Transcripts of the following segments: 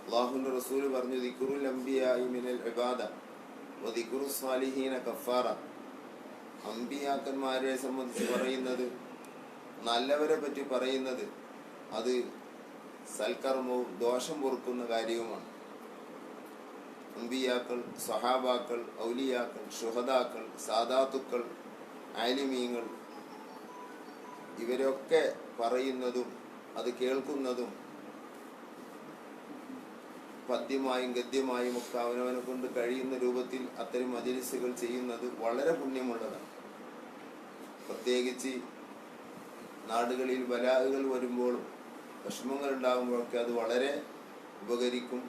അള്ളാഹുവിൻ്റെ റസൂല് പറഞ്ഞു, ദിക്റുൽ അംബിയാഇ മിനൽ ഇബാദ വ ദിക്റുസ് സാലിഹീന കഫാറ. അമ്പിയാക്കന്മാരെ സംബന്ധിച്ച് പറയുന്നത്, നല്ലവരെ പറ്റി പറയുന്നത്, അത് സൽക്കർമ്മവും ദോഷം പൊറുക്കുന്ന കാര്യവുമാണ്. അമ്പിയാക്കൾ, സഹാബാക്കൾ, ഔലിയാക്കൾ, ഷുഹദാക്കൾ, സാദാത്തുക്കൾ, ആലിമീങ്ങൾ, ഇവരൊക്കെ പറയുന്നതും അത് കേൾക്കുന്നതും പദ്യമായും ഗദ്യമായും ഒക്കെ അവനവനെ കൊണ്ട് കഴിയുന്ന രൂപത്തിൽ അത്തരം മജ്‌ലിസുകൾ ചെയ്യുന്നത് വളരെ പുണ്യമുള്ളതാണ്. പ്രത്യേകിച്ച് നാടുകളിൽ ബലാഹുകൾ വരുമ്പോഴും വിഷമങ്ങൾ ഉണ്ടാകുമ്പോഴൊക്കെ അത് വളരെ ഉപകരിക്കും.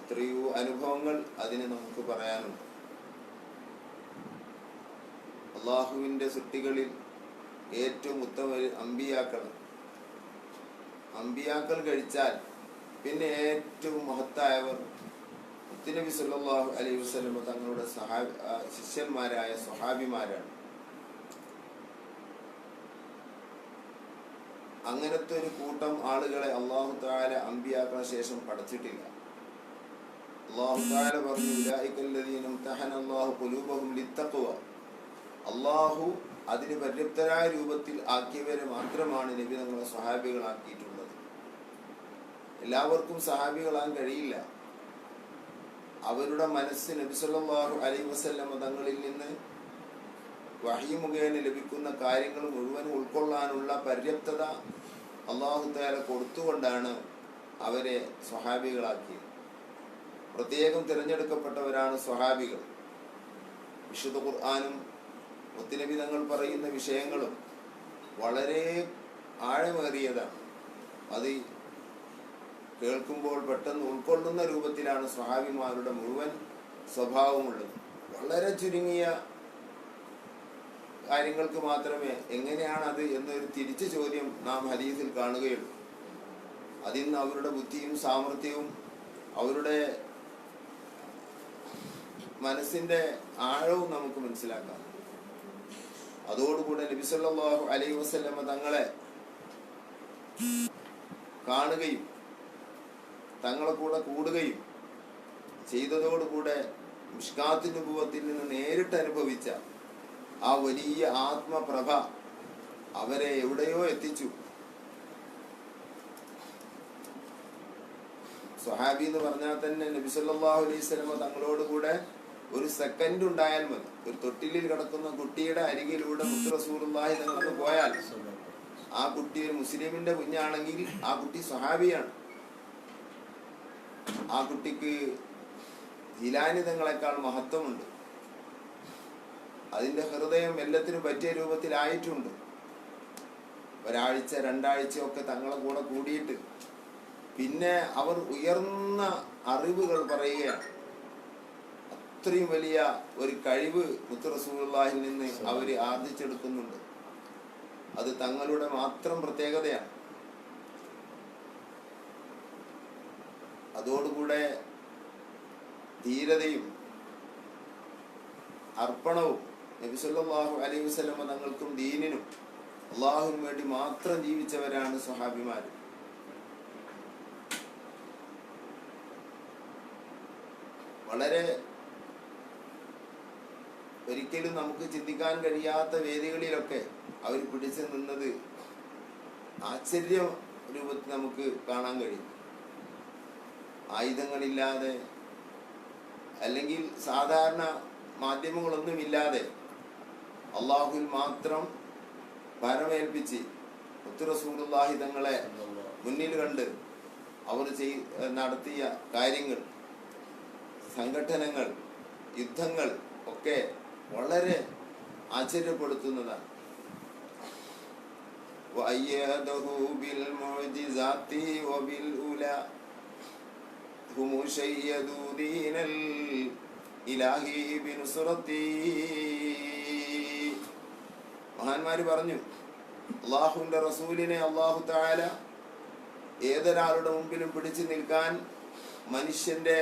എത്രയോ അനുഭവങ്ങൾ അതിന് നമുക്ക് പറയാനുണ്ട്. അള്ളാഹുവിൻ്റെ സൃഷ്ടികളിൽ ഏറ്റവും ഉത്തമ അമ്പിയാക്കളാണ്. അമ്പിയാക്കൾ കഴിച്ചാൽ പിന്നെ ഏറ്റവും മഹത്തായവർ നബി സല്ലല്ലാഹു അലൈഹി വസല്ലം തങ്ങളുടെ ശിഷ്യന്മാരായ സ്വഹാബിമാരാണ്. അങ്ങനത്തെ ഒരു കൂട്ടം ആളുകളെ അല്ലാഹു തആല അമ്പിയാക്കളെ ശേഷം പടച്ചിട്ടില്ല. അല്ലാഹു തആല പറഞ്ഞു, ഉലൈകല്ലദീന ഇംതഹനല്ലാഹു ഖുലൂബഹും ലിത്തഖ്വ. അല്ലാഹു അതിന് പര്യാപ്തരായ രൂപത്തിൽ ആക്കിയവരെ മാത്രമാണ് നബി തങ്ങളെ സ്വഹാബികളാക്കിയിട്ടുള്ളത്. എല്ലാവർക്കും സഹാബികളാൻ കഴിയില്ല. അവരുടെ മനസ്സ് നബി സല്ലല്ലാഹു അലൈഹി വസല്ലം തങ്ങളിൽ നിന്ന് വഹി മുഖേന ലഭിക്കുന്ന കാര്യങ്ങൾ മുഴുവൻ ഉൾക്കൊള്ളാനുള്ള പര്യാപ്തത അല്ലാഹു തആല കൊടുത്തുകൊണ്ടാണ് അവരെ സ്വഹാബികളാക്കിയത്. പ്രത്യേകം തിരഞ്ഞെടുക്കപ്പെട്ടവരാണ് സ്വഹാബികൾ. വിശുദ്ധ ഖുർആനും മുത്തുനബി തങ്ങൾ പറയുന്ന വിഷയങ്ങളും വളരെ ആഴമേറിയതാണ്. അത് കേൾക്കുമ്പോൾ പെട്ടെന്ന് ഉൾക്കൊള്ളുന്ന രൂപത്തിലാണ് സ്വഹാബിമാരുടെ മുഴുവൻ സ്വഭാവമുള്ളത്. വളരെ ചുരുങ്ങിയ കാര്യങ്ങൾക്ക് മാത്രമേ എങ്ങനെയാണത് എന്നൊരു തിരിച്ചു ചോദ്യം നാം ഹദീസിൽ കാണുകയുള്ളൂ. അതിൽ നിന്ന് അവരുടെ ബുദ്ധിയും സാമർഥ്യവും അവരുടെ മനസ്സിൻ്റെ ആഴവും നമുക്ക് മനസ്സിലാക്കാം. അതോടുകൂടെ നബി സല്ലല്ലാഹു അലൈഹി വസല്ലം തങ്ങളെ കാണുകയും തങ്ങളെ കൂടെ കൂടുകയും ചെയ്തതോടുകൂടെ മിഷ്കാത്ത് നുബുവത്തിൽ നിന്ന് നേരിട്ട് അനുഭവിച്ച ആ വലിയ ആത്മപ്രഭ അവരെ എവിടെയോ എത്തിച്ചു. സ്വഹാബി എന്ന് പറഞ്ഞാൽ തന്നെ നബി സല്ലല്ലാഹു അലൈഹി വസല്ലം തങ്ങളോട് കൂടെ ഒരു സെക്കൻഡ് ഉണ്ടായാൽ മതി. ഒരു തൊട്ടിലിൽ കിടക്കുന്ന കുട്ടിയുടെ അരികിലൂടെ മുത്ത് റസൂലുള്ളാഹി തങ്ങൾ പോയാൽ ആ കുട്ടി ഒരു മുസ്ലിമിന്റെ കുഞ്ഞാണെങ്കിൽ ആ കുട്ടി സ്വഹാബിയാണ്. ആ കുട്ടിക്ക് ജിലാനിതങ്ങളെക്കാൾ മഹത്വമുണ്ട്. അതിൻ്റെ ഹൃദയം എല്ലാത്തിനും പറ്റിയ രൂപത്തിലായിട്ടുണ്ട്. ഒരാഴ്ച രണ്ടാഴ്ചയൊക്കെ തങ്ങളെ കൂടെ കൂടിയിട്ട് പിന്നെ അവർ ഉയർന്ന അറിവുകൾ പറയുകയാണ്. അത്രയും വലിയ ഒരു കഴിവ് മുത്ത് റസൂലുള്ളാഹിൽ നിന്ന് അവർ ആർജിച്ചെടുക്കുന്നുണ്ട്. അത് തങ്ങളുടെ മാത്രം പ്രത്യേകതയാണ്. അതോടുകൂടെ ധീരതയും അർപ്പണവും നബി സല്ലല്ലാഹു അലൈഹി വസല്ലം തങ്ങൾക്കും ദീനിനും അള്ളാഹുവിനും വേണ്ടി മാത്രം ജീവിച്ചവരാണ് സ്വഹാബിമാർ. വളരെ ഒരിക്കലും നമുക്ക് ചിന്തിക്കാൻ കഴിയാത്ത വേദികളിലൊക്കെ അവർ പിടിച്ചു നിന്നത് ആശ്ചര്യ രൂപത്തിൽ നമുക്ക് കാണാൻ കഴിയും. ആയുധങ്ങളില്ലാതെ അല്ലെങ്കിൽ സാധാരണ മാധ്യമങ്ങളൊന്നുമില്ലാതെ അള്ളാഹുവിൽ മാത്രം ഭരമേൽപ്പിച്ച് മുത്ത് റസൂലുള്ളാഹി തങ്ങളെ മുന്നിൽ കണ്ട് അവർ നടത്തിയ കാര്യങ്ങൾ, സംഘടനകൾ, യുദ്ധങ്ങൾ ഒക്കെ വളരെ ആശ്ചര്യപ്പെടുത്തുന്നതാണ്. മഹാന്മാര് പറഞ്ഞു, അള്ളാഹുവിന്റെ റസൂലിനെ അള്ളാഹു തആല ഏതൊരാളുടെ മുമ്പിലും പിടിച്ചു നിൽക്കാൻ മനുഷ്യന്റെ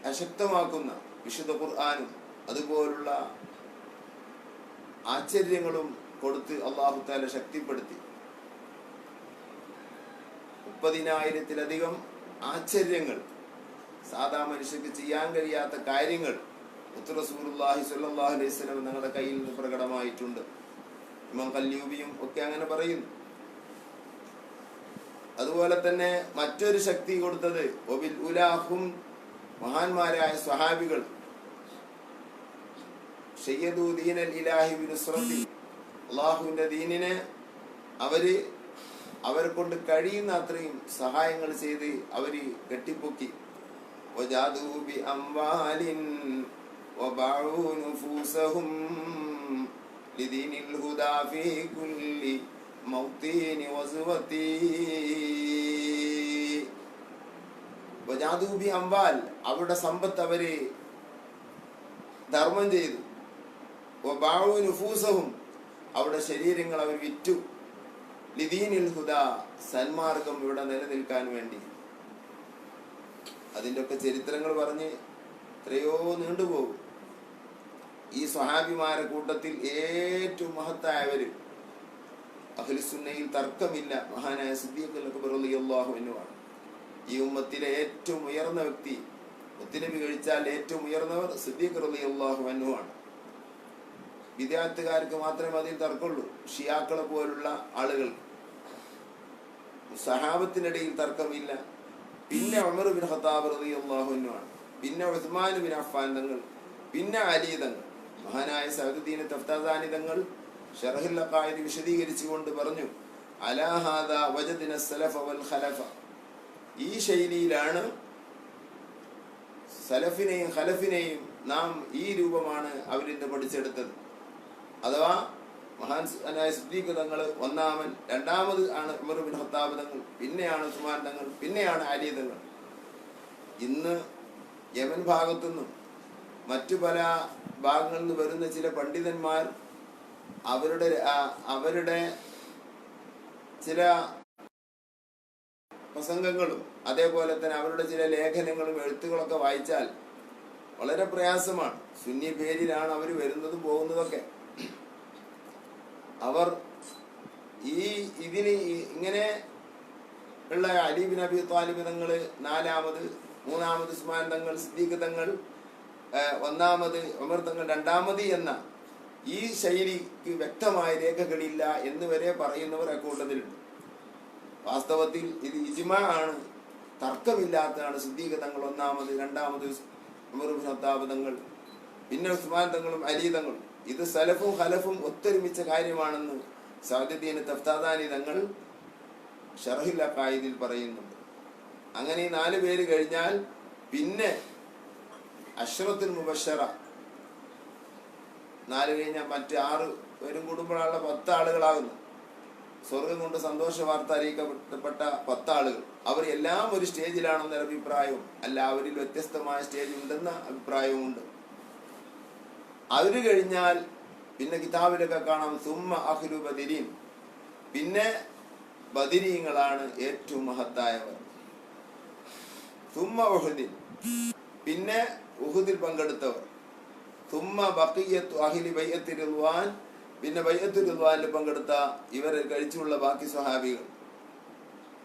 അശക്തമാക്കുന്ന വിശുദ്ധ ഖുർആനും അതുപോലുള്ള ആശ്ചര്യങ്ങളും കൊടുത്ത് അള്ളാഹു തആല ശക്തിപ്പെടുത്തി. 30,000-ലധികം ആശ്ചര്യങ്ങൾ, സാധാ മനുഷ്യർക്ക് ചെയ്യാൻ കഴിയാത്ത കാര്യങ്ങൾ റസൂലുള്ളാഹി സ്വല്ലല്ലാഹു അലൈഹി വസല്ലം തങ്ങളുടെ കയ്യിൽ നിന്ന് പ്രകടമായിട്ടുണ്ട്. ഇമാം ഖല്ലൂബിയും ഒക്കെ അങ്ങനെ പറയുന്നു. അതുപോലെ തന്നെ മറ്റൊരു ശക്തി കൊടുത്തത് വബിൽ ഉലാഹും, മഹാന്മാരായ സ്വഹാബികൾ ഷയ്യദു ദീനൽ ഇലാഹി ബിനുസ്റതി, അല്ലാഹുവിന്റെ ദീനിനെ അവരെ കൊണ്ട് കഴിയുന്ന അത്രയും സഹായങ്ങൾ ചെയ്ത് അവര് കെട്ടിപ്പൊക്കി. വജാദു ബി അംവാലിൻ വബഉ നുഫൂസഹും ലിദീനിൽ ഹുദാ ഫീ കുല്ലി മൗതീൻ വസ്വതി. വജാദു ബി അംവാൽ, അവരുടെ സമ്പത്ത് അവര് ധർമ്മം ചെയ്തു. വബഉ നുഫൂസഹും, അവരുടെ ശരീരങ്ങൾ അവർ വിറ്റു. ലിദീനിൽ ഹുദാ, സന്മാർഗം ഇവിടെ നിലനിൽക്കാൻ വേണ്ടി. അതിൻ്റെ ഒക്കെ ചരിത്രങ്ങൾ പറഞ്ഞ് എത്രയോ നീണ്ടുപോകും. ഈ സ്വഹാബിമാരുടെ കൂട്ടത്തിൽ ഏറ്റവും മഹത്തായവര്, അഹ്ലുസുന്നയിൽ തർക്കമില്ല, മഹാനായ സിദ്ദീഖ് അക്ബർ റളിയല്ലാഹു അൻഹുവാണ്. ഈ ഉമ്മത്തിലെ ഏറ്റവും ഉയർന്ന വ്യക്തി, മുത്തുനബി കഴിച്ചാൽ ഏറ്റവും ഉയർന്നവർ സിദ്ദീഖ് റളിയല്ലാഹു അൻഹുവാണ്. വിദ്യാർത്ഥികാർക്ക് മാത്രമേ അതിൽ തർക്കമുള്ളൂ, ഷിയാക്കളെ പോലുള്ള ആളുകൾ. സഹാബത്തിനിടയിൽ തർക്കമില്ല. പിന്നെ ഉമർ ബിൻ ഖത്താബ് റളിയല്ലാഹു അൻഹുവാണ്, പിന്നെ ഉസ്മാൻ ബിൻ അഫ്ഫാൻ തങ്ങൾ, പിന്നെ അലി തങ്ങൾ. മഹാനായ സഅദുദ്ദീൻ തഫ്താസാനി തങ്ങൾ ശറഹുൽ അഖായിദ് വിശദീകരിച്ചുകൊണ്ട് പറഞ്ഞു, അലാ ഹാദാ വജദ്ന സലഫ വൽ ഖലഫ, ഈ ശൈലിയിലാണ് സലഫിനെയും ഖലഫിനെയും നാം ഈ രൂപമാണ് അവരിന്ന് പഠിച്ചെടുത്തത്. അഥവാ മഹാനായ സിദ്ദീഖ് തങ്ങൾ ഒന്നാമൻ, രണ്ടാമത് ആണ് ഉമർ ബിൻ ഖത്താബ് തങ്ങൾ, പിന്നെയാണ് ഉസ്മാൻ തങ്ങൾ, പിന്നെയാണ് അലി തങ്ങൾ. ഇന്ന് യമൻ ഭാഗത്തുനിന്നും മറ്റു പല ഭാഗങ്ങളിൽ നിന്ന് വരുന്ന ചില പണ്ഡിതന്മാർ അവരുടെ ചില പ്രസംഗങ്ങളും അതേപോലെ തന്നെ അവരുടെ ചില ലേഖനങ്ങളും എഴുത്തുകളൊക്കെ വായിച്ചാൽ വളരെ പ്രയാസമാണ്. സുന്നി പേരിലാണ് അവർ വരുന്നതും പോകുന്നതൊക്കെ. അവർ ഇതിന് ഇങ്ങനെ ഉള്ള അലി ബിൻ അബി ത്വാലിബ് തങ്ങൾ നാലാമത്, മൂന്നാമത് ഉസ്മാൻ തങ്ങൾ, സിദ്ദീഖ് തങ്ങൾ ഒന്നാമത്, ഉമർ തങ്ങൾ രണ്ടാമത് എന്ന ഈ ശൈലിക്ക് വ്യക്തമായ രേഖകളില്ല എന്ന് വരെ പറയുന്നവർ അക്കൂട്ടത്തിലുണ്ട്. വാസ്തവത്തിൽ ഇത് ഇജ്മാ ആണ്, തർക്കമില്ലാത്തതാണ്. സിദ്ദീഖ് തങ്ങൾ ഒന്നാമത്, രണ്ടാമത് ഉമർ ബിൻ ഖത്താബ് തങ്ങൾ, പിന്നെ ഉസ്മാൻ തങ്ങളും അലി തങ്ങളും. ഇത് സലഫും ഖലഫും ഒത്തൊരുമിച്ച കാര്യമാണെന്ന് സഅദുദ്ദീൻ തഫ്താസാനി തങ്ങൾ ശറഹുൽ അഖായിദിൽ പറയുന്നുണ്ട്. അങ്ങനെ ഈ 4 പേര് കഴിഞ്ഞാൽ പിന്നെ അശ്റത്തുൽ മുബശ്ശറ 4 കഴിഞ്ഞാൽ മറ്റ് 6 പേരും കൂടുമ്പോഴുള്ള 10 ആളുകളാകുന്നു. സ്വർഗം കൊണ്ട് സന്തോഷ വാർത്ത അറിയിക്കപ്പെട്ട 10 ആളുകൾ. അവർ എല്ലാം ഒരു സ്റ്റേജിലാണെന്നൊരു അഭിപ്രായവും അല്ല, അവരിൽ വ്യത്യസ്തമായ സ്റ്റേജ് ഉണ്ടെന്ന അഭിപ്രായവുമുണ്ട്. അവര് കഴിഞ്ഞാൽ പിന്നെ കിതാബിലൊക്കെ കാണാം സുമ്മ അഹ്ലു ബദരീൻ, പിന്നെ ബദരീങ്ങളാണ് ഏറ്റവും മഹത്തായവർ. സുമ്മ ഉഹുദിൻ, പിന്നെ ഉഹുദിൽ പങ്കെടുത്തവർ. സുമ്മ ബഖിയത്തു അഹ്ലി ബൈഅത്തി റിദ്വാൻ, പിന്നെ ബൈഅത്തുൽ റിദ്വാനിൽ പങ്കെടുത്ത ഇവരെ കഴിച്ചുള്ള ബാക്കി സ്വഹാബികൾ.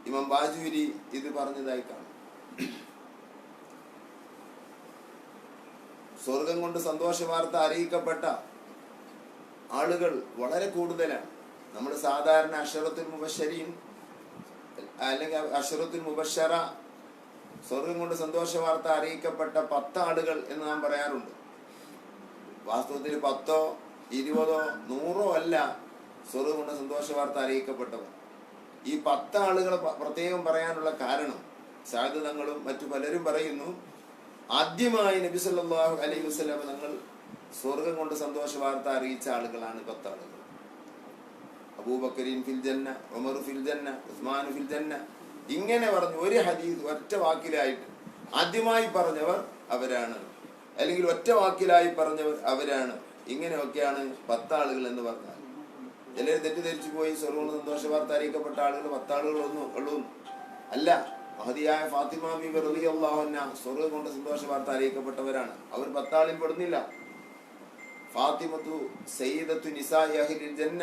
ഇമാം ബാജൂരി ഇത് പറഞ്ഞതായി കാണാം. സ്വർഗം കൊണ്ട് സന്തോഷ വാർത്ത അറിയിക്കപ്പെട്ട ആളുകൾ വളരെ കൂടുതലാണ്. നമ്മൾ സാധാരണ അശ്റത്തുൽ മുബശ്ശരീൻ അല്ലെങ്കിൽ അശ്റത്തുൽ മുബശ്ശറ, സ്വർഗം കൊണ്ട് സന്തോഷ വാർത്ത അറിയിക്കപ്പെട്ട 10 ആളുകൾ എന്ന് നാം പറയാറുണ്ട്. വാസ്തവത്തിൽ 10ഓ 20ഓ 100ഓ അല്ല സ്വർഗം കൊണ്ട് സന്തോഷ വാർത്ത അറിയിക്കപ്പെട്ടവർ. ഈ 10 ആളുകളെ പ്രത്യേകം പറയാനുള്ള കാരണം സഅദ് തങ്ങളും മറ്റു പലരും പറയുന്നു, ആദ്യമായി നബി സല്ലല്ലാഹു അലൈഹി വസല്ലം തങ്ങൾ സ്വർഗം കൊണ്ട് സന്തോഷ വാർത്ത അറിയിച്ച ആളുകളാണ് 10 ആളുകൾ. അബൂബക്കറിൻ ഫിൽ ജന്ന, ഉമർ ഫിൽ ജന്ന, ഉസ്മാൻ ഫിൽ ജന്ന, ഇങ്ങനെ പറഞ്ഞു ഒരു ഹദീസ് ഒറ്റ വാക്കിലായിട്ട് ആദ്യമായി പറഞ്ഞവർ അവരാണ്, അല്ലെങ്കിൽ ഒറ്റ വാക്കിലായി പറഞ്ഞവർ അവരാണ്. ഇങ്ങനെയൊക്കെയാണ് 10 ആളുകൾ എന്ന് പറഞ്ഞാൽ. ചിലർ തെറ്റിദ്ധരിച്ചു പോയി സ്വർഗം കൊണ്ട് സന്തോഷ വാർത്ത അറിയിക്കപ്പെട്ട ആളുകൾ 10 ആളുകളൊന്നും ഉള്ളൂ അല്ല. മഹദിയായ ഫാത്തിമ ബീബി റളിയല്ലാഹു അൻഹ സ്വർഗം കൊണ്ട് സന്തോഷ വാർത്ത അറിയിക്കപ്പെട്ടവരാണ്. അവർ 10 ആളിൽ പെടുന്നില്ല. ഫാത്തിമത്തു സയ്യിദത്തു നിസാഇ അഹ്ലിൽ ജന്ന,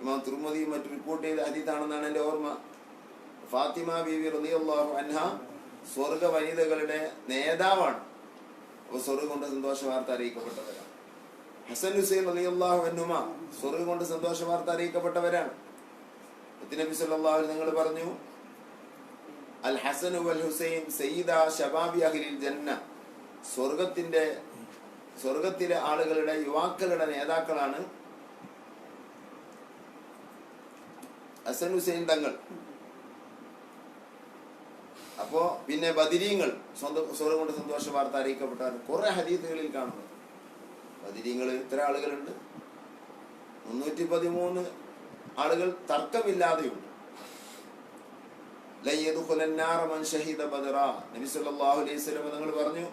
ഇമാം തുർമുദി മറ്റു റിപ്പോർട്ട് ചെയ്ത ഹദീസാണെന്നാണ് എൻ്റെ ഓർമ്മ. ഫാത്തിമ ബീബി റളിയല്ലാഹു അൻഹ സ്വർഗ വനിതകളുടെ നേതാവാണ്. അപ്പോൾ സ്വർഗം കൊണ്ട് സന്തോഷ വാർത്ത അറിയിക്കപ്പെട്ടവരാണ്. ഹസൻ ഹുസൈൻ റളിയല്ലാഹു അൻഹുമ സ്വർഗം കൊണ്ട് സന്തോഷ വാർത്ത അറിയിക്കപ്പെട്ടവരാണ്. നബി സല്ലല്ലാഹു അലൈഹി നിങ്ങൾ പറഞ്ഞു, അൽ ഹസൻ വൽ ഹുസൈൻ സയ്യിദ ശബാബി അഹ്ലിൽ ജന്ന, സ്വർഗത്തിലെ ആളുകളുടെ യുവാക്കളുടെ നേതാക്കളാണ് ഹസൻ ഹുസൈൻ തങ്ങൾ. അപ്പോ പിന്നെ ബദരീങ്ങൾ സ്വർഗം കൊണ്ട് സന്തോഷ വാർത്ത അറിയിക്കപ്പെട്ടാണ് കുറെ ഹദീസുകളിൽ കാണുന്നത്. ബദരീങ്ങൾ ഇത്ര ആളുകളുണ്ട്, 313 ആളുകൾ തർക്കമില്ലാതെയുണ്ട്. നബി സല്ലല്ലാഹു അലൈഹി വസല്ലം തങ്ങൾ പറഞ്ഞു,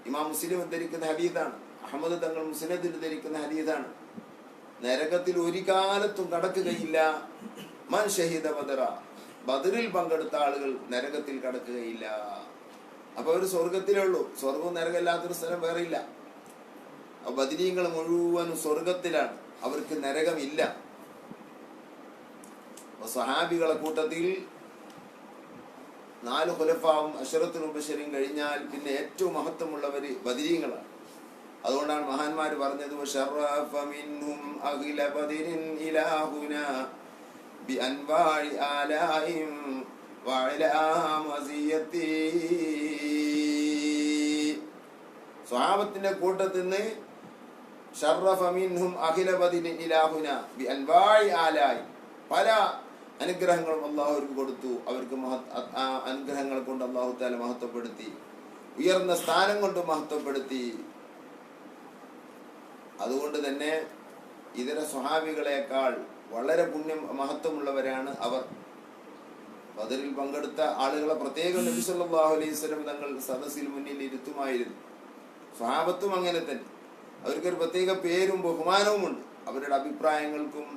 ഇമാം മുസ്ലിം ഉദ്ധരിക്കുന്ന ഹദീസാണ്, അഹ്മദ് തങ്ങൾ മുസ്നദിൽ ഉദ്ധരിക്കുന്ന ഹദീസാണ്, നരകത്തിൽ ഒരു കാലത്തും കടക്കുകയില്ല മൻ ഷഹീദ ബദറ, ബദറിൽ പങ്കെടുത്ത ആളുകൾ നരകത്തിൽ കടക്കുകയില്ല. അപ്പൊ അവർ സ്വർഗത്തിലേ ഉള്ളൂ. സ്വർഗവും നരകമില്ലാത്തൊരു സ്ഥലം വേറെ ഇല്ല. ബദരീങ്ങൾ മുഴുവനും സ്വർഗത്തിലാണ്, അവർക്ക് നരകമില്ല. സഹാബികളെ കൂട്ടത്തിൽ 4 ഖുലഫാവും അശറത്തുൽ മുബശ്ശിരീൻ കഴിഞ്ഞാൽ പിന്നെ ഏറ്റവും മഹത്വമുള്ളവര് ബദരീങ്ങളാണ്. അതുകൊണ്ടാണ് മഹാന്മാര് പറഞ്ഞത്, വശറഫ മിൻഹും അഖില ബദരിൻ ഇലാഹുനാ ബിഅൻവാഇ ആലാഇം വഅലാ മസിയത്തി. സ്വഹാബത്തിന്റെ കൂട്ടത്തിൽ നിന്ന് ശറഫ മിൻഹും അഖില ബദരിൻ ഇലാഹുനാ ബിഅൻവാഇ ആലാഇ, പല അനുഗ്രഹങ്ങളും അള്ളാഹു അവർക്ക് കൊടുത്തു. അവർക്ക് അനുഗ്രഹങ്ങൾ കൊണ്ട് അള്ളാഹു തആല മഹത്വപ്പെടുത്തി, ഉയർന്ന സ്ഥാനം കൊണ്ട് മഹത്വപ്പെടുത്തി. അതുകൊണ്ട് തന്നെ ഇതര സ്വഹാബികളെക്കാൾ വളരെ മഹത്വമുള്ളവരാണ് അവർ. ബദറിൽ പങ്കെടുത്ത ആളുകളെ പ്രത്യേകം നബി സല്ലല്ലാഹു അലൈഹി വസല്ലം തങ്ങൾ സദസ്സിൽ മുന്നിൽ ഇരുത്തുമായിരുന്നു. സ്വഹാബത്തും അങ്ങനെ തന്നെ, അവർക്കൊരു പ്രത്യേക പേരും ബഹുമാനവും ഉണ്ട്. അവരുടെ അഭിപ്രായങ്ങൾക്കും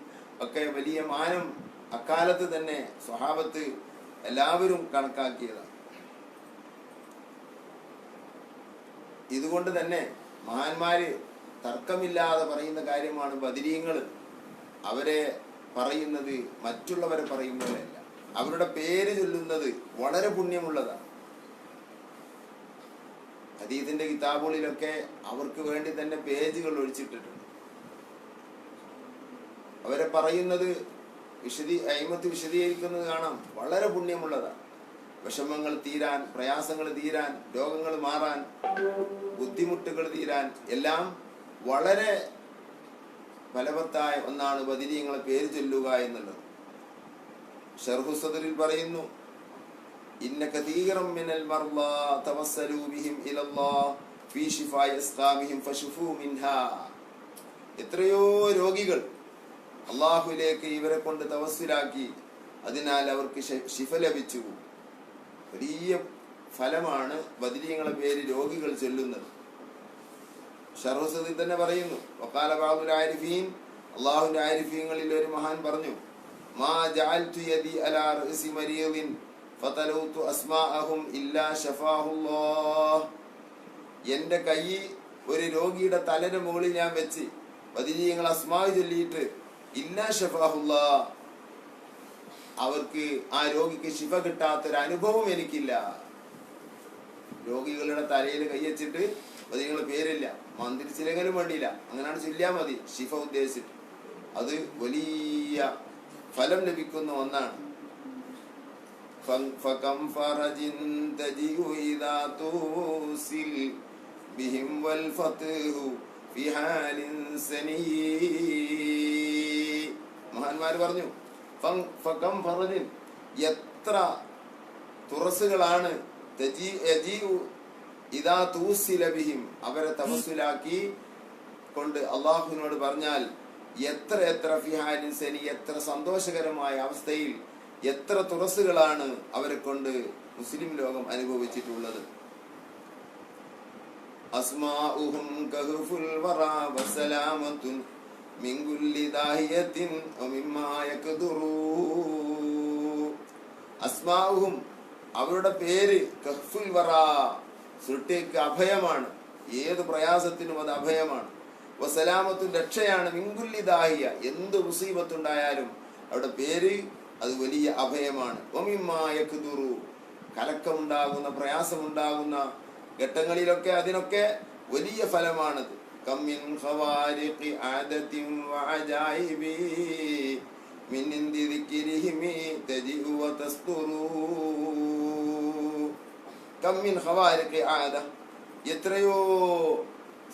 ഒക്കെ വലിയ മാനം അക്കാലത്ത് തന്നെ സ്വഹാബത്ത് എല്ലാവരും കണക്കാക്കിയതാണ്. ഇതുകൊണ്ട് തന്നെ മഹാന്മാര് തർക്കമില്ലാതെ പറയുന്ന കാര്യമാണ് ബദരീങ്ങൾ. അവരെ പറയുന്നത് മറ്റുള്ളവരെ പറയുന്നവരല്ല, അവരുടെ പേര് ചൊല്ലുന്നത് വളരെ പുണ്യമുള്ളതാണ്. ഹദീസിന്റെ കിതാബുകളിലൊക്കെ അവർക്ക് വേണ്ടി തന്നെ പേജുകൾ ഒഴിച്ചിട്ടിട്ടുണ്ട്. അവരെ പറയുന്നത് അയിമത്ത് വിശദീകരിക്കുന്നത് കാണാം, വളരെ പുണ്യമുള്ളതാണ്. വിഷമങ്ങൾ തീരാൻ, പ്രയാസങ്ങൾ തീരാൻ, രോഗങ്ങൾ മാറാൻ, ബുദ്ധിമുട്ടുകൾ തീരാൻ എല്ലാം വളരെ ഫലവത്തായ ഒന്നാണ് ബദരീങ്ങളെ പേര് ചൊല്ലുക എന്നുള്ളത്. ശർഹു സദറിൽ പറയുന്നു, ഇന്ന കതീറൻ മിനൽ മർളാ തവസ്സലൂ ബിഹിം ഇലല്ലാഹ് ഫീ ശിഫാഇ അസ്ഖാമിഹിം ഫശുഫൂ മിൻഹാ. എത്രയോ രോഗികൾ അള്ളാഹുവിലേക്ക് ഇവരെ കൊണ്ട് തവസ്സുലാക്കി, അതിനാൽ അവർക്ക് ശിഫ ലഭിച്ചു. വലിയ ഫലമാണ് ബദരീങ്ങളെ പേര് രോഗികൾ ചൊല്ലുന്നത്. ഷർഹുസദിൽ തന്നെ പറയുന്നു, വഖാല ബഅദുൽ ആരിഫീൻ, അല്ലാഹുവിന്റെ ആരിഫീങ്ങളിൽ ഒരു മഹാൻ പറഞ്ഞു, മാ ജഅൽതു യദി അലാ റഅസി മരീദിൻ ഫതലൗതു അസ്മാഅഹും ഇല്ലാ ശഫാഹുല്ലാഹ്. എൻ്റെ കൈ ഒരു രോഗിയുടെ തലയുടെ മുകളിൽ ഞാൻ വെച്ച് ബദരീങ്ങൾ അസ്മാ ചൊല്ലിയിട്ട് ഇല്ലാ ശഫാഹുല്ലാഹ്, അവർക്ക് ആ രോഗിക്ക് ശിഫ കിട്ടാത്തൊരു അനുഭവം എനിക്കില്ല. രോഗികളുടെ തലയിൽ കൈവച്ചിട്ട് ബദരീങ്ങളുടെ പേരില്ല, മന്ത്രിച്ചില്ലെങ്കിലും വേണ്ടിയില്ല, അങ്ങനെയാണ് ചൊല്ലിയാൽ മതി ശിഫ ഉദ്ദേശിച്ചിട്ട്. അത് വലിയ ഫലം ലഭിക്കുന്ന ഒന്നാണ്. ഫകം ഫറജിൻ തജിഉ ഇദാ തുസിൽ ബിഹിം വൽ ഫത്ഹു ഫി ഹാലിൻ സനീ. മഹാന്മാർ പറഞ്ഞു, ഫകം ഫറജിൻ, എത്ര തുറസുകളാണ് ഇദാ തുസില ബിഹിം, അവരെ തവസ്സുലാക്കി കൊണ്ട് അള്ളാഹുവിനോട് പറഞ്ഞാൽ എത്ര എത്ര ഫിഹാലിൻ സനി, എത്ര സന്തോഷകരമായ അവസ്ഥയിൽ എത്ര തുറസുകളാണ് അവരെ കൊണ്ട് മുസ്ലിം ലോകം അനുഭവിച്ചിട്ടുള്ളത്. അസ്മാഉഹും കഹ്ഫുൽ വറാ വസലാമത്തുൻ മിൻ കുല്ലി ദാഹിയത്തിൻ വമിമ്മാ യഖ്ദുറൂ. അസ്മാഉഹും, അവരുടെ പേര് കഹ്ഫുൽ വറാ, സൃഷ്ടിക്ക് അഭയമാണ്, ഏത് പ്രയാസത്തിനും അത് അഭയമാണ്. വസലാമത്തുൻ, രക്ഷയാണ്. മിൻ കുല്ലി ദാഹിയ, എന്ത് മുസീബത്തുണ്ടായാലും അവരുടെ പേര് അത് വലിയ അഭയമാണ്. വമിമ്മാ യഖ്ദുറൂ, കലക്കമുണ്ടാകുന്ന, പ്രയാസമുണ്ടാകുന്ന ഘട്ടങ്ങളിലൊക്കെ അതിനൊക്കെ വലിയ ഫലമാണത്. കമ്മിൻ ഖവാരിഖി ആദതിൻ വഅജായിബി മിൻ ഇന്ദി ദിക്രിഹിമി തജിഉ വതസ്തുറു. കമ്മിൻ ഖവാരിഖി ആദ, എത്രയോ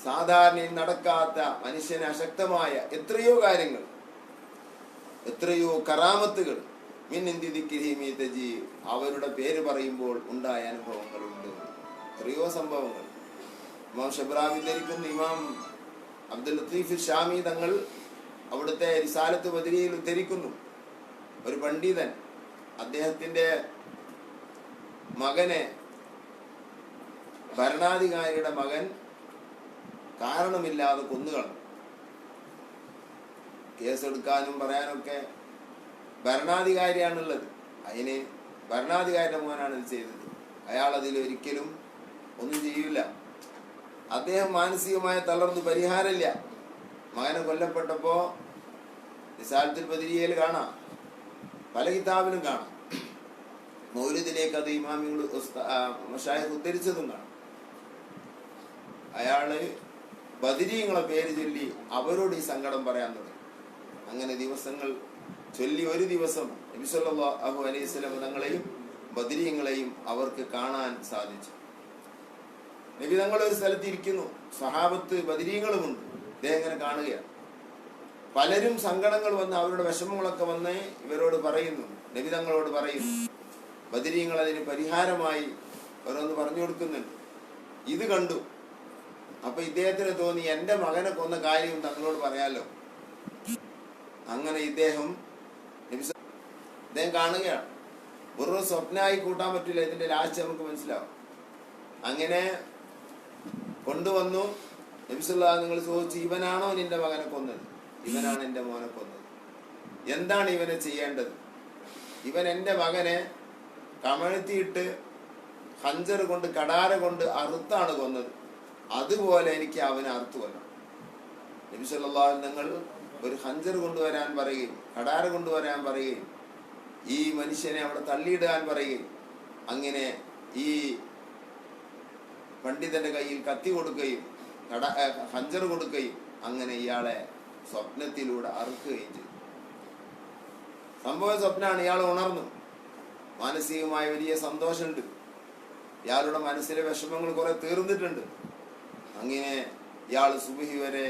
സാധാരണയിൽ നടക്കാത്ത, മനുഷ്യന് അശക്തമായ എത്രയോ കാര്യങ്ങൾ, എത്രയോ കറാമത്തുകൾ മിൻ ഇന്ദി ദിക്രിഹിമി തജി, അവരുടെ പേര് പറയുമ്പോൾ ഉണ്ടായ അനുഭവങ്ങളുണ്ട്. എത്രയോ സംഭവങ്ങൾ. ഇമാം ഷബ്രാവി ധരിക്കുന്നു, ഇമാം അബ്ദുൽ ലത്തീഫ് ഷാമി തങ്ങൾ അവിടുത്തെ റിസാലത്ത് ബദരിയയിൽ ഉദ്ധരിക്കുന്നു, ഒരു പണ്ഡിതൻ അദ്ദേഹത്തിന്റെ മകനെ, ഭരണാധികാരിയുടെ മകൻ കാരണമില്ലാതെ കൊന്നുകളഞ്ഞു. കേസെടുക്കാനും പറയാനൊക്കെ ഭരണാധികാരിയാണുള്ളത്. അതിന് ഭരണാധികാരിയുടെ മോനാണ് ഇത് ചെയ്തത്. അയാൾ അതിൽ ഒരിക്കലും ഒന്നും ചെയ്യില്ല. അദ്ദേഹം മാനസികമായ തളർന്നു, പരിഹാരമില്ല. മകനെ കൊല്ലപ്പെട്ടപ്പോ റിസാലത്തുൽ ബദരിയയിൽ കാണാം, പല കിതാബിലും കാണാം, മൗലിദിലേക്ക് അത് ഇമാമികൾ മശായിഖ് ഉദ്ധരിച്ചതും കാണാം. അയാള് ബദരീങ്ങളെ പേര് ചൊല്ലി അവരോട് ഈ സങ്കടം പറയാൻ തുടങ്ങി. അങ്ങനെ ദിവസങ്ങൾ ചൊല്ലി ഒരു ദിവസം നബി സല്ലല്ലാഹു അലൈഹി വസല്ലം തങ്ങളെയും ബദരീങ്ങളെയും അവർക്ക് കാണാൻ സാധിച്ചു. നബി തങ്ങൾ ഒരു സ്ഥലത്ത് ഇരിക്കുന്നു, സഹാബത്ത് ബദരീങ്ങളുമുണ്ട്. ഇദ്ദേഹം ഇങ്ങനെ കാണുകയാണ്. പലരും സങ്കടങ്ങൾ വന്ന് അവരുടെ വിഷമങ്ങളൊക്കെ വന്ന് ഇവരോട് പറയുന്നു, നബി തങ്ങളോട് പറയുന്നു. ബദരീങ്ങൾ അതിന് പരിഹാരമായി ഓരോന്ന് പറഞ്ഞു കൊടുക്കുന്നുണ്ട്. ഇത് കണ്ടു. അപ്പൊ ഇദ്ദേഹത്തിന് തോന്നി, എന്റെ മകനെ കൊന്ന കാര്യം തങ്ങളോട് പറയാലോ. അങ്ങനെ ഇദ്ദേഹം കാണുകയാണ്. വെറും സ്വപ്നമായി കൂട്ടാൻ പറ്റില്ല, ഇതിന്റെ ലാസ്റ്റ് നമുക്ക് മനസ്സിലാവും. അങ്ങനെ കൊണ്ടുവന്നു. നബി സല്ലല്ലാഹു അലൈഹി വസല്ലം നിങ്ങൾ ചോദിച്ചു, ഇവനാണോ നിന്റെ മകനെ കൊന്നത്? ഇവനാണ് എന്റെ മോനെ കൊന്നത്. എന്താണ് ഇവനെ ചെയ്യേണ്ടത്? ഇവൻ എന്റെ മകനെ കമഴ്ത്തിയിട്ട് ഹഞ്ചർ കൊണ്ട്, കടാര കൊണ്ട് അറുത്താണ് കൊന്നത്. അതുപോലെ എനിക്ക് അവനെ അറുത്തു കൊല്ലണം. നബി സല്ലല്ലാഹു അലൈഹി വസല്ലം നിങ്ങൾ ഒരു ഹഞ്ചർ കൊണ്ടുവരാൻ പറയുകയും കടാര കൊണ്ടുവരാൻ പറയുകയും ഈ മനുഷ്യനെ അവിടെ തള്ളിയിടാൻ പറയുകയും അങ്ങനെ ഈ പണ്ഡിതന്റെ കയ്യിൽ കത്തി കൊടുക്കുകയും ഹഞ്ചർ കൊടുക്കുകയും അങ്ങനെ ഇയാളെ സ്വപ്നത്തിലൂടെ അറുക്കുകയും ചെയ്തു. സംഭവ സ്വപ്നമാണ്. ഇയാൾ ഉണർന്നു. മാനസികമായ വലിയ സന്തോഷമുണ്ട്. ഇയാളുടെ മനസ്സിലെ വിഷമങ്ങൾ കുറെ തീർന്നിട്ടുണ്ട്. അങ്ങനെ ഇയാൾ സുബഹി വരെ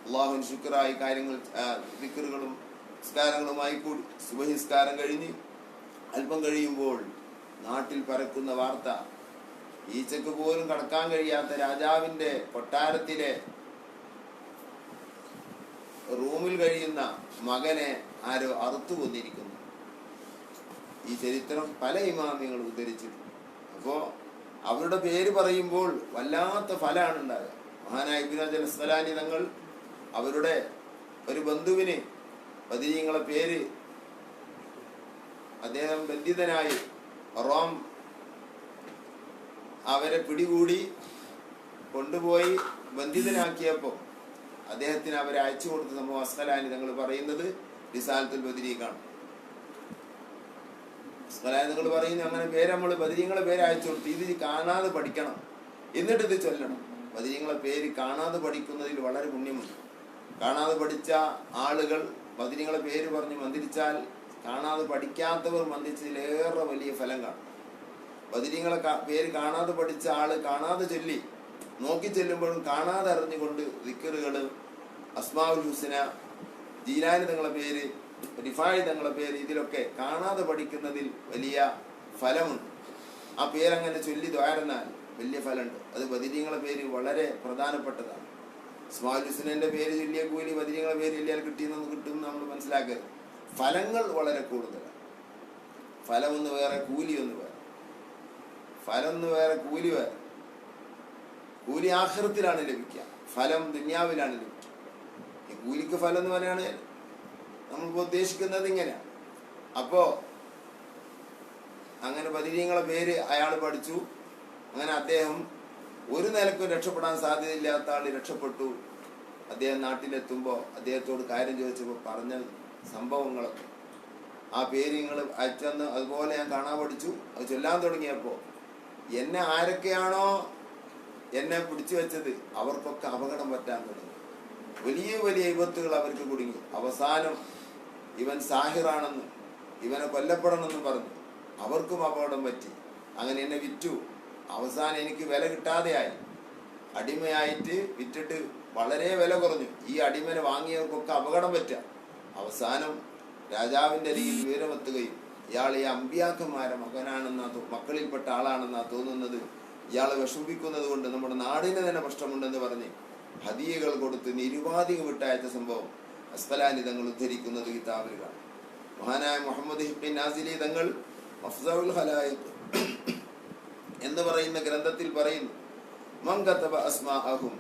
അള്ളാഹുവിന് ശുക്രായി കാര്യങ്ങൾ, ദിക്റുകളും നിസ്കാരങ്ങളുമായി കൂടി സുബഹി നിസ്കാരം കഴിഞ്ഞ് അല്പം കഴിയുമ്പോൾ നാട്ടിൽ പരക്കുന്ന വാർത്ത, ഈച്ചക്ക് പോലും കടക്കാൻ കഴിയാത്ത രാജാവിന്റെ കൊട്ടാരത്തിലെ റൂമിൽ കഴിയുന്ന മകനെ ആരോ അറുത്തു കൊന്നിരിക്കുന്നു. ഈ ചരിത്രം പല ഇമാമികൾ ഉദ്ധരിച്ചിട്ടുണ്ട്. അപ്പോ അവരുടെ പേര് പറയുമ്പോൾ വല്ലാത്ത ഫലമാണ് ഉണ്ടാകുക. മഹാനായ ഇബ്നു ഹജർ അസ്ഖലാനി തങ്ങൾ അവരുടെ ഒരു ബന്ധുവിന് ബദരീങ്ങളെ പേര്, അദ്ദേഹം ബന്ധിതനായി റോം അവരെ പിടികൂടി കൊണ്ടുപോയി ബന്ധിതനാക്കിയപ്പോൾ അദ്ദേഹത്തിന് അവരെ അയച്ചു കൊടുത്ത സംഭവം അസ്ഖലാനി തങ്ങൾ പറയുന്നത് റിസാലത്തുൽ ബദരീഖാണ്. അസ്ഖലാനി തങ്ങൾ പറയുന്നത്, അങ്ങനെ പേര് നമ്മൾ ബദരീങ്ങളെ പേര് അയച്ചു കൊടുത്തു, ഇത് കാണാതെ പഠിക്കണം, എന്നിട്ട് ഇത് ചൊല്ലണം. ബദരീങ്ങളെ പേര് കാണാതെ പഠിക്കുന്നതിൽ വളരെ പുണ്യമുണ്ട്. കാണാതെ പഠിച്ച ആളുകൾ ബദരീങ്ങളെ പേര് പറഞ്ഞ് മന്ത്രിച്ചാൽ കാണാതെ പഠിക്കാത്തവർ മന്ത്രിച്ചതിലേറെ വലിയ ഫലം കാണും. ബദരീങ്ങളെ പേര് കാണാതെ പഠിച്ച ആള് കാണാതെ ചൊല്ലി നോക്കി ചെല്ലുമ്പോഴും കാണാതെ അറിഞ്ഞുകൊണ്ട് ദിക്റുകൾ, അസ്മാഉൽ ഹുസ്ന, ജീലാനി തങ്ങളെ പേര്, റിഫായി തങ്ങളെ പേര്, ഇതിലൊക്കെ കാണാതെ പഠിക്കുന്നതിൽ വലിയ ഫലമുണ്ട്. ആ പേരങ്ങനെ ചൊല്ലി ദ്വാരന്നാൽ വലിയ ഫലമുണ്ട്. അത് ബദരീങ്ങളെ പേര് വളരെ പ്രധാനപ്പെട്ടതാണ്. അസ്മാഉൽ ഹുസ്നന്റെ പേര് ചൊല്ലിയ കൂലി ബദരീങ്ങളെ പേര് ചൊല്ലിയാൽ കിട്ടിയെന്ന് കിട്ടും നമ്മൾ മനസ്സിലാക്കരുത്. ഫലങ്ങൾ വളരെ കൂടുതലാണ്. ഫലം ഒന്ന് വേറെ, കൂലി ഒന്ന് വേറെ. ഫലം ഒന്ന് വേറെ, കൂലി വേറെ. കൂലി ആഖിറത്തിലാണ് ലഭിക്കുക, ഫലം ദുനിയാവിലാണ് ലഭിക്കുക. ഈ കൂലിക്ക് ഫലം എന്ന് പറയുകയാണെങ്കിൽ നമ്മളിപ്പോൾ ഉദ്ദേശിക്കുന്നത് ഇങ്ങനെയാണ്. അപ്പോ അങ്ങനെ ബദരീങ്ങളെ പേര് അയാൾ പഠിച്ചു. അങ്ങനെ അദ്ദേഹം ഒരു നിലക്കും രക്ഷപ്പെടാൻ സാധ്യതയില്ലാത്ത ആൾ രക്ഷപ്പെട്ടു. അദ്ദേഹം നാട്ടിലെത്തുമ്പോൾ അദ്ദേഹത്തോട് കാര്യം ചോദിച്ചപ്പോൾ പറഞ്ഞ സംഭവങ്ങളൊക്കെ ആ പേര് നിങ്ങൾ അയച്ചെന്ന് അതുപോലെ ഞാൻ കാണാൻ പഠിച്ചു. അത് ചൊല്ലാൻ തുടങ്ങിയപ്പോൾ എന്നെ ആരൊക്കെയാണോ എന്നെ പിടിച്ചു വെച്ചത് അവർക്കൊക്കെ അപകടം പറ്റാൻ തുടങ്ങി. വലിയ വലിയ വിപത്തുകൾ അവർക്ക് കുടുങ്ങി. അവസാനം ഇവൻ സാഹിറാണെന്ന്, ഇവനെ കൊല്ലപ്പെടണമെന്ന് പറഞ്ഞു. അവർക്കും അപകടം പറ്റി. അങ്ങനെ എന്നെ വിറ്റു. അവസാനം എനിക്ക് വില കിട്ടാതെയായി. അടിമയായിട്ട് വിറ്റിട്ട് വളരെ വില കുറഞ്ഞു. ഈ അടിമനെ വാങ്ങിയവർക്കൊക്കെ അപകടം പറ്റുക. അവസാനം രാജാവിൻ്റെ അരികിൽ വിവരമെത്തുകയും ഇയാൾ ഈ അമ്പിയാക്കന്മാരെ മക്കളിൽപ്പെട്ട ആളാണെന്നാ തോന്നുന്നത്, ഇയാളെ വിഷമിപ്പിക്കുന്നത് കൊണ്ട് നമ്മുടെ നാടിന് തന്നെ പ്രശ്നമുണ്ടെന്ന് പറഞ്ഞ് ഹദിയകൾ കൊടുത്ത് നിരുപാധികം വിട്ടയച്ച സംഭവം അസ്ഖലാനി തങ്ങൾ ഉദ്ധരിക്കുന്നത് കിതാബിൽ കാണാം. മഹാനായ മുഹമ്മദ് ഹിബ്ബിൻ നാസിലി തങ്ങൾ മഫ്സഉൽ ഖലായിഖ് എന്ന് പറയുന്ന ഗ്രന്ഥത്തിൽ പറയുന്നു, മൻ കതബ അസ്മാഅഹും,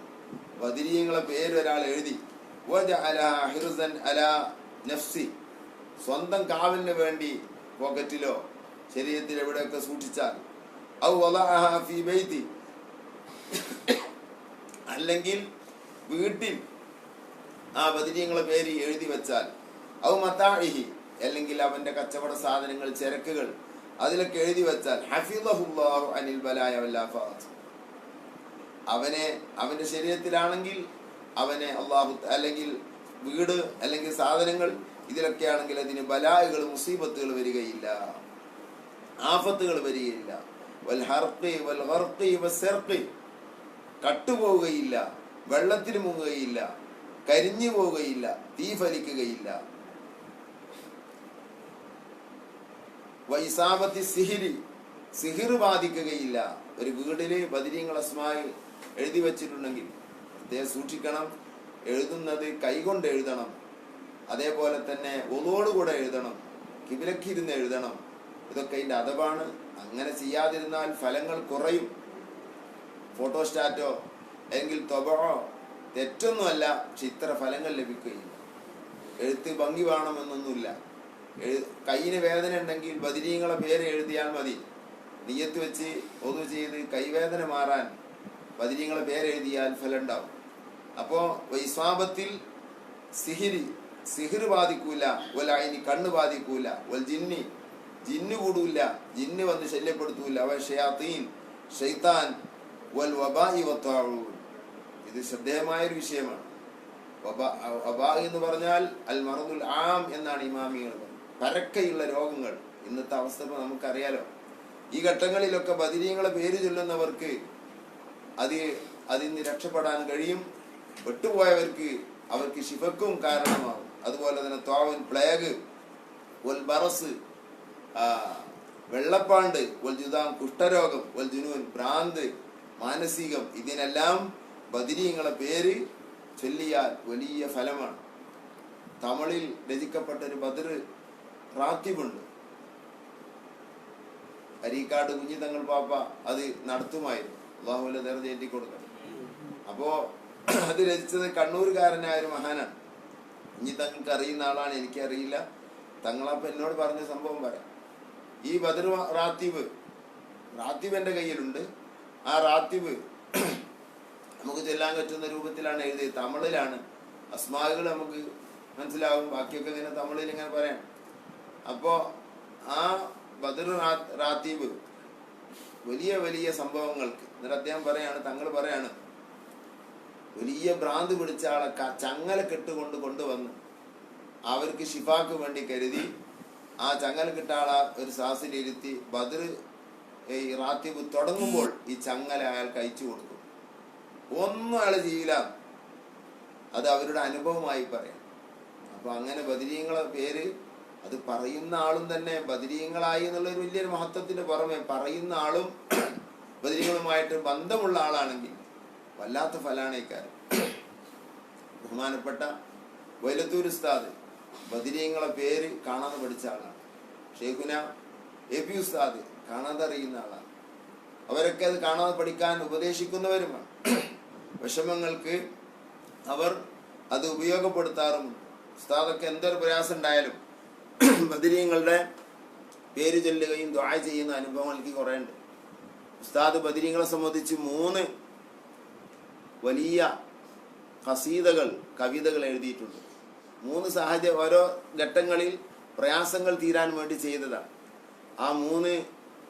ബദരീങ്ങളെ പേര് ഒരാൾ എഴുതി, വജഅലഹാ ഹിർസൻ അലാ നഫ്സി, സ്വന്തം കാവലിന് വേണ്ടി പോക്കറ്റിലോ ശരീരത്തിൽ എവിടെയൊക്കെ സൂക്ഷിച്ചാൽ, ഔ വളഅഹാ ഫീ ബൈതി, അല്ലെങ്കിൽ വീട്ടിൽ ആ ബദരീങ്ങളെ പേര് എഴുതി വെച്ചാൽ, ഔ മതാഇഹി, അല്ലെങ്കിൽ അവന്റെ കച്ചവട സാധനങ്ങൾ ചരക്കുകൾ അതിലൊക്കെ എഴുതി വെച്ചാൽ, ഹഫിളഹുല്ലാഹു അനിൽ ബലായ വൽ ആഫാത്ത്, അവനെ അവന്റെ ശരീരത്തിലാണെങ്കിൽ അവനെ അള്ളാഹു, അല്ലെങ്കിൽ വീട് അല്ലെങ്കിൽ സാധനങ്ങൾ ഇതിലൊക്കെ ആണെങ്കിൽ അതിന് ബലായകൾ മുസീബത്തുകൾ വരികയില്ല, ആഫത്തുകൾ വരികയില്ല. വൽ ഹർഖി വൽ ഗർഖി വസ്സർഖി, കട്ടുപോവുകയില്ല, വെള്ളത്തിൽ മുങ്ങുകയില്ല, കരിഞ്ഞു പോവുകയില്ല, തീ ഫലിക്കുകയില്ല. വൈസാബത്തി സിഹിരി, സിഹിർ ബാധിക്കുകയില്ല. ഒരു വീടില് ബദരീങ്ങൾ അസ്മാ എഴുതി വെച്ചിട്ടുണ്ടെങ്കിൽ പ്രത്യേകം സൂക്ഷിക്കണം. എഴുതുന്നത് കൈകൊണ്ട് എഴുതണം. അതേപോലെ തന്നെ ഒന്നോടുകൂടെ എഴുതണം. കിബിലക്കിരുന്ന് എഴുതണം. ഇതൊക്കെ ഇതിൻ്റെ അദബാണ്. അങ്ങനെ ചെയ്യാതിരുന്നാൽ ഫലങ്ങൾ കുറയും. ഫോട്ടോസ്റ്റാറ്റോ അല്ലെങ്കിൽ തൊബോ തെറ്റൊന്നുമല്ല, പക്ഷെ ഇത്ര ഫലങ്ങൾ ലഭിക്കുകയില്ല. എഴുത്ത് ഭംഗി വേണമെന്നൊന്നുമില്ല. കൈയിന് വേദന ഉണ്ടെങ്കിൽ ബദരീങ്ങളെ പേര് എഴുതിയാൽ മതി. നിയ്യത്ത് വെച്ച് ഒതു ചെയ്ത് കൈവേദന മാറാൻ ബദരീങ്ങളെ പേര് എഴുതിയാൽ ഫലം ഉണ്ടാവും. അപ്പോൾ വൈസ്വാബത്തിൽ സിഹിർ ബാധിക്കൂല, ഒല ഇനി കണ്ണ് ബാധിക്കൂല, ഒൽ ജിന്നി, ജിന്ന് കൂടൂല, ജിന്ന് വന്ന് ശല്യപ്പെടുത്തൂല, അവ ഷയാത്തീൻ, ഷൈത്താൻ, വൽ വബാഇ വത്താഊൻ. ഇത് ശ്രദ്ധേയമായൊരു വിഷയമാണ്. വബാ എന്ന് പറഞ്ഞാൽ അൽ മറദുൽ ആം എന്നാണ് ഇമാമികൾ പറഞ്ഞത്. പരക്കെയുള്ള രോഗങ്ങൾ. ഇന്നത്തെ അവസ്ഥ ഇപ്പോൾ നമുക്കറിയാലോ. ഈ ഘട്ടങ്ങളിലൊക്കെ ബദരീങ്ങളെ പേര് ചൊല്ലുന്നവർക്ക് അതിന് രക്ഷപ്പെടാൻ കഴിയും. വിട്ടുപോയവർക്ക് അവർക്ക് ശിഫക്കും കാരണമാകും. അതുപോലെ തന്നെ ത്വാവുൻ, പ്ലേഗ്, വൽ ബറസ്, വെള്ളപ്പാണ്ട്, വൽ ജുദാം, കുഷ്ഠരോഗം, വൽ ജുനൂൻ, ഭ്രാന്ത്, മാനസികം, ഇതിനെല്ലാം ബദരീങ്ങളെ പേര് ചൊല്ലിയാൽ വലിയ ഫലമാണ്. തമിഴിൽ രചിക്കപ്പെട്ട ഒരു ബദർ റാത്തിബുണ്ട്. അരീക്കാട് കുഞ്ഞി തങ്ങൾ പാപ്പ അത് നടത്തുമായിരുന്നു. അള്ളാഹുവിന്റെ ദർജ ഏറ്റി കൊടുക്കണം. അപ്പോ അത് രചിച്ചത് കണ്ണൂരുകാരനായ ഒരു മഹാനാണ്. കുഞ്ഞി തങ്ങൾക്ക് അറിയുന്ന ആളാണ്, എനിക്കറിയില്ല. തങ്ങളപ്പ എന്നോട് പറഞ്ഞ സംഭവം പറയാം. ഈ ബദർ റാത്തീബ് എൻ്റെ കയ്യിലുണ്ട്. ആ റാത്തീബ് നമുക്ക് ചൊല്ലാൻ പറ്റുന്ന രൂപത്തിലാണ് എഴുതിയത്. തമിഴിലാണ്. അസ്മാകൾ നമുക്ക് മനസ്സിലാവും. ബാക്കിയൊക്കെ ഇങ്ങനെ തമിഴിൽ ഇങ്ങനെ പറയാം. അപ്പോൾ ആ ബദർ റാത്തീബ് വലിയ വലിയ സംഭവങ്ങൾക്ക് എന്നിട്ട് അദ്ദേഹം പറയാണ്, തങ്ങൾ പറയാണ്, വലിയ ഭ്രാന്ത് പിടിച്ച ആളെ ചങ്ങല കെട്ടുകൊണ്ട് കൊണ്ടുവന്ന് അവർക്ക് ഷിഫാക്ക് വേണ്ടി കരുതി ആ ചങ്ങല കിട്ട ആളെ ഒരു സാസിലിരുത്തി ബദർ ഈ റാത്തീബ് തുടങ്ങുമ്പോൾ ഈ ചങ്ങല അയാൾക്ക് അയച്ചു കൊടുക്കും. ഒന്നും അയാൾ ചെയ്യില്ല. അത് അവരുടെ അനുഭവമായി പറയാം. അപ്പൊ അങ്ങനെ ബദരീങ്ങളെ പേര് അത് പറയുന്ന ആളും തന്നെ ബദരീങ്ങളായി എന്നുള്ളൊരു വലിയൊരു മഹത്വത്തിന് പുറമെ പറയുന്ന ആളും ബദരീങ്ങളുമായിട്ട് ബന്ധമുള്ള ആളാണെങ്കിൽ വല്ലാത്ത ഫലാണ് ഇക്കാര്യം. ബഹുമാനപ്പെട്ട വൈലത്തൂർ ഉസ്താദ് ബദരീങ്ങളെ പേര് കാണാതെ പഠിച്ച ആളാണ്. ഷെയ്ഖുന എ പി ഉസ്താദ് കാണാതെ അറിയുന്ന ആളാണ്. അവരൊക്കെ അത് കാണാതെ പഠിക്കാൻ ഉപദേശിക്കുന്നവരുമാണ്. വിഷമങ്ങൾക്ക് അവർ അത് ഉപയോഗപ്പെടുത്താറുമുണ്ട്. ഉസ്താദൊക്കെ എന്തൊരു പ്രയാസം ഉണ്ടായാലും ബദരീങ്ങളുടെ പേര് ചൊല്ലുകയും ദുആ ചെയ്യുന്ന അനുഭവം എനിക്ക് കുറേ ഉണ്ട്. ഉസ്താദ് ബദരീങ്ങളെ സംബന്ധിച്ച് 3 വലിയ ഖസീദകൾ, കവിതകൾ എഴുതിയിട്ടുണ്ട്. 3 സാഹചര്യം, ഓരോ ഘട്ടങ്ങളിൽ പ്രയാസങ്ങൾ തീരാൻ വേണ്ടി ചെയ്തതാണ്. ആ 3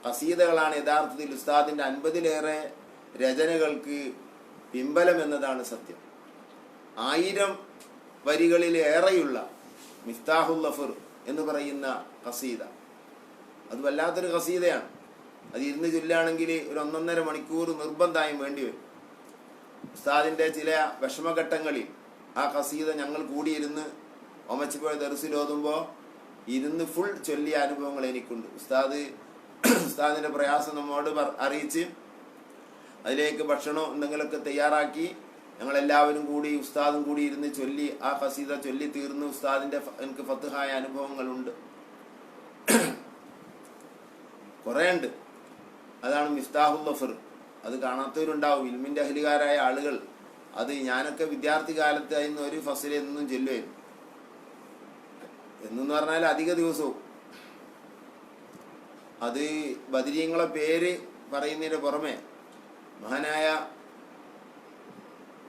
ഖസീദകളാണ് യഥാർത്ഥത്തിൽ ഉസ്താദിൻ്റെ 50-ലേറെ രചനകൾക്ക് പിമ്പലം എന്നതാണ് സത്യം. 1000 വരികളിലേറെയുള്ള മിഫ്താഹുൽ ലഫർ എന്ന് പറയുന്ന ഖസീദ അത് വല്ലാത്തൊരു ഖസീദയാണ്. അത് ഇരുന്ന് ചൊല്ലുകയാണെങ്കിൽ ഒരു 1.5 മണിക്കൂർ നിർബന്ധമായും വേണ്ടിവരും. ഉസ്താദിൻ്റെ ചില വിഷമഘട്ടങ്ങളിൽ ആ ഖസീദ ഞങ്ങൾ കൂടിയിരുന്ന് ഒമച്ചിപ്പോയ ദർസിലോതുമ്പോൾ ഇരുന്ന് ഫുൾ ചൊല്ലിയ അനുഭവങ്ങൾ എനിക്കുണ്ട്. ഉസ്താദിൻ്റെ പ്രയാസം നമ്മോട് അറിയിച്ച് അതിലേക്ക് ഭക്ഷണം എന്തെങ്കിലുമൊക്കെ തയ്യാറാക്കി ഞങ്ങളെല്ലാവരും കൂടി ഉസ്താദും കൂടി ഇരുന്ന് ചൊല്ലി ആ ഖസീദ ചൊല്ലി തീർന്ന് ഉസ്താദിൻ്റെ എനിക്ക് ഫത്ഹായ അനുഭവങ്ങളുണ്ട്, കുറേ ഉണ്ട്. അതാണ് മിഫ്താഹുൽ ലഫർ. അത് കാണാത്തവരുണ്ടാവും, ഇൽമിൻ്റെ അഹ്ലുകാരായ ആളുകൾ. അത് ഞാനൊക്കെ വിദ്യാർത്ഥി കാലത്ത് അതിന് ഒരു ഫസൽ എന്നും ചൊല്ലുമായിരുന്നു. എന്നെന്ന് പറഞ്ഞാൽ അധിക ദിവസവും. അത് ബദരീങ്ങളെ പേര് പറയുന്നതിന് പുറമെ മഹാനായ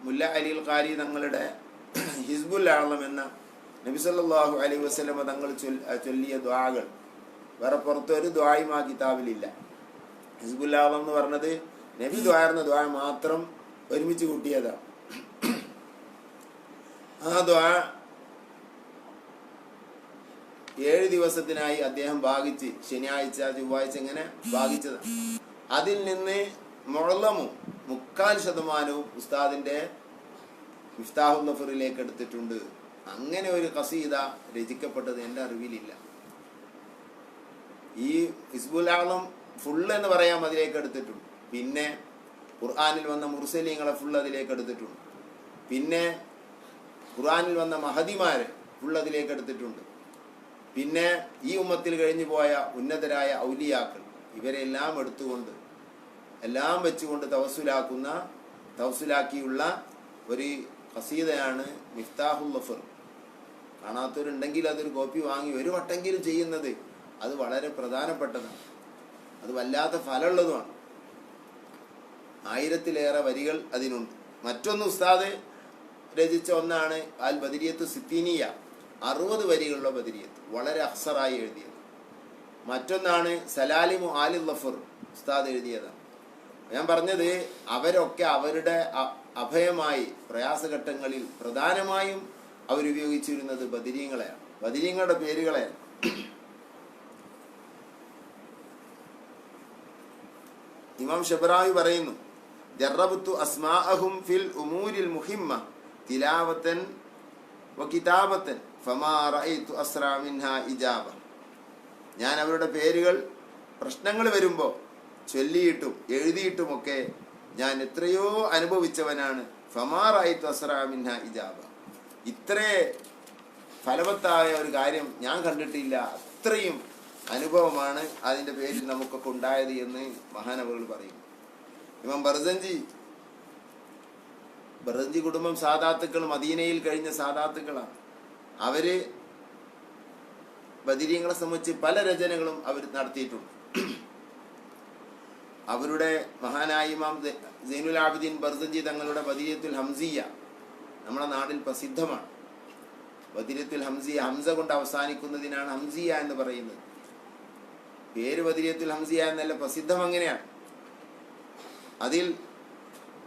മുല്ല അലിൽ ഖാരി തങ്ങളുടെ ഹിസ്ബുൽ ആളം എന്ന നബി സല്ലല്ലാഹു അലൈഹി വസല്ലം തങ്ങൾ ചൊല്ലിയ ദുആകൾ വേറെ പുറത്തൊരു ദുആയും ആ കിതാബിലില്ല. ഹിസ്ബുൽ ആളം എന്ന് പറഞ്ഞത് നബി ദുആർന്ന ദുആ മാത്രം ഒരുമിച്ച് കൂട്ടിയതാണ്. ആ ദുആ 7 ദിവസത്തിനായി അദ്ദേഹം ഭാഗിച്ച് ശനിയാഴ്ച ചൊവ്വാഴ്ച ഇങ്ങനെ ഭാഗിച്ചതാണ്. അതിൽ നിന്ന് മുഅല്ലമും 3/4% ഉസ്താദിന്റെ മിഫ്താഹുൽ ലഫറിലേക്ക് എടുത്തിട്ടുണ്ട്. അങ്ങനെ ഒരു ഖസീദ രചിക്കപ്പെട്ടത് എൻ്റെ അറിവിലില്ല. ഈ ഹിസ്ബുൽ ആളം ഫുൾ എന്ന് പറയാം അതിലേക്ക് എടുത്തിട്ടുണ്ട്. പിന്നെ ഖുർആനിൽ വന്ന മുർസലീങ്ങളെ ഫുൾ അതിലേക്ക് എടുത്തിട്ടുണ്ട്. പിന്നെ ഖുർആനിൽ വന്ന മഹദിമാരെ ഫുൾ അതിലേക്ക് എടുത്തിട്ടുണ്ട്. പിന്നെ ഈ ഉമ്മത്തിൽ കഴിഞ്ഞു പോയ ഉന്നതരായ ഔലിയാക്കൾ ഇവരെല്ലാം എടുത്തുകൊണ്ട് എല്ലാം വെച്ചുകൊണ്ട് തവസ്സുലാക്കിയുള്ള ഒരു ഖസീദയാണ് മിഫ്താഹുൽ ലഫർ. കാണാത്തവരുണ്ടെങ്കിൽ അതൊരു കോപ്പി വാങ്ങി ഒരു വട്ടെങ്കിലും ചെയ്യുന്നത് അത് വളരെ പ്രധാനപ്പെട്ടതാണ്. അത് വല്ലാത്ത ഫലമുള്ളതുമാണ്. 1000-ലേറെ വരികൾ അതിനുണ്ട്. മറ്റൊന്ന് ഉസ്താദ് രചിച്ച ഒന്നാണ് അൽ ബദരിയത്ത് സിത്തീനിയ, 60 വരികളുള്ള ബദരിയത്ത്, വളരെ അഹ്സറായി എഴുതിയത്. മറ്റൊന്നാണ് സലാലിമു ആലിൽ ലഫർ, ഉസ്താദ് എഴുതിയതാണ്. ഞാൻ പറഞ്ഞത് അവരൊക്കെ അവരുടെ അഭയമായി പ്രയാസഘട്ടങ്ങളിൽ പ്രധാനമായും അവരുപയോഗിച്ചിരുന്നത് ബദരീങ്ങളെയാണ്, ബദരീങ്ങളുടെ പേരുകളെയാണ്. ഇമാം ഷബറാവി പറയുന്നു, ജറബത്തു അസ്മാഅഹും ഫിൽ ഉമൂരിൽ മുഹിമ്മ തിലാവത്തൻ വ കിതാബത്തൻ ഫമാ റഅയ്തു അസ്റാ മിൻഹാ ഇജാബ. ഞാൻ അവരുടെ പേരുകൾ പ്രശ്നങ്ങൾ വരുമ്പോൾ ചൊല്ലിയിട്ടും എഴുതിയിട്ടുമൊക്കെ ഞാൻ എത്രയോ അനുഭവിച്ചവനാണ്. ഫമാ റഅയ്തു അസ്റാ മിൻഹാ ഇജാബ. ഇത്രേ ഫലവത്തായ ഒരു കാര്യം ഞാൻ കണ്ടിട്ടില്ല. അത്രയും അനുഭവമാണ് അതിൻ്റെ പേരിൽ നമുക്കൊക്കെ ഉണ്ടായത് എന്ന് മഹാനവറുകൾ പറയും. ഇമാം ബർസഞ്ചി കുടുംബം സാദാത്തുക്കൾ, മദീനയിൽ കഴിഞ്ഞ സാദാത്തുക്കളാണ്. അവര് ബദരീങ്ങളെ സംബന്ധിച്ച് പല രചനകളും അവർ നടത്തിയിട്ടുണ്ട്. അവരുടെ മഹാനായ ഇമാം സൈനുൽ ആബിദീൻ ബർസഞ്ചി തങ്ങളുടെ ബദരിയത്തുൽ ഹംസിയ നമ്മുടെ നാട്ടിൽ പ്രസിദ്ധമാണ്. ബദരിയത്തുൽ ഹംസിയ, ഹംസ കൊണ്ട് അവസാനിക്കുന്നതിനാണ് ഹംസിയ എന്ന് പറയുന്നത്. പേര് ബദരിയത്തുൽ ഹംസിയ എന്നല്ല, പ്രസിദ്ധം അങ്ങനെയാണ്. അതിൽ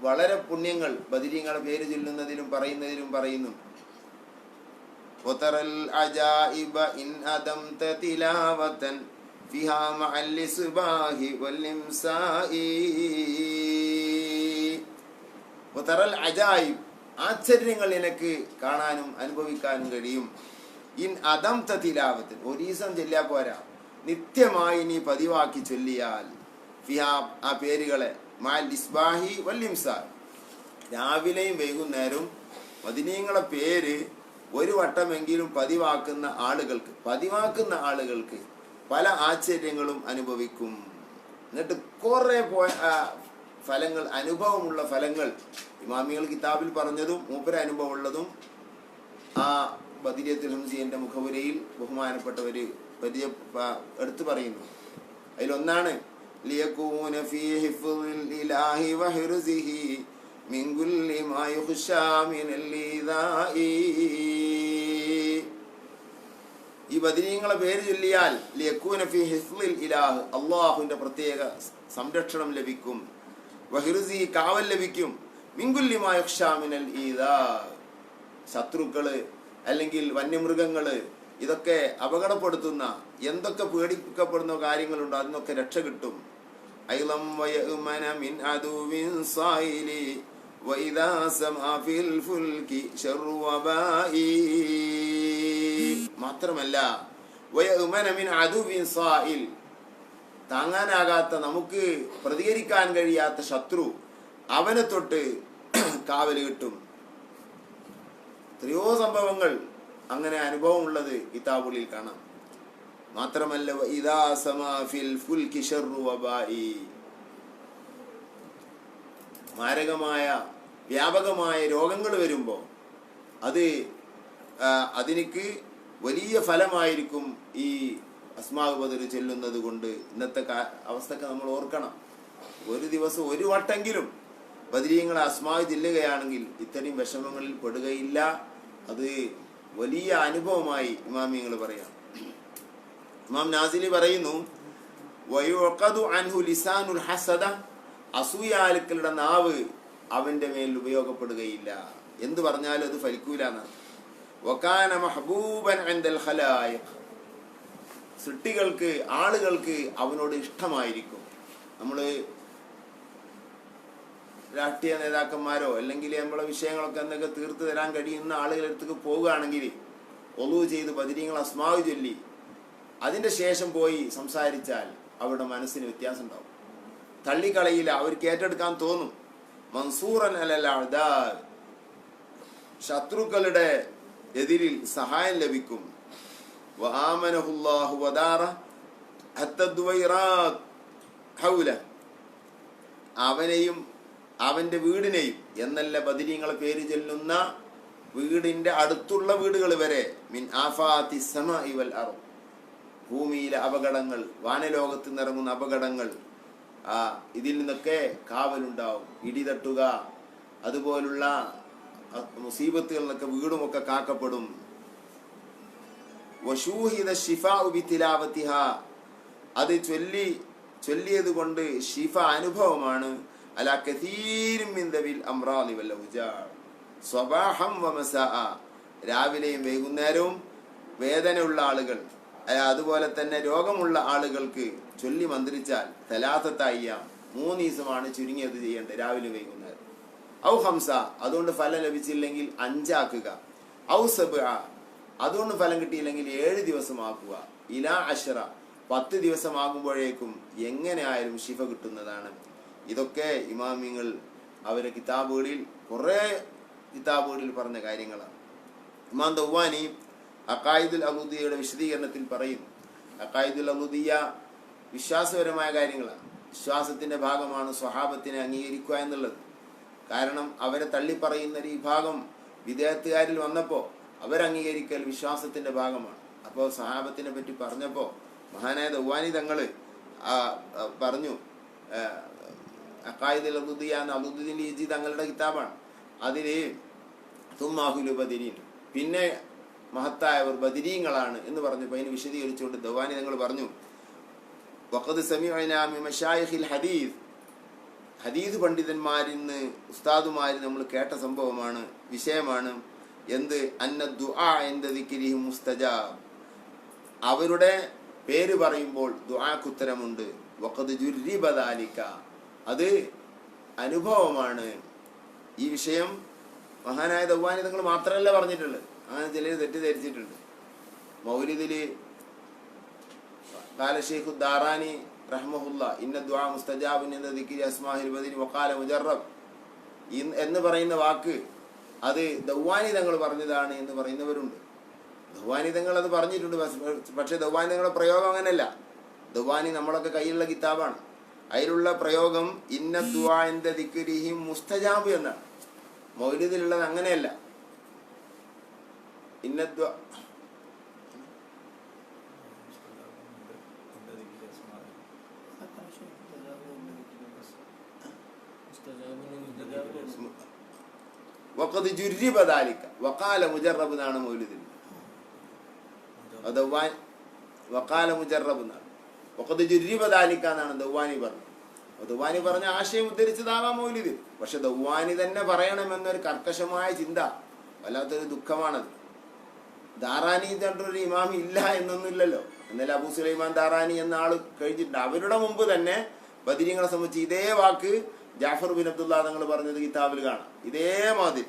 വളരെ പുണ്യങ്ങൾ ബദരീങ്ങളെ പേര് ചൊല്ലുന്നതിലും പറയുന്നതിലും പറയുന്നു. وترى العجائب إن أدمت تلاوة فيها مع الإصباح والإمساء. وترى العجائب, ആശ്ചര്യങ്ങൾ എനിക്ക് കാണാനും അനുഭവിക്കാനും കഴിയും. ഇൻ അദംത തിലാവത്ത്, ഒരു ദിവസം ചൊല്ലിയാൽ പോരാ, നിത്യമായി നീ പതിവാക്കി ചൊല്ലിയാൽ. ഫിഹാ, ആ പേരുകളെ, മാൽ ഇസ്ബാഹി വൽ ഇംസാ, രാവിലെയും വൈകുന്നേരവും മദീനീങ്ങളെ പേര് ഒരു വട്ടമെങ്കിലും പതിവാക്കുന്ന ആളുകൾക്ക് പല ആശ്ചര്യങ്ങളും അനുഭവിക്കും. എന്നിട്ട് കുറെ ഫലങ്ങൾ, അനുഭവമുള്ള ഫലങ്ങൾ ഇമാമികൾ കിതാബിൽ പറഞ്ഞതും മൂപ്പര അനുഭവമുള്ളതും ആ ബദരിയത്തുൽ ഹംസിയന്റെ മുഖവുരയിൽ ബഹുമാനപ്പെട്ടവര് എടുത്തു പറയുന്നു. അതിലൊന്നാണ് ലിയകൂന ഫീ ഹിഫ്ളിൽ ഇലാഹി വഹിർസിഹി മിൻ കുല്ലി മാ യുഖ്ശാ മിനൽ ഈദാഇ. ഈ ബദരീങ്ങളെ പേര് ചൊല്ലിയാൽ ലിയകൂന ഫീ ഹിഫ്ളിൽ ഇലാഹ്, അള്ളാഹുവിന്റെ പ്രത്യേക സംരക്ഷണം ലഭിക്കും. വഹിർസി, കാവൽ ലഭിക്കും. മിൻകുല്ലി മാ യഖ്ശാ മിനൽ ഈദാ, ശത്രുക്കള് അല്ലെങ്കിൽ വന്യമൃഗങ്ങള് ഇതൊക്കെ അപകടപ്പെടുത്തുന്ന എന്തൊക്കെ പേടിക്കപ്പെടുന്ന കാര്യങ്ങളുണ്ടോ അതിനൊക്കെ രക്ഷ കിട്ടും. ഐലം വയഉമന മിൻ അദുവിൻ സായിലി വഇദാ സമാ ഫിൽ ഫുൽകി ശർറു വബാഇ. മാത്രമല്ല വയഉമന മിൻ അദുവിൻ സായിൽ, താങ്ങാനാകാത്ത നമുക്ക് പ്രതികരിക്കാൻ കഴിയാത്ത ശത്രു, അവനെ തൊട്ട് കാവല് കിട്ടും. എത്രയോ സംഭവങ്ങൾ അങ്ങനെ അനുഭവമുള്ളത് കിതാബുകളിൽ കാണാം. മാത്രമല്ല ഇദാ സമാ ഫിൽ ഫുൽകി ശർറു വബാഇ, മാരകമായ വ്യാപകമായ രോഗങ്ങൾ വരുമ്പോൾ അതിനിക്ക് വലിയ ഫലമായിരിക്കും ഈ അസ്മാഉ ബദർ ചെല്ലുന്നത് കൊണ്ട്. ഇന്നത്തെ അവസ്ഥക്ക് നമ്മൾ ഓർക്കണം, ഒരു ദിവസം ഒരു വട്ടെങ്കിലും ബദരീങ്ങളെ അസ്മാഉ ചെല്ലുകയാണെങ്കിൽ ഇത്തരം വിഷമങ്ങളിൽ പെടുകയില്ല. അത് വലിയ അനുഭവമായി ഇമാമിങ്ങൾ പറയാം. ഇമാം നാസിലി പറയുന്നു, വയുഖദു അൻഹു ലിസാനുൽ ഹസദ, അസൂയാലുക്കളുടെ നാവ് അവന്റെ മേൽ ഉപയോഗപ്പെടുകയില്ല. എന്ത് പറഞ്ഞാലും അത് ഫലിക്കൂല എന്നാണ്. വകാന മഹബൂബൻ ഇൻദൽ ഖലായിഖ്, സൃഷ്ടികൾക്ക് ആളുകൾക്ക് അവനോട് ഇഷ്ടമായിരിക്കും. നമ്മള് രാഷ്ട്രീയ നേതാക്കന്മാരോ അല്ലെങ്കിൽ നമ്മളെ വിഷയങ്ങളൊക്കെ എന്തൊക്കെ തീർത്തു തരാൻ കഴിയുന്ന ആളുകളുടെ അടുത്തേക്ക് പോവുകയാണെങ്കിൽ ഒളു ചെയ്ത് ബദരീങ്ങൾ അസ്മാഉ ചൊല്ലി അതിന്റെ ശേഷം പോയി സംസാരിച്ചാൽ അവരുടെ മനസ്സിന് വ്യത്യാസം ഉണ്ടാവും. തള്ളിക്കളയില്ല, അവർക്ക് ഏറ്റെടുക്കാൻ തോന്നും. മൻസൂറൻ അലൽ അഅദാ, ശത്രുക്കളുടെ എതിരിൽ സഹായം ലഭിക്കും. വആമനഹുല്ലാഹു വദാറ ഹത്ത ദുവൈറാത്ത് ഹൗല, അവനെയും അവന്റെ വീടിനെയും എന്നല്ല ബദരീങ്ങളെ പേര് ചൊല്ലുന്ന വീടിന്റെ അടുത്തുള്ള വീടുകൾ വരെ മിൻ ആഫാത്തി സമാഇ വൽ അർദ്, ഭൂമിയിലെ അപകടങ്ങൾ, വാനലോകത്ത് നിറങ്ങുന്ന അപകടങ്ങൾ, ഇതിൽ നിന്നൊക്കെ കാവലുണ്ടാവും. ഇടിതട്ടുക അതുപോലുള്ള മുസീബത്തുകളിൽ നിന്നൊക്കെ വീടുമൊക്കെ കാക്കപ്പെടും. വശൂഹിദ ശിഫാഉ ബിതിലാവതിഹാ, അത് ചൊല്ലിയത് കൊണ്ട് ശിഫ അനുഭവമാണ്. അലാ കസീരിൻ മിൻ ദവിൽ അംറാദി വൽ ഔജാ സ്വബാഹം വമസാഅ, രാവിലെയും വൈകുന്നേരവും വേദനയുള്ള ആളുകൾ അതുപോലെ തന്നെ രോഗമുള്ള ആളുകൾക്ക് ചൊല്ലി മന്ത്രിച്ചാൽ തലാത്തത്തായ്യാം, 3 ദിവസമാണ് ചുരുങ്ങിയത് ചെയ്യേണ്ടത്, രാവിലെ വൈകുന്നേരം. ഔ ഹംസ, അതുകൊണ്ട് ഫലം ലഭിച്ചില്ലെങ്കിൽ 5 ആക്കുക. ഔ സബ്അ, അതുകൊണ്ട് ഫലം കിട്ടിയില്ലെങ്കിൽ 7 ദിവസമാക്കുക. ഇലാ അശ്റ, 10 ദിവസമാകുമ്പോഴേക്കും എങ്ങനെ ആയാലും ശിഫ കിട്ടുന്നതാണ്. ഇതൊക്കെ ഇമാമിങ്ങൾ അവരെ കിതാബുകളിൽ കുറെ കിതാബുകളിൽ പറഞ്ഞ കാര്യങ്ങളാണ്. ഇമാം ദൗവാനി അഖായിദുൽ അലൂദിയയുടെ വിശദീകരണത്തിൽ പറയും, അഖായിദുൽ അലൂദിയ വിശ്വാസപരമായ കാര്യങ്ങളാണ്. വിശ്വാസത്തിന്റെ ഭാഗമാണ് സ്വഹാബത്തിനെ അംഗീകരിക്കുക എന്നുള്ളത്. കാരണം അവരെ തള്ളിപ്പറയുന്ന ഒരു വിഭാഗം വിദേഹത്തുകാരിൽ വന്നപ്പോൾ അവരംഗീകരിക്കൽ വിശ്വാസത്തിന്റെ ഭാഗമാണ്. അപ്പോൾ സ്വഹാബത്തിനെ പറ്റി പറഞ്ഞപ്പോൾ മഹാനായ ദൗവാനി തങ്ങള് പറഞ്ഞു, അഖായിദുൽ അലൂദിയ എന്ന അലൂദ്ദീൻ ലീജി തങ്ങളുടെ കിതാബാണ്. അതില് തുമ്മാഹുലു ബദരീൻ, പിന്നെ മഹത്തായവർ ബദരീങ്ങളാണ് എന്ന് പറഞ്ഞപ്പോൾ അതിന് വിശദീകരിച്ചുകൊണ്ട് ദവാനി തങ്ങൾ പറഞ്ഞു, വഖദ് സമിഅനാ മിൻ മശായിഖിൽ ഹദീസ്, ഹദീസ് പണ്ഡിതന്മാരിൽ നിന്ന് ഉസ്താദുമാരിൽ നമ്മൾ കേട്ട സംഭവമാണ്, വിഷയമാണ്. എന്ത്? അന്ന ദുആ ഇൻദ ദിക്രിഹിം മുസ്തജാബ്, അവരുടെ പേര് പറയുമ്പോൾ ദുആക്ക് ഉത്തരമുണ്ട്. വഖദ് ജുർരിബ ദാലിക, അത് അനുഭവമാണ്. ഈ വിഷയം മഹാനായ ദൗവാനി തങ്ങൾ മാത്രമല്ല പറഞ്ഞിട്ടുള്ളത്, അങ്ങനെ ചിലർ തെറ്റിദ്ധരിച്ചിട്ടുണ്ട്. മൗലിദില് ഖാല ശൈഖു ദാറാനി റഹ്മഹുല്ല ഇന്ന ദുആ മുസ്തജാബുൻ ഇൻദ ദിക്രി അസ്മാഇൽ ബദരി വഖാല മുജറബ് എന്ന് പറയുന്ന വാക്ക് അത് ദൗവാനി തങ്ങൾ പറഞ്ഞതാണ് എന്ന് പറയുന്നവരുണ്ട്. ദൗവാനി തങ്ങൾ അത് പറഞ്ഞിട്ടുണ്ട്, പക്ഷെ ദൗവാനി തങ്ങളുടെ പ്രയോഗം അങ്ങനെയല്ല. ദൗവാനി നമ്മളൊക്കെ കയ്യിലുള്ള കിതാബാണ്. അതിലുള്ള പ്രയോഗം ഇന്ന ദുആ ഇൻദ ദിക്രിഹിം മുസ്തജാബ് എന്നാണ്. മൗലിദിലുള്ളത് അങ്ങനെയല്ല. ഇന്ന ദുആ വഖദ് ജുർരിബ ദാലിക വഖാല മുജറബ് എന്നാണ് മൗലിദിൽ. ദവ്വാൻ വക്കാല മുജറബ് എന്നാണ്, ഒക്കത് ജുരീബദാലിക്ക എന്നാണ് ദവ്വാനി പറഞ്ഞത്. ദവ്വാനി പറഞ്ഞ ആശയം ഉദ്ധരിച്ചതാവാം മൗലിദ്. പക്ഷെ ദവ്വാനി തന്നെ പറയണമെന്നൊരു കർക്കശമായ ചിന്ത, വല്ലാത്തൊരു ദുഃഖമാണത്. ദാറാനി ഒരു ഇമാം ഇല്ല എന്നൊന്നുമില്ലല്ലോ. എന്നാൽ അബൂ സുലൈമാൻ ദാറാനി എന്ന ആള് കഴിച്ചിട്ടുണ്ട്. അവരുടെ മുമ്പ് തന്നെ ബദരീങ്ങളെ സംബന്ധിച്ച് ഇതേ വാക്ക് ജാഫർ ബിൻ അബ്ദുള്ള തങ്ങൾ പറഞ്ഞത് കിതാബിൽ കാണാം. ഇതേമാതിരി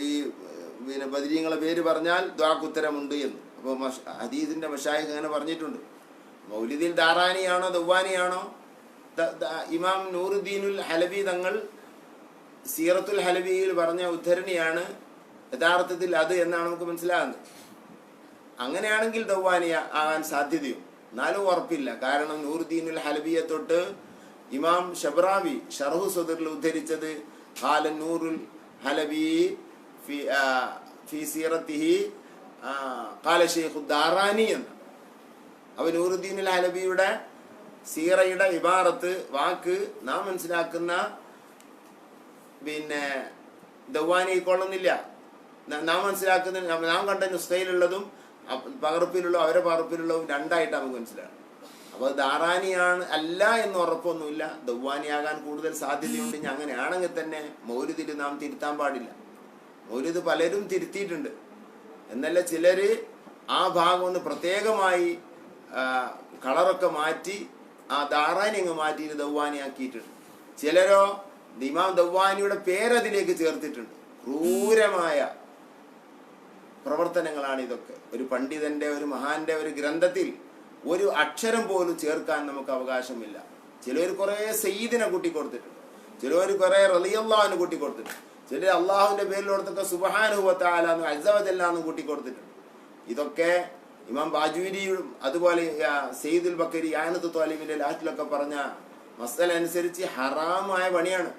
ഈ ബദരീങ്ങളെ പേര് പറഞ്ഞാൽ ദ്വാക്കുത്തരമുണ്ട് എന്ന്. അപ്പോൾ ഹദീസിന്റെ മശായിഖ് അങ്ങനെ പറഞ്ഞിട്ടുണ്ട്. മൗലിദിൽ ദാറാനിയാണോ ദവ്വാനിയാണോ? ഇമാം നൂറുദ്ദീനുൽ ഹലബി തങ്ങൾ സീറത്തുൽ ഹലബിയിൽ പറഞ്ഞ ഉദ്ധരണിയാണ് യഥാർത്ഥത്തിൽ അത് എന്നാണ് നമുക്ക് മനസ്സിലാകുന്നത്. അങ്ങനെയാണെങ്കിൽ ദവ്വാനി ആകാൻ സാധ്യതയും, എന്നാലും ഉറപ്പില്ല. കാരണം നൂറുദ്ദീനുൽ ഹലബിയെ തൊട്ട് ഇമാം ഷബ്രാവി ഷർഹു സദറിൽ ഉദ്ധരിച്ചത് ഖാല നൂറുൽ ഹലബി ഫി സീറത്തിഹി ഖാല ശൈഖു ദാറാനി എന്ന്. അവ നൂറുദ്ദീനുൽ ഹലബിയുടെ സീറയുടെ ഇബാറത്ത് വാക്ക് നാം മനസ്സിലാക്കുന്ന പിന്നെ ദവ്വാനി കൊള്ളുന്നില്ല. നാം മനസ്സിലാക്കുന്ന നാം കണ്ട നുസ്ഖയിലുള്ളതും പകർപ്പിലുള്ള അവരെ പകർപ്പിലുള്ളതും രണ്ടായിട്ട് നമുക്ക് മനസ്സിലാകും. അപ്പോൾ ദാറാനിയാണ് അല്ല എന്ന് ഉറപ്പൊന്നുമില്ല. ദവ്വാനിയാകാൻ കൂടുതൽ സാധ്യതയുണ്ട്. അങ്ങനെയാണെങ്കിൽ തന്നെ മൗലിദിൽ നാം തിരുത്താൻ പാടില്ല. മൗലിദ് പലരും തിരുത്തിയിട്ടുണ്ട് എന്നല്ല, ചിലര് ആ ഭാഗം ഒന്ന് പ്രത്യേകമായി കളറൊക്കെ മാറ്റി ആ ദാറാനി അങ്ങ് മാറ്റിയിട്ട് ദവ്വാനിയാക്കിയിട്ടുണ്ട്. ചിലരോ ഇമാം ദവ്വാനിയുടെ പേരതിലേക്ക് ചേർത്തിട്ടുണ്ട്. ക്രൂരമായ പ്രവർത്തനങ്ങളാണ് ഇതൊക്കെ. ഒരു പണ്ഡിതന്റെ ഒരു മഹാന്റെ ഒരു ഗ്രന്ഥത്തിൽ ഒരു അക്ഷരം പോലും ചേർക്കാൻ നമുക്ക് അവകാശമില്ല. ചിലർ കുറെ സയ്യിദിനെ കൂട്ടിക്കൊടുത്തിട്ടുണ്ട്, ചിലർ കുറെ റളിയല്ലാഹുവിനെ കൂട്ടിക്കൊടുത്തിട്ടുണ്ട്, ചിലർ അള്ളാഹുവിന്റെ പേരിലോടത്തൊക്കെ സുബ്ഹാനഹു വ തആല അസ്സ വജല്ല എന്ന് കൂട്ടിക്കൊടുത്തിട്ടുണ്ട്. ഇതൊക്കെ ഇമാം ബാജൂരിയും അതുപോലെ സയ്യിദുൽ ബക്കരി ആനത്ത് ത്വാലിബിന്റെ ലാസ്റ്റിലൊക്കെ പറഞ്ഞ മസല അനുസരിച്ച് ഹറാമായ പണിയാണ്.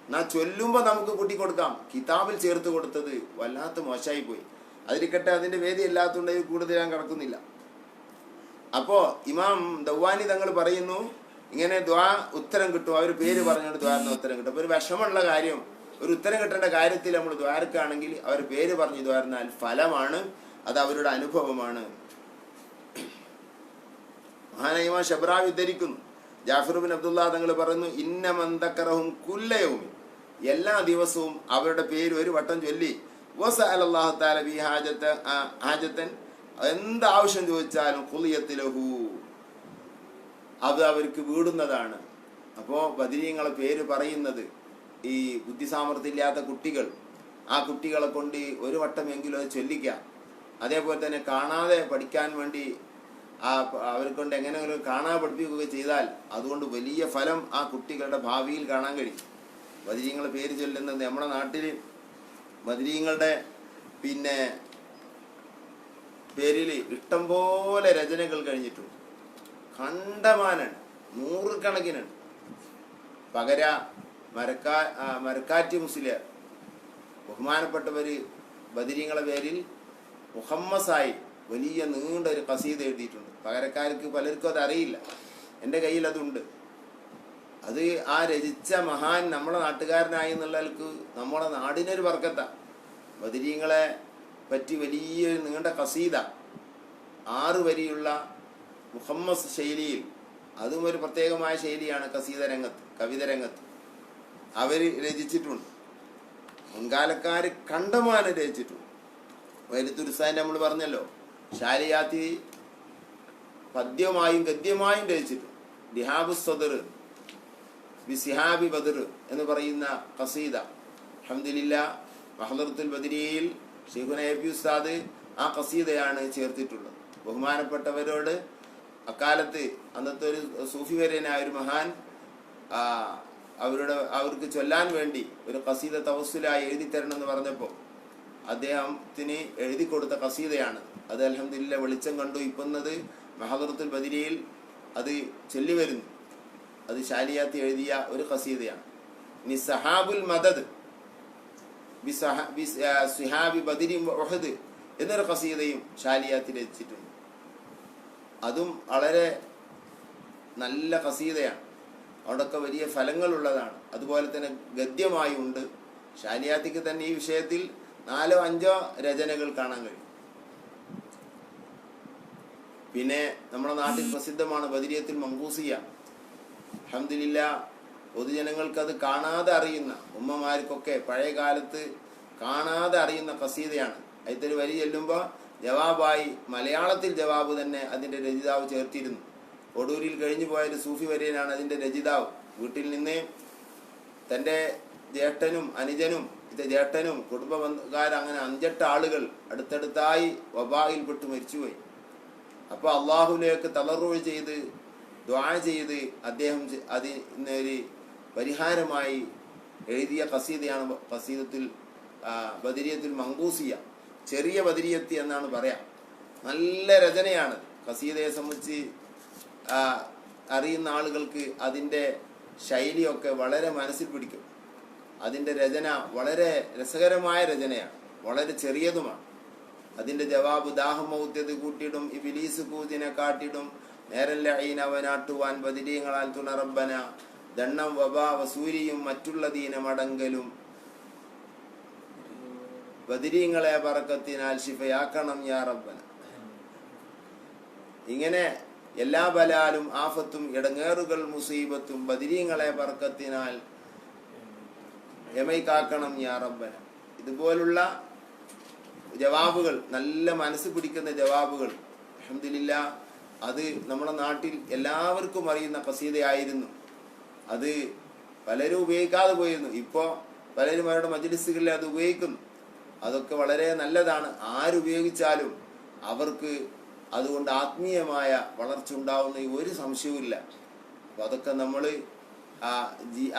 എന്നാ ചൊല്ലുമ്പോ നമുക്ക് കൂട്ടിക്കൊടുക്കാം, കിതാബിൽ ചേർത്ത് കൊടുത്തത് വല്ലാത്ത മോശമായി പോയി. അതിരിക്കട്ടെ, അതിന്റെ വേദി അല്ലാത്തതുകൊണ്ട് കൂടുതൽ ഞാൻ കിടക്കുന്നില്ല. അപ്പോ ഇമാം ദവ്വാനി തങ്ങൾ പറയുന്നു ഇങ്ങനെ ദ്വാ ഉത്തരം കിട്ടും. അവർ പേര് പറഞ്ഞുകൊണ്ട് ദ്വാരന് ഉത്തരം കിട്ടും. അപ്പൊ ഒരു വിഷമമുള്ള കാര്യം, ഒരു ഉത്തരം കിട്ടേണ്ട കാര്യത്തിൽ നമ്മൾ ദ്വാരക്കാണെങ്കിൽ അവർ പേര് പറഞ്ഞ് ദ്വാരന്നാൽ ഫലമാണ്, അത് അവരുടെ അനുഭവമാണ്. മഹാനായ ഇമാം ഷബ്രാവി ഉദ്ധരിക്കുന്നു, ജാഫർ ബിൻ അബ്ദുള്ള തങ്ങൾ പറയുന്നു, ഇന്ന മന്ദക്കറഹും കുല്ലയൗമി, എല്ലാ ദിവസവും അവരുടെ പേര് ഒരു വട്ടം ചൊല്ലി വസഅലല്ലാഹു തആല ബി ഹാജത്തൻ, എന്താവശ്യം ചോദിച്ചാലും ഖുളിയത്തിലഹു, അത് അവർക്ക് വീടുന്നതാണ്. അപ്പോൾ ബദരീങ്ങളെ പേര് പറയുന്നത് ഈ ബുദ്ധിസാമർഥ്യമില്ലാത്ത കുട്ടികൾ, ആ കുട്ടികളെ കൊണ്ട് ഒരു വട്ടമെങ്കിലും അത് ചൊല്ലിക്കാം. അതേപോലെ തന്നെ കാണാതെ പഠിക്കാൻ വേണ്ടി അവരെ കൊണ്ട് എങ്ങനെയെങ്കിലും കാണാതെ പഠിപ്പിക്കുകയൊക്കെ ചെയ്താൽ അതുകൊണ്ട് വലിയ ഫലം ആ കുട്ടികളുടെ ഭാവിയിൽ കാണാൻ കഴിയും. ബദരീങ്ങളെ പേര് ചൊല്ലുന്നത് നമ്മുടെ നാട്ടിൽ ബദരീങ്ങളുടെ പിന്നെ പേരിൽ ഇഷ്ടംപോലെ രചനകൾ കഴിഞ്ഞിട്ടുണ്ട്. കണ്ടമാനാണ്, നൂറുകണക്കിനാണ്. പകര മരക്കാറ്റ് മുസ്ലിയാർ ബഹുമാനപ്പെട്ടവര് ബദരീങ്ങളെ പേരിൽ മുഹമ്മസായി വലിയ നീണ്ട ഒരു ഖസീദ എഴുതിയിട്ടുണ്ട്. പകരക്കാർക്ക് പലർക്കും അത് അറിയില്ല, എൻ്റെ കയ്യിൽ അതുണ്ട്. അത് ആ രചിച്ച മഹാൻ നമ്മളെ നാട്ടുകാരനായി എന്നുള്ളവർക്ക് നമ്മുടെ നാടിനൊരു ബർക്കത്താ. ബദരീങ്ങളെ പറ്റി വലിയൊരു നീണ്ട ഖസീദ 6 വരിയുള്ള മുഹമ്മസ് ശൈലിയിൽ, അതും ഒരു പ്രത്യേകമായ ശൈലിയാണ് ഖസീദ രംഗത്ത്, കവിത രംഗത്ത് അവർ രചിച്ചിട്ടുണ്ട്. മുൻകാലക്കാര് കണ്ടമാനം രചിച്ചിട്ടുണ്ട്. വൈലത്തുരുസാൻ നമ്മൾ പറഞ്ഞല്ലോ, ഷാലിയാത്തി പദ്യമായും ഗദ്യമായും രചിച്ചിട്ടുണ്ട്. ദിഹാബു സദർ ബിസിഹാബി ബദർ എന്ന് പറയുന്ന ഖസീദ അൽഹംദുലില്ലാഹ് മഹ്ദറത്തുൽ ബദരിയിൽ ശൈഖുന എ.പി. ഉസ്താദ് ആ ഖസീദയാണ് ചേർത്തിട്ടുള്ളത്. ബഹുമാനപ്പെട്ടവരോട് അക്കാലത്ത് അന്നത്തെ ഒരു സൂഫി വര്യനായ ഒരു മഹാൻ അവർക്ക് ചൊല്ലാൻ വേണ്ടി ഒരു ഖസീദ തവസ്സുലായി എഴുതി തരണം എന്ന് പറഞ്ഞപ്പോൾ അദ്ദേഹത്തിന് എഴുതി കൊടുത്ത ഖസീദയാണ് അത്. അൽഹംദുലില്ലാഹ് വെളിച്ചം കണ്ടു. ഇപ്പൊന്നത് മഹ്ദറത്തുൽ ബദരിയിൽ അത് ചൊല്ലി വരുന്നു. അത് ഷാലിയാത്തി എഴുതിയ ഒരു ഖസീദയാണ്. ഇനി സഹാബുൽ മദദ് സുഹാബി ബദരി ഉഹദ് എന്നൊരു ഖസീദയും ഷാലിയാത്തി രചിച്ചിട്ടുണ്ട്. അതും വളരെ നല്ല ഖസീദയാണ്, അവിടെയൊക്കെ വലിയ ഫലങ്ങളുള്ളതാണ്. അതുപോലെ തന്നെ ഗദ്യമായി ഉണ്ട്. ഷാലിയാത്തിക്ക് തന്നെ ഈ വിഷയത്തിൽ 4 5 രചനകൾ കാണാൻ കഴിയും. പിന്നെ നമ്മുടെ നാട്ടിൽ പ്രസിദ്ധമാണ് ബദരിയത്തുൽ മങ്കൂസിയ. അൽഹംദുലില്ലാഹ് പൊതുജനങ്ങൾക്ക് അത് കാണാതെ അറിയുന്ന, ഉമ്മമാർക്കൊക്കെ പഴയ കാലത്ത് കാണാതെ അറിയുന്ന ഖസീദയാണ്. അതിൽ വരി ചെല്ലുമ്പോൾ ജവാബായി മലയാളത്തിൽ ജവാബ് തന്നെ അതിൻ്റെ രചയിതാവ് ചേർത്തിരുന്നു. ഒടൂരിൽ കഴിഞ്ഞു പോയൊരു സൂഫി വര്യനാണ് അതിൻ്റെ രചയിതാവ്. വീട്ടിൽ നിന്ന് തൻ്റെ ജ്യേഷ്ഠനും അനുജനും ജ്യേഷ്ഠനും കുടുംബ ബന്ധുക്കാരങ്ങനെ 5-8 ആളുകൾ അടുത്തടുത്തായി വബായിൽപ്പെട്ട് മരിച്ചുപോയി. അപ്പോൾ അള്ളാഹുലേക്ക് തളർറുഴ ചെയ്ത് ദുആ ചെയ്ത് അദ്ദേഹം അതിനൊരു പരിഹാരമായി എഴുതിയ ഖസീദയാണ് ഖസീദത്തുൽ ബദരിയത്തുൽ മങ്കൂസിയ. ചെറിയ ബദരിയത്ത് എന്നാണ് പറയാം. നല്ല രചനയാണ്. ഖസീദയെ സംബന്ധിച്ച് അറിയുന്ന ആളുകൾക്ക് അതിൻ്റെ ശൈലിയൊക്കെ വളരെ മനസ്സിൽ പിടിക്കും. അതിൻ്റെ രചന വളരെ രസകരമായ രചനയാണ്, വളരെ ചെറിയതുമാണ്. അതിൻ്റെ ജവാബ് ദാഹം മൗത്യത് കൂട്ടിയിടും, ഇബിലീസ് കൂതിനെ കാട്ടിടും, നേരല്ല ഐനവനാട്ടുവാൻ ബദിരീങ്ങളാൽ തുണറബ്ബന, ദണ്ണം വബാ വസൂരിയും മറ്റുള്ള ദീനമടങ്കലും ബദിരീങ്ങളെ ബറക്കത്തിനാൽ ശിഫയാക്കണം യാ റബ്ബന. ഇങ്ങനെ എല്ലാ ബലാലും ആഫത്തും ഇടങ്ങേറുകൾ മുസീബത്തും ബദിരീങ്ങളെ ബറക്കത്തിനാൽ യമൈക്കാക്കണം യാ റബ്ബന. ഇതുപോലുള്ള ജവാബുകൾ, നല്ല മനസ്സ് പിടിക്കുന്ന ജവാബുകൾ. അൽഹംദുലില്ലാഹ് അത് നമ്മുടെ നാട്ടിൽ എല്ലാവർക്കും അറിയുന്ന ഖസീദയായിരുന്നു. അത് പലരും ഉപയോഗിക്കാതെ പോയിരുന്നു. ഇപ്പോൾ പലരും അവരുടെ മജ്‌ലിസുകളിൽ അത് ഉപയോഗിക്കുന്നു. അതൊക്കെ വളരെ നല്ലതാണ്. ആരുപയോഗിച്ചാലും അവർക്ക് അതുകൊണ്ട് ആത്മീയമായ വളർച്ച ഉണ്ടാവുന്ന ഒരു സംശയവുമില്ല. അപ്പോൾ അതൊക്കെ നമ്മൾ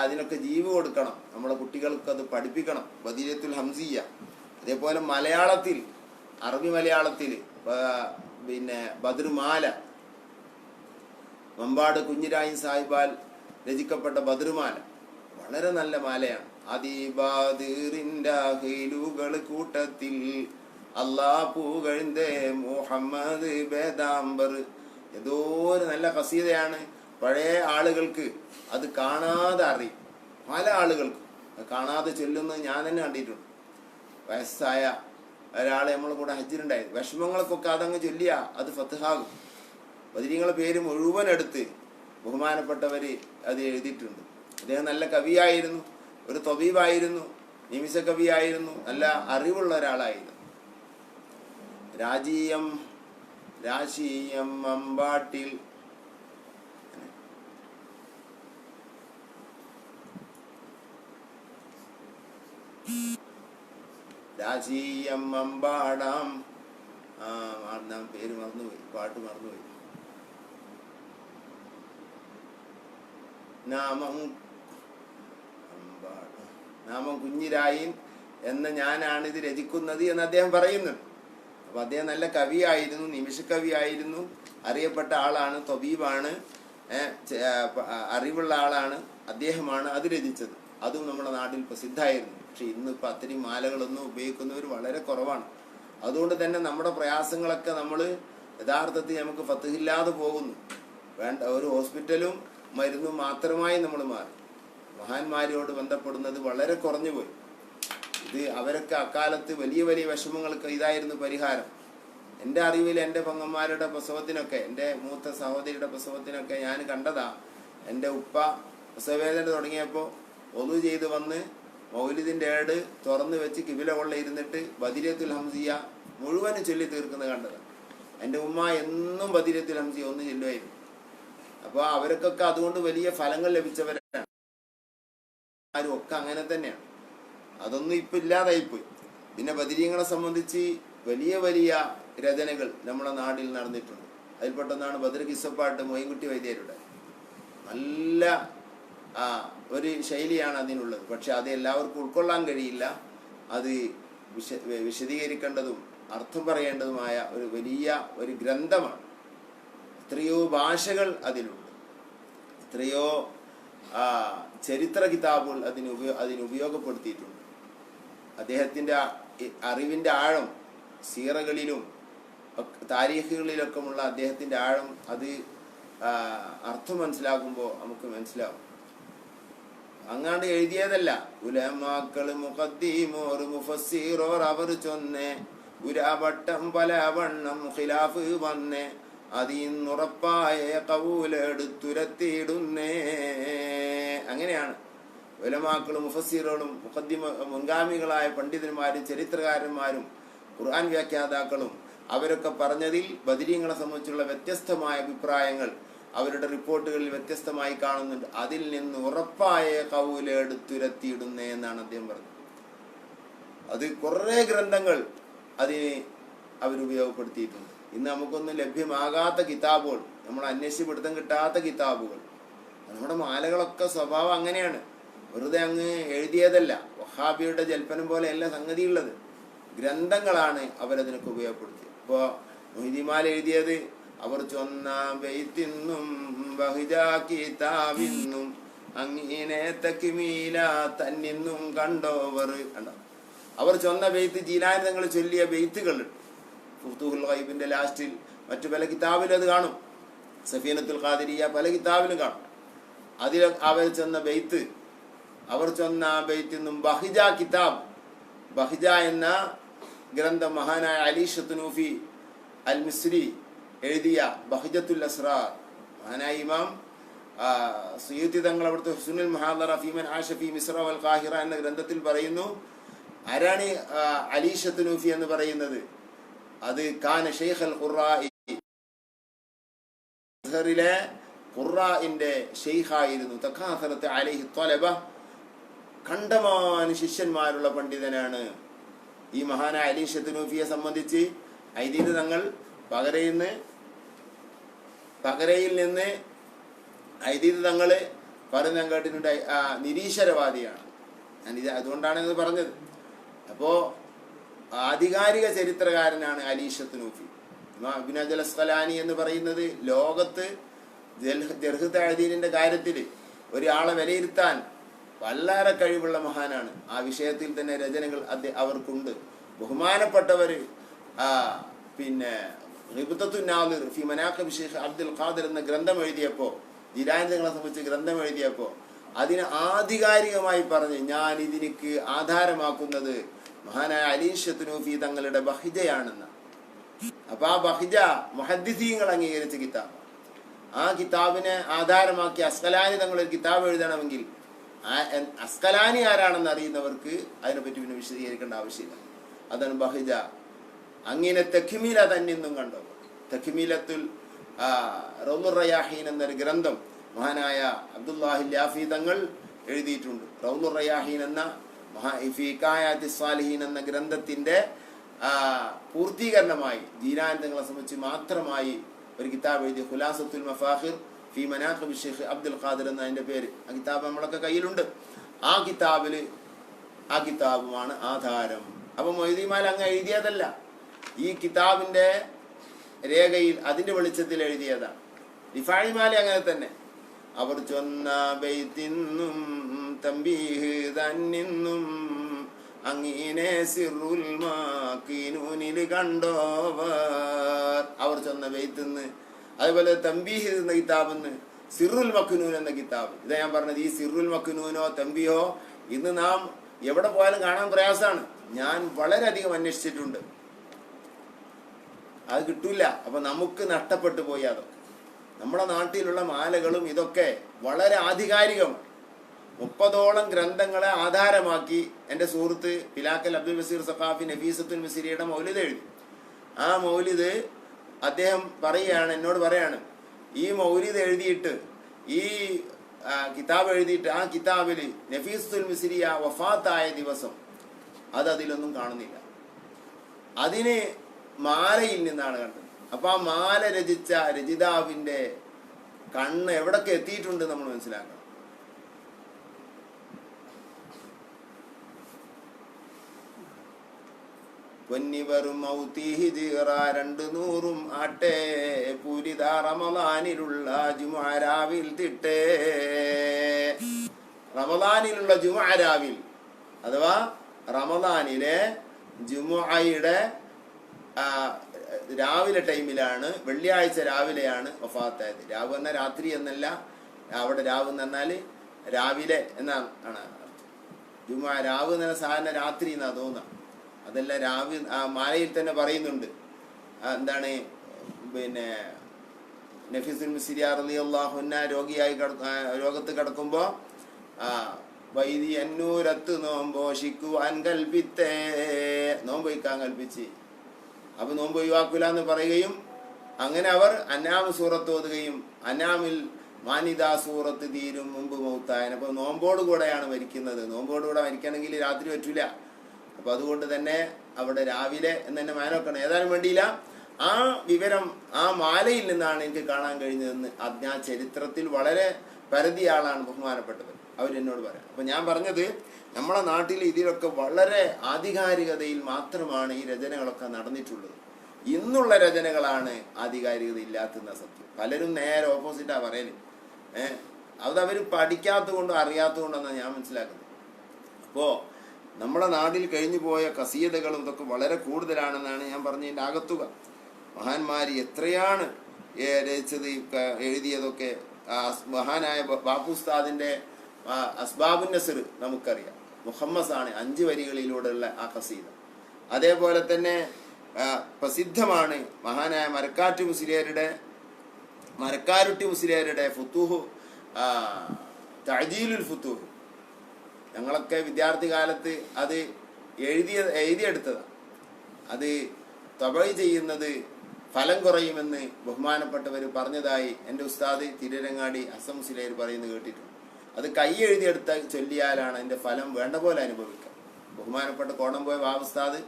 അതിനൊക്കെ ജീവ് കൊടുക്കണം. നമ്മളെ കുട്ടികൾക്ക് അത് പഠിപ്പിക്കണം. ബദരിയത്തുൽ ഹംസിയ. അതേപോലെ മലയാളത്തിൽ, അറബി മലയാളത്തിൽ പിന്നെ ബദ്രുമാല, മമ്പാട് കുഞ്ഞിരായി സാഹിബാൽ രചിക്കപ്പെട്ട ബദ്രുമാല വളരെ നല്ല മാലയാണ്. അതിബാദിറിൻഡാഹിലുകൾ കൂട്ടത്തിൽ അല്ലാ പൂകഴ്ന്തേ മുഹമ്മദ് ബേദാംബർ. ഏതോ ഒരു നല്ല ഖസീദയാണ്. പഴയ ആളുകൾക്ക് അത് കാണാതെ അറിയും. പല ആളുകൾക്കും കാണാതെ ചൊല്ലുന്നത് ഞാൻ തന്നെ കണ്ടിട്ടുണ്ട്. വയസ്സായ ഒരാളെ നമ്മളെ കൂടെ ഹജ്ജിനുണ്ടായിരുന്നു. വിഷമങ്ങൾക്കൊക്കെ അതങ്ങ് ചൊല്ലിയ അത് ഫത്ഹാകും. ബദരീങ്ങളെ പേര് മുഴുവൻ എടുത്ത് ബഹുമാനപ്പെട്ടവർ അത് എഴുതിയിട്ടുണ്ട്. അദ്ദേഹം നല്ല കവിയായിരുന്നു, ഒരു തൊബീബായിരുന്നു, നിമിഷ കവിയായിരുന്നു, നല്ല അറിവുള്ള ഒരാളായിരുന്നു. രാശിയം അമ്പാട്ടിൽ രാശിയം അമ്പാടാം പേര് മറന്നുപോയി, പാട്ട് മറന്നുപോയി. നാമം കുഞ്ഞിരായിൻ എന്ന ഞാനാണ് ഇത് രചിക്കുന്നത് എന്ന് അദ്ദേഹം പറയുന്നുണ്ട്. അപ്പൊ അദ്ദേഹം നല്ല കവിയായിരുന്നു, നിമിഷ കവിയായിരുന്നു, അറിയപ്പെട്ട ആളാണ്, തൊബീബാണ്, അറിവുള്ള ആളാണ്. അദ്ദേഹമാണ് അത് രചിച്ചത്. അതും നമ്മുടെ നാട്ടിൽ പ്രസിദ്ധമായിരുന്നു. പക്ഷെ ഇന്നിപ്പോൾ അത്രയും മാലകളൊന്നും ഉപയോഗിക്കുന്നവർ വളരെ കുറവാണ്. അതുകൊണ്ട് തന്നെ നമ്മുടെ പ്രയാസങ്ങളൊക്കെ നമ്മൾ യഥാർത്ഥത്തിൽ നമുക്ക് ഫത്ഹില്ലാതെ പോകുന്നു. വേണ്ട ഒരു ഹോസ്പിറ്റലും മരുന്നും മാത്രമായി നമ്മൾ മാറി. മഹാന്മാരോട് ബന്ധപ്പെടുന്നത് വളരെ കുറഞ്ഞു പോയി. ഇത് അവരൊക്കെ അക്കാലത്ത് വലിയ വലിയ വിഷമങ്ങൾക്ക് ഇതായിരുന്നു പരിഹാരം. എൻ്റെ അറിവിൽ എൻ്റെ പെങ്ങന്മാരുടെ പ്രസവത്തിനൊക്കെ, എൻ്റെ മൂത്ത സഹോദരിയുടെ പ്രസവത്തിനൊക്കെ ഞാൻ കണ്ടതാ. എൻ്റെ ഉപ്പ പ്രസവവേദന തുടങ്ങിയപ്പോൾ ഒളു ചെയ്ത് വന്ന് മൗലിദിൻ്റെ ഏട് തുറന്ന് വെച്ച് കിബില കൊള്ള ഇരുന്നിട്ട് ബദരിയത്തുൽ ഹംസിയ മുഴുവനും ചൊല്ലി തീർക്കുന്നത് കണ്ടതാണ്. എൻ്റെ ഉമ്മ എന്നും ബദരിയത്തുൽ ഹംസിയ ഒന്ന് ചൊല്ലുമായിരുന്നു. അപ്പോൾ അവർക്കൊക്കെ അതുകൊണ്ട് വലിയ ഫലങ്ങൾ ലഭിച്ചവരാണ്. ആരും ഒക്കെ അങ്ങനെ തന്നെയാണ്. അതൊന്നും ഇപ്പം ഇല്ലാതായിപ്പോയി. പിന്നെ ബദരീങ്ങളെ സംബന്ധിച്ച് വലിയ വലിയ രചനകൾ നമ്മുടെ നാട്ടിൽ നടന്നിട്ടുണ്ട്. അതിൽപ്പെട്ടൊന്നാണ് ബദർ കിസ്സപ്പാട്ട് മൊയ്ൻകുട്ടി വൈദ്യരുടെ. നല്ല ഒരു ശൈലിയാണ് അതിനുള്ളത്. പക്ഷെ അത് എല്ലാവർക്കും ഉൾക്കൊള്ളാൻ കഴിയില്ല. അത് വിശദീകരിക്കേണ്ടതും അർത്ഥം പറയേണ്ടതുമായ ഒരു വലിയ ഒരു ഗ്രന്ഥമാണ്. എത്രയോ ഭാഷകൾ അതിലുണ്ട്, എത്രയോ ചരിത്ര കിതാബുകൾ അതിനുപയോഗപ്പെടുത്തിയിട്ടുണ്ട്. അദ്ദേഹത്തിൻ്റെ അറിവിൻ്റെ ആഴം സീറകളിലും താരീഖുകളിലൊക്കെ ഉള്ള അദ്ദേഹത്തിൻ്റെ ആഴം അത് അർത്ഥം മനസ്സിലാക്കുമ്പോൾ നമുക്ക് മനസ്സിലാവും. അങ്ങാണ്ട് എഴുതിയതല്ല. ഉലമാക്കള് മുഖദ്ദീമോർ മുഫസ്സിറോർ അവർ ചൊന്നേ ഉരാവട്ടം പല വണ്ണം ഖിലാഫ് വന്നേ അതിന്നുറപ്പായ കൗലെടുത്തുരത്തിയിടുന്നേ. അങ്ങനെയാണ് ഉലമാക്കളും മുഫസ്സിറുകളും മുൻഗാമികളായ പണ്ഡിതന്മാരും ചരിത്രകാരന്മാരും ഖുർആൻ വ്യാഖ്യാതാക്കളും അവരൊക്കെ പറഞ്ഞതിൽ ബദരീങ്ങളെ സംബന്ധിച്ചുള്ള വ്യത്യസ്തമായ അഭിപ്രായങ്ങൾ അവരുടെ റിപ്പോർട്ടുകളിൽ വ്യത്യസ്തമായി കാണുന്നുണ്ട്. അതിൽ നിന്ന് ഉറപ്പായ കൗലെടുത്തുരത്തിയിടുന്നേ എന്നാണ് അദ്ദേഹം പറഞ്ഞത്. അത് കുറേ ഗ്രന്ഥങ്ങൾ അതിന് അവരുപയോഗപ്പെടുത്തിയിട്ടുണ്ട്. ഇന്ന് നമുക്കൊന്നും ലഭ്യമാകാത്ത കിതാബുകൾ, നമ്മൾ അന്വേഷിച്ച് പിടുത്തം കിട്ടാത്ത കിതാബുകൾ. നമ്മുടെ മാലകളൊക്കെ സ്വഭാവം അങ്ങനെയാണ്, വെറുതെ അങ്ങ് എഴുതിയതല്ല. വഹാബിയുടെ ജൽപ്പനം പോലെ എല്ലാ സംഗതിയുള്ളത് ഗ്രന്ഥങ്ങളാണ് അവരതിനൊക്കെ ഉപയോഗപ്പെടുത്തിയത്. ഇപ്പോൾ മൊയ്തീമാല എഴുതിയത് അവർ ചൊന്ന ബെയ്ത്തിന്നും ബഹിജാക്കിതാവിന്നും അങ്ങനെ തക്മീല തന്നിന്നും കണ്ടോവർ കണ്ടോ. അവർ ചൊന്ന ബെയ്ത്ത് ജീലാനി തങ്ങൾ ചൊല്ലിയ ബെയ്ത്തുകൾ ഫുതൂഹുൽ ഗൈബിന്റെ ലാസ്റ്റിൽ മറ്റു പല കിതാബിലും അത് കാണും. സഫീനത്തുൽ ഖാദിരിയ പല കിതാബിലും കാണും. അതിൽ അവർ ചൊന്ന ബെയ്ത്ത്, അവർ ചൊന്ന ബെയ്ത്തിന്നും ബഹിജ കിതാബ്, ബഹിജ എന്ന ഗ്രന്ഥം മഹാനായ അലി ഷത്നൂഫി അൽ മിസ്രി എഴുതിയ ബഹിജത്തുൽ അസ്റാർ, മഹാനായ ഇമാം സുയൂത്തി തങ്ങൾ അവിടുത്തെ ഹുസ്നുൽ മുഹാദറ ഫീമൻ ആഷ ഫീ മിസ്ര വൽ ഖാഹിറ എന്ന ഗ്രന്ഥത്തിൽ പറയുന്നു. ആരാണ് അലി ഷത്നൂഫി എന്ന് പറയുന്നത്? അത് കാന ഷെയ്ഖൽ ഖുറാഇ, അസ്ഹറിലെ ഖുറാഇന്റെ ഷെയ്ഖായിരുന്നു. തഖാസറത്ത് അലൈഹി ത്വലബ, കണ്ടമാന ശിഷ്യന്മാരുള്ള പണ്ഡിതനാണ്. ഈ മഹാനായ അലി ഷത്നൂഫിയെ സംബന്ധിച്ച് ഐദീദ് തങ്ങൾ പകരയിൽ നിന്ന് ഐദീദ് തങ്ങൾ പറഞ്ഞ് ഞാൻ കേട്ടിട്ടുണ്ട്, നിരീശ്വരവാദിയാണ്. ഞാനിത് അതുകൊണ്ടാണ് ഇത് പറഞ്ഞത്. അപ്പോൾ ആധികാരിക ചരിത്രകാരനാണ് അലി ഷത്നൂഫി. ഇബ്നു ഹജർ അസ്ഖലാനി എന്ന് പറയുന്നത് ലോകത്ത് ജർഹ് തഅദീലിന്റെ കാര്യത്തിൽ ഒരാളെ വിലയിരുത്താൻ വളരെ കഴിവുള്ള മഹാനാണ്. ആ വിഷയത്തിൽ തന്നെ രചനകൾ അവർക്കുണ്ട്. ബഹുമാനപ്പെട്ടവർ പിന്നെ ഹിബ്തത്തുൻ നാദിർ ഫി മനാഖിബ് ശൈഖ് അബ്ദുൽ ഖാദിർ എന്ന ഗ്രന്ഥം എഴുതിയപ്പോൾ, ജിലാനികളെ സംബന്ധിച്ച് ഗ്രന്ഥം എഴുതിയപ്പോൾ അതിനെ ആധികാരികമായി പറഞ്ഞ് ഞാൻ ഇതിനിക്ക് ആധാരമാക്കുന്നത് മഹാനായ അലി ഷത്നൂഫി തങ്ങളുടെ ബഹിജയാണെന്ന്. അപ്പൊ ആ ബഹിജ മുഹദ്ദിസീങ്ങൾ അംഗീകരിച്ച കിതാബ്. ആ കിതാബിനെ ആധാരമാക്കി അസ്കലാനി തങ്ങളൊരു കിതാബ് എഴുതണമെങ്കിൽ അസ്കലാനി ആരാണെന്ന് അറിയുന്നവർക്ക് അതിനെപ്പറ്റി പിന്നെ വിശദീകരിക്കേണ്ട ആവശ്യമില്ല. അതാണ് ബഹിജ. അങ്ങനെ തക്മീല തന്നിന്നും കണ്ടോ. തക്മീലത്തുൽ റൗദുർ റയാഹീൻ എന്നൊരു ഗ്രന്ഥം മഹാനായ അബ്ദുല്ലാഹി ലാഫി തങ്ങൾ എഴുതിയിട്ടുണ്ട്. റൗദുർ റയാഹീൻ എന്ന ഫീഖായാത്തി സ്വാലിഹീൻ എന്ന ഗ്രന്ഥത്തിന്റെ പൂർത്തീകരണമായി ജീലാനി തങ്ങളെ സംബന്ധിച്ച് മാത്രമായി ഒരു കിതാബ് എഴുതിയ ഖുലാസത്തുൽ മഫാഖിർ ഫി മനാഖിബ് ശൈഖ് അബ്ദുൽ ഖാദിർ എന്ന അതിന്റെ പേര്. ആ കിതാബ് നമ്മളൊക്കെ കയ്യിലുണ്ട്. ആ കിതാബുമാണ് ആധാരം. അപ്പൊ മൊയ്തീമാല അങ്ങ് എഴുതിയതല്ല, ഈ കിതാബിന്റെ രേഖയിൽ അതിന്റെ വെളിച്ചത്തിൽ എഴുതിയതാണ്. റിഫായി മാല അങ്ങനെ തന്നെ. അവർ ചൊന്ന ബൈത്തിന്നും തംബീഹ് തന്നിന്നും അങ്ങനെ സിറുൽ മാക്കിനൂനിൽ കണ്ടോവർ. അവർ ചൊന്ന ബൈത്തിന്ന്, അതുപോലെ തംബീഹ് എന്ന കിതാബെന്ന് സിറുൽ മക്നൂൻ എന്ന കിതാബ്. ഇതാ ഞാൻ പറഞ്ഞത്, ഈ സിറുൽ മക്നൂനോ തംബീഹോ ഇന്ന് നാം എവിടെ പോയാലും കാണാൻ പ്രയാസമാണ്. ഞാൻ വളരെയധികം അന്വേഷിച്ചിട്ടുണ്ട്, അത് കിട്ടൂല. അപ്പൊ നമുക്ക് നഷ്ടപ്പെട്ടു പോയി. അതൊക്കെ നമ്മുടെ നാട്ടിലുള്ള മാലകളും ഇതൊക്കെ വളരെ ആധികാരികമാണ്. 30ഓളം ഗ്രന്ഥങ്ങളെ ആധാരമാക്കി എൻ്റെ സുഹൃത്ത് പിലാക്കൽ അബ്ദുൽ ബസീർ സഖാഫി നഫീസത്തുൽ മിസ്രിയുടെ മൗലിദ് എഴുതി. ആ മൗലിദ് അദ്ദേഹം എന്നോട് പറയാണ്, ഈ മൗലിദ് എഴുതിയിട്ട് ഈ കിതാബ് എഴുതിയിട്ട് ആ കിതാബിൽ നഫീസത്തുൽ മിസ്രിയ വഫാത്തായ ദിവസം അതിലൊന്നും കാണുന്നില്ല. അതിന് മാലയിൽ നിന്നാണ് കണ്ടത്. അപ്പൊ ആ മാല രചിച്ച രചിതാവിന്റെ കണ്ണ് എവിടൊക്കെ എത്തിയിട്ടുണ്ട് നമ്മൾ മനസ്സിലാക്കണം. പൊന്നിവറും 200 ആട്ടെ പൂരിത റമളാനിലുള്ള ജുമുഅരാവിൽ തിട്ടേ. റമളാനിലുള്ള ജുമുഅരാവിൽ അഥവാ റമളാനിലെ ജുമുഅയുടെ രാവിലെ ടൈമിലാണ്, വെള്ളിയാഴ്ച രാവിലെയാണ് വഫാത്തായത്. രാവ് എന്ന രാത്രി എന്നല്ല, അവിടെ രാവ് എന്ന് പറഞ്ഞാൽ രാവിലെ എന്നാണ് ജുമാ രാവ് എന്ന സാധാരണ രാത്രി എന്നാ തോന്നുക. അതെല്ലാം രാവ് മാലയിൽ തന്നെ പറയുന്നുണ്ട്. എന്താണ് പിന്നെ നഫീസുൽ മിസ്രിയ റളിയല്ലാഹു അൻഹ രോഗത്ത് കിടക്കുമ്പോൾ വൈദി അന്നൂരത്ത് നോമ്പോഷിക്കു അൻകൽപ്പിത്തേ നോമ്പ് വയ്ക്കാൻ കൽപ്പിച്ച്. അപ്പൊ നോമ്പ് ഒഴിവാക്കൂല എന്ന് പറയുകയും അങ്ങനെ അവർ അനാം സൂറത്ത് ഓതുകയും അനാമിൽ മാനിദാ സൂറത്ത് തീരും മുമ്പ് മൗത്തായൻ. അപ്പൊ നോമ്പോട് കൂടെയാണ് മരിക്കുന്നത്. നോമ്പോട് കൂടെ മരിക്കണമെങ്കിൽ രാത്രി പറ്റൂല. അപ്പൊ അതുകൊണ്ട് തന്നെ അവിടെ രാവിലെ എന്ന് തന്നെ മാനോക്കണം. ഏതായാലും വേണ്ടിയില്ല, ആ വിവരം ആ മാലയിൽ നിന്നാണ് എനിക്ക് കാണാൻ കഴിഞ്ഞതെന്ന് ആ ചരിത്രത്തിൽ വളരെ പരതിയ ആളാണ് ബഹുമാനപ്പെട്ടത്. അവരെന്നോട് പറയാം. അപ്പൊ ഞാൻ പറഞ്ഞത് നമ്മളെ നാട്ടിൽ ഇതിലൊക്കെ വളരെ ആധികാരികതയിൽ മാത്രമാണ് ഈ രചനകളൊക്കെ നടന്നിട്ടുള്ളത്. ഇന്നുള്ള രചനകളാണ് ആധികാരികത ഇല്ലാത്തുന്ന സത്യം. പലരും നേരെ ഓപ്പോസിറ്റാ പറയല്. അതവർ പഠിക്കാത്തത് കൊണ്ടോ അറിയാത്തത് കൊണ്ടെന്നാണ് ഞാൻ മനസ്സിലാക്കുന്നത്. അപ്പോ നമ്മളെ നാട്ടിൽ കഴിഞ്ഞു പോയ കസീദകളും ഇതൊക്കെ വളരെ കൂടുതലാണെന്നാണ് ഞാൻ പറഞ്ഞതിൻ്റെ ആകത്തുക. മഹാന്മാർ എത്രയാണ് രചിച്ചത്, എഴുതിയതൊക്കെ. മഹാനായ ബാപ്പുസ്താദിന്റെ അസ്ബാബുൻ നസ്ർ നമുക്കറിയാം. മുഹമ്മസാണ് 5 വരികളിലൂടെയുള്ള ആ കസീദ. അതേപോലെ തന്നെ പ്രസിദ്ധമാണ് മഹാനായ മരക്കാരുട്ടി മുസ്ലിയാരുടെ ഫുത്തൂഹ്, തഅജീലുൽ ഫുത്തൂഹ്. ഞങ്ങളൊക്കെ വിദ്യാർത്ഥി കാലത്ത് അത് എഴുതിയെടുത്തതാണ്. അത് തബഈ ചെയ്യുന്നത് ഫലം കുറയുമെന്ന് ബഹുമാനപ്പെട്ടവർ പറഞ്ഞതായി എൻ്റെ ഉസ്താദ് തിരുരങ്ങാടി ഹസൻ മുസ്ലിയാർ പറയുന്നത് കേട്ടിട്ടുണ്ട്. അത് കൈ എഴുതിയെടുത്ത ചൊല്ലിയാലാണ് അതിൻ്റെ ഫലം വേണ്ട പോലെ അനുഭവിക്കുക. ബഹുമാനപ്പെട്ട കോടംപോയ ബാബുസ്താദ്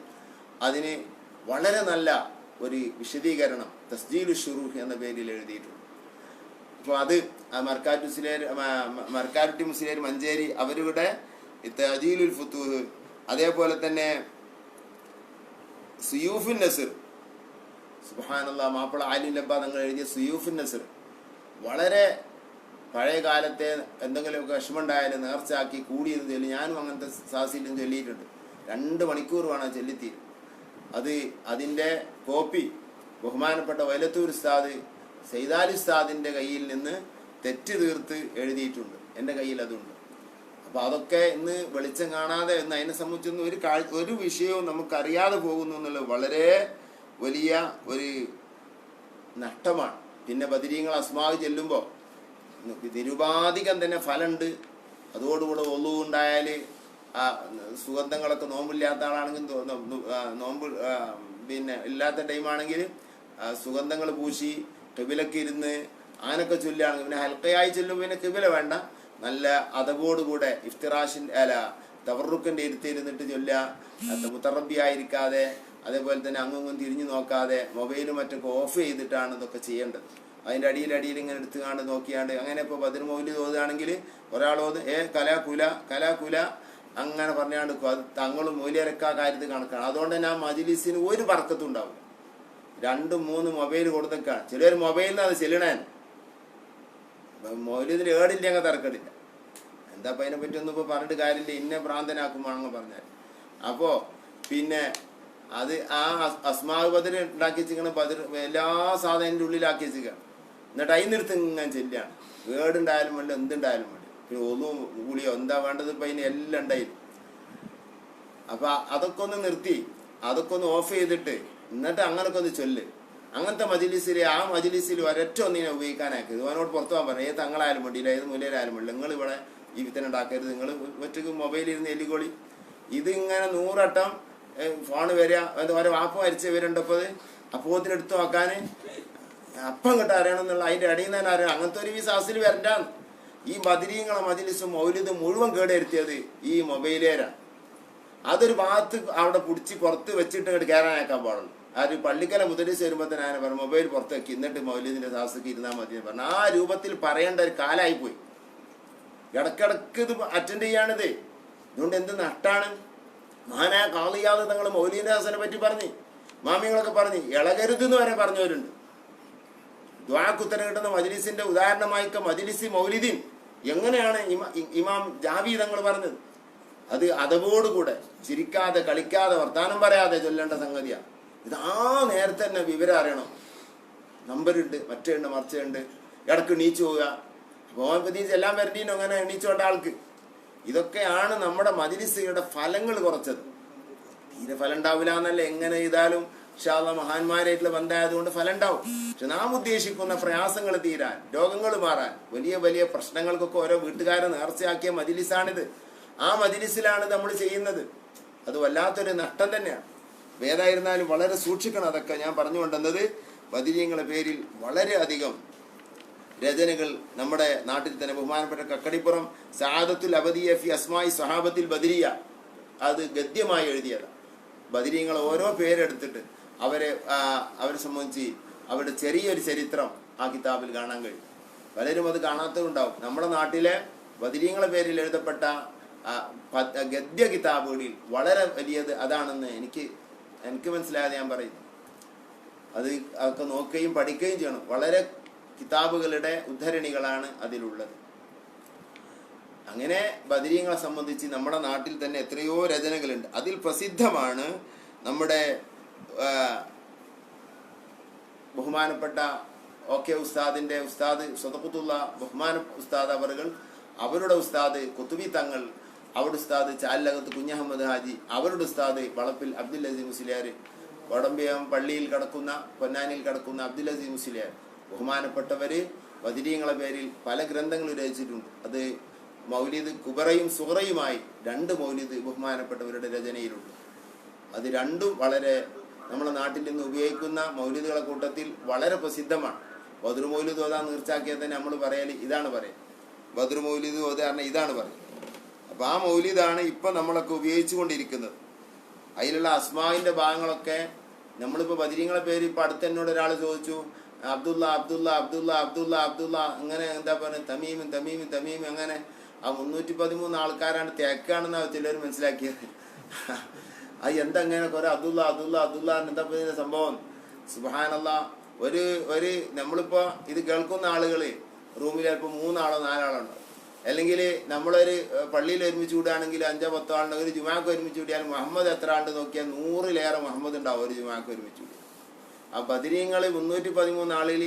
അതിന് വളരെ നല്ല ഒരു വിശദീകരണം തസ്ജീലു ശുറൂഹ് എന്ന പേരിൽ എഴുതിയിട്ടുണ്ട്. അപ്പോൾ അത് മർക്കാരുട്ടി മുസ്ലിയാർ മഞ്ചേരി അവരുടെ തഅജീലുൽ ഫുത്തൂഹ്, അതേപോലെ തന്നെ സുയൂഫുൻ നസ്ർ, സുബ്ഹാനല്ലാഹ്, മാപ്പിള ആലിം ലബ്ബ തങ്ങൾ എഴുതിയ സുയൂഫുൻ നസ്ർ വളരെ പഴയ കാലത്തെ എന്തെങ്കിലുമൊക്കെ വിഷമമുണ്ടായാലും നേർച്ചയാക്കി കൂടിയത് ചൊല്ലി. ഞാനും അങ്ങനത്തെ സാഹസിലും ചൊല്ലിയിട്ടുണ്ട്. 2 മണിക്കൂർ വേണം ചൊല്ലിത്തീരും. അതിൻ്റെ കോപ്പി ബഹുമാനപ്പെട്ട വൈലത്തൂർ ഉസ്താദ് സൈദാലി ഉസ്താദിൻ്റെ കയ്യിൽ നിന്ന് തെറ്റ് തീർത്ത് എഴുതിയിട്ടുണ്ട്. എൻ്റെ കയ്യിൽ അതുണ്ട്. അപ്പോൾ അതൊക്കെ ഇന്ന് വെളിച്ചം കാണാതെ എന്ന് അതിനെ സംബന്ധിച്ചൊന്നും ഒരു വിഷയവും നമുക്കറിയാതെ പോകുന്നു എന്നുള്ളത് വളരെ വലിയ ഒരു നഷ്ടമാണ്. പിന്നെ ബദരീങ്ങൾ അസ്മാവ് ചെല്ലുമ്പോൾ നിരുപാധികം തന്നെ ഫലമുണ്ട്. അതോടുകൂടെ ഒളു ഉണ്ടായാൽ ആ സുഗന്ധങ്ങളൊക്കെ നോമ്പില്ലാത്ത ആളാണെങ്കിൽ നോമ്പ് പിന്നെ ഇല്ലാത്ത ടൈമാണെങ്കിൽ സുഗന്ധങ്ങൾ പൂശി കിബിലൊക്കെ ഇരുന്ന് അങ്ങനൊക്കെ ചൊല്ലുകയാണെങ്കിൽ പിന്നെ ഹൽക്കയായി ചൊല്ലുമ്പോൾ പിന്നെ കിബില വേണ്ട, നല്ല അതവോടുകൂടെ ഇഫ്തിറാഷിൻ്റെ തവറുക്കിൻ്റെ ഇരുത്തിയിരുന്നിട്ട് ചൊല്ലുക, മുത്തറബിയായിരിക്കാതെ, അതേപോലെ തന്നെ അങ്ങും തിരിഞ്ഞു നോക്കാതെ മൊബൈലും മറ്റൊക്കെ ഓഫ് ചെയ്തിട്ടാണ് ഇതൊക്കെ ചെയ്യേണ്ടത്. അതിൻ്റെ അടിയിൽ ഇങ്ങനെ എടുത്തുകാണ്ട് നോക്കിയാണ്ട് അങ്ങനെ. ഇപ്പോൾ ബദർ മൗലിദ് ഓതുകയാണെങ്കിൽ ഒരാളോത് കലാകുല അങ്ങനെ പറഞ്ഞാണ്ട് അത് തങ്ങളും മൂല്യരക്കാ കാര്യത്തിൽ കണക്കാണ്. അതുകൊണ്ട് തന്നെ ആ മജ്ലിസിന് ഒരു ബർക്കത്തും ഉണ്ടാവും. 2-3 മൊബൈൽ കൊടുത്തേക്കാണ്. ചിലർ മൊബൈലിൽ നിന്ന് അത് ചെല്ലണേ മൗലിദിന് ഏടില്ല അങ്ങ് തിരക്കടില്ല. എന്താ അപ്പം അതിനെ പറ്റി ഇപ്പോൾ പറഞ്ഞിട്ട് കാര്യമില്ല, ഇന്നെ ഭ്രാന്തനാക്കുമ്പോഴങ്ങ് പറഞ്ഞാൽ. അപ്പോൾ പിന്നെ അത് ആ അസ്മാവ് ബദർ ഉണ്ടാക്കി വെച്ചിരിക്കണം. ബദർ എല്ലാ സാധനത്തിൻ്റെ ഉള്ളിലാക്കി വെച്ചിരിക്കുകയാണ്. എന്നിട്ട് അതിൽ നിർത്തി ഇങ്ങനെ ചെല്ലുകയാണ്. ഏടുണ്ടായാലും വേണ്ട, എന്തുണ്ടായാലും വേണ്ട. പിന്നെ ഒന്നും ഗുളിയോ എന്താ വേണ്ടത് ഇപ്പം അതിന് എല്ലാം ഉണ്ടായിരുന്നു. അപ്പം അതൊക്കെ ഒന്ന് നിർത്തി, അതൊക്കെ ഒന്ന് ഓഫ് ചെയ്തിട്ട് എന്നിട്ട് അങ്ങനൊക്കെ ഒന്ന് ചൊല്ല്. അങ്ങനത്തെ ആ മജ്ലിസിൽ ഒരൊറ്റ ഒന്നിനെ ഉപയോഗിക്കാനാക്കരുത്. അവനോട് പുറത്തു പോകാൻ പറഞ്ഞു. ഏത് തങ്ങളായാലും വേണ്ടിയില്ല, ഏത് മൂലയിലായാലും വേണ്ടില്ല, നിങ്ങൾ ഇവിടെ ഈ വിത്തനുണ്ടാക്കരുത്, നിങ്ങൾ ഒറ്റക്ക് മൊബൈലിരുന്ന് എല്ലിക്കോളി. ഇതിങ്ങനെ 100 വട്ടം ഫോണ് വരിക, ഓരോ വാപ്പ മരിച്ച വരുണ്ടപ്പോൾ അപ്പോത്തിനെടുത്ത് നോക്കാൻ അപ്പം കിട്ടാൻ അറിയണം എന്നുള്ള അതിൻ്റെ ഇടയിൽ നിന്ന് തന്നെ അറിയണം. അങ്ങനത്തെ ഒരു സാഹസിൽ വരണ്ടാന്ന്. ഈ ബദരീങ്ങളെ മജ്ലിസും മൗലിദും മുഴുവൻ കേടുവരുത്തിയത് ഈ മൊബൈലേരാണ്. അതൊരു ഭാഗത്ത് അവിടെ പിടിച്ച് പുറത്ത് വെച്ചിട്ട് ഇങ്ങോട്ട് കയറാനാക്കാൻ പാടുള്ളൂ. അത് പള്ളിക്കല മുതലിസ് വരുമ്പോൾ തന്നെ ഞാൻ പറഞ്ഞു മൊബൈൽ പുറത്ത് വെക്കി, എന്നിട്ട് മൗലിദിൻ്റെ സാഹസക്ക് ഇരുന്നാൽ മതി എന്ന് പറഞ്ഞു. ആ രൂപത്തിൽ പറയേണ്ട ഒരു കാലമായിപ്പോയി. ഇടക്കിടക്ക് ഇത് അറ്റൻഡ് ചെയ്യാണിത്. അതുകൊണ്ട് എന്ത് നഷ്ടാണ്. മഹാനായ കാളിയാതെ തങ്ങൾ മൗലീദിന്റെ ഹസനെ പറ്റി പറഞ്ഞ് മാമികളൊക്കെ പറഞ്ഞ് ഇളകരുതെന്ന് വരെ പറഞ്ഞവരുണ്ട്. ദുആക്കുത്തരം കിട്ടുന്ന മജ്ലിസിന്റെ ഉദാഹരണമായിക്ക മജ്ലിസി മൗലിദീൻ എങ്ങനെയാണ് ഇമാം ജാവി തങ്ങൾ പറഞ്ഞത്. അത് അതവോടുകൂടെ ചിരിക്കാതെ കളിക്കാതെ വർത്താനം പറയാതെ ചൊല്ലേണ്ട സംഗതിയാണ്. ഇത് നേരത്തെ തന്നെ വിവരം അറിയണം. നമ്പറുണ്ട്, മറ്റുണ്ട്, മറിച്ചുണ്ട്, ഇടക്ക് നീച്ചു പോവുക. അപ്പോൾ പ്രത്യേകിച്ച് എല്ലാം വരണ്ടീനോ അങ്ങനെ എണീച്ചോണ്ട ആൾക്ക്. ഇതൊക്കെയാണ് നമ്മുടെ മജ്‌ലിസുകളുടെ ഫലങ്ങൾ കുറച്ചത്. തീരെ ഫലം ഉണ്ടാവില്ല എന്നല്ല, എങ്ങനെ ചെയ്താലും ഇൻഷാ അല്ലാഹ് മഹാന്മാരായിട്ടുള്ള ബന്ധമായതുകൊണ്ട് ഫലം ഉണ്ടാവും. പക്ഷെ നാം ഉദ്ദേശിക്കുന്ന പ്രയാസങ്ങൾ തീരാൻ, രോഗങ്ങൾ മാറാൻ, വലിയ വലിയ പ്രശ്നങ്ങൾക്കൊക്കെ ഓരോ വീട്ടുകാരെ നേർച്ചയാക്കിയ മജ്‌ലിസാണിത്. ആ മജ്‌ലിസിലാണ് നമ്മൾ ചെയ്യുന്നത്. അത് വല്ലാത്തൊരു നഷ്ടം തന്നെയാണ്. ഏതായിരുന്നാലും വളരെ സൂക്ഷിക്കണം. അതൊക്കെ ഞാൻ പറഞ്ഞു കൊണ്ടുവന്നത് ബദരീങ്ങളുടെ പേരിൽ വളരെ അധികം രചനകൾ നമ്മുടെ നാട്ടിൽ തന്നെ ബഹുമാനപ്പെട്ട കക്കടിപ്പുറം സഅദത്തുൽ അബദിയ ഫി അസ്മായി സ്വഹാബത്തിൽ ബദരിയ, അത് ഗദ്യമായി എഴുതിയതാണ്. ബദരീങ്ങൾ ഓരോ പേരെടുത്തിട്ട് അവരെ സംബന്ധിച്ച് അവരുടെ ചെറിയൊരു ചരിത്രം ആ കിതാബിൽ കാണാൻ കഴിയും. പലരും അത് കാണാത്തതുണ്ടാവും. നമ്മുടെ നാട്ടിലെ ബദരീങ്ങളെ പേരിൽ എഴുതപ്പെട്ട ഗദ്യ കിതാബുകളിൽ വളരെ വലിയത് അതാണെന്ന് എനിക്ക് മനസ്സിലായത് ഞാൻ പറയുന്നു. അതൊക്കെ നോക്കുകയും പഠിക്കുകയും ചെയ്യണം. വളരെ കിതാബുകളുടെ ഉദ്ധരണികളാണ് അതിലുള്ളത്. അങ്ങനെ ബദരീങ്ങളെ സംബന്ധിച്ച് നമ്മുടെ നാട്ടിൽ തന്നെ എത്രയോ രചനകളുണ്ട്. അതിൽ പ്രസിദ്ധമാണ് നമ്മുടെ ബഹുമാനപ്പെട്ട ഓക്കെ ഉസ്താദിന്റെ ഉസ്താദ് സ്വതഖത്തുള്ള ബഹുമാന ഉസ്താദ് അവരുടെ ഉസ്താദ് കുത്തുബി തങ്ങൾ, അവരുടെ ഉസ്താദ് ചാലകത്ത് കുഞ്ഞഹമ്മദ് ഹാജി, അവരുടെ ഉസ്താദ് വളപ്പിൽ അബ്ദുൽ അസീസ് മുസ്ലിയാർ, വടമ്പിയം പള്ളിയിൽ കിടക്കുന്ന പൊന്നാനിയിൽ കിടക്കുന്ന അബ്ദുൽ അസീസ് മുസ്ലിയാർ, ബഹുമാനപ്പെട്ടവര് ബദരീങ്ങളെ പേരിൽ പല ഗ്രന്ഥങ്ങൾ രചിച്ചിട്ടുണ്ട്. അത് മൗലിദ് കുബറയും സുഹറയുമായി 2 മൗലിദ് ബഹുമാനപ്പെട്ടവരുടെ രചനയിലുണ്ട്. അത് രണ്ടും വളരെ നമ്മുടെ നാട്ടിൽ നിന്ന് ഉപയോഗിക്കുന്ന മൗലിദുകളെ കൂട്ടത്തിൽ വളരെ പ്രസിദ്ധമാണ്. ബദർ മൗലിദ് ഓതാൻ നീർച്ചാക്കിയത് തന്നെ നമ്മൾ പറയൽ ഇതാണ് പറയുക, ബദർ മൗലിദ് ഓതാറിന് ഇതാണ് പറയുക. അപ്പൊ ആ മൗലിദാണ് ഇപ്പൊ നമ്മളൊക്കെ ഉപയോഗിച്ചു കൊണ്ടിരിക്കുന്നത്. അതിലുള്ള അസ്മാവിന്റെ ഭാഗങ്ങളൊക്കെ നമ്മളിപ്പോ ബദരീങ്ങളെ പേര് ഇപ്പൊ അടുത്ത് എന്നോട് ഒരാൾ ചോദിച്ചു, അബ്ദുള്ള അബ്ദുള്ള അബ്ദുള്ള അബ്ദുള്ള അബ്ദുള്ള അങ്ങനെ എന്താ പറയുക, തമീം തമീം തമീം, അങ്ങനെ ആ 313 ആൾക്കാരാണ് തേക്കാണെന്നാണ് ചിലർ മനസ്സിലാക്കിയത്. അത് എന്തെങ്ങനെ കുറെ അബ്ദുള്ള അബ്ദുള്ള അബ്ദുള്ള എന്താ പറയുന്ന സംഭവം. സുബ്ഹാനല്ലാഹ്. ഒരു നമ്മളിപ്പോ ഇത് കേൾക്കുന്ന ആളുകള് റൂമിൽ ചിലപ്പോൾ 3 ആളോ 4 ആളോ ഉണ്ടാവും. അല്ലെങ്കിൽ നമ്മളൊരു പള്ളിയിൽ ഒരുമിച്ച് കൂടുകയാണെങ്കിൽ 5-10 ആളുണ്ട്. ഒരു ജുമാക്ക് ഒരുമിച്ച് കൂടിയാൽ മുഹമ്മദ് എത്ര ആണ്ട് നോക്കിയാൽ 100-ലേറെ മുഹമ്മദ് ഉണ്ടാവും ഒരു ജുമാക്ക് ഒരുമിച്ച് കൂടി. ആ ബദരീങ്ങൾ 313 ആളിൽ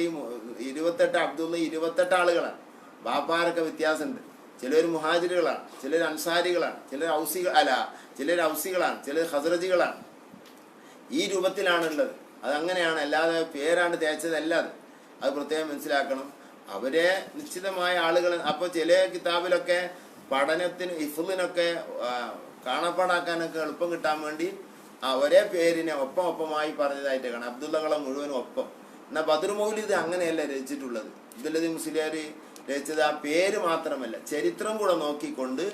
28 അബ്ദുള്ള 28 ആളുകളാണ്. ബാപ്പാരൊക്കെ വ്യത്യാസമുണ്ട്. ചിലർ മുഹാജിറുകളാണ്, ചിലർ അൻസാരികളാണ്, ചിലർ ഔസികളാണ്, ചിലർ ഖസ്റജികളാണ്. ഈ രൂപത്തിലാണുള്ളത്. അതങ്ങനെയാണ്, അല്ലാതെ പേരാണ് തേച്ചതല്ലാതെ. അത് പ്രത്യേകം മനസ്സിലാക്കണം. അവരെ നിശ്ചിതമായ ആളുകൾ. അപ്പോൾ ചില കിതാബിലൊക്കെ പഠനത്തിന് ഹിഫ്ളിനൊക്കെ കാണാപ്പാടാക്കാനൊക്കെ എളുപ്പം കിട്ടാൻ വേണ്ടി ഒരേ പേരിനെ ഒപ്പമായി പറഞ്ഞതായിട്ട് കാണാം. അബ്ദുള്ളകളെ മുഴുവനും ഒപ്പം. എന്നാൽ ബദർ മൗലിദ് അങ്ങനെയല്ല രചിച്ചിട്ടുള്ളത്. അബ്ദുൽ അസീസ് മുസ്ലിയാർ രചിച്ചത് ആ പേര് മാത്രമല്ല, ചരിത്രം കൂടെ നോക്കിക്കൊണ്ട്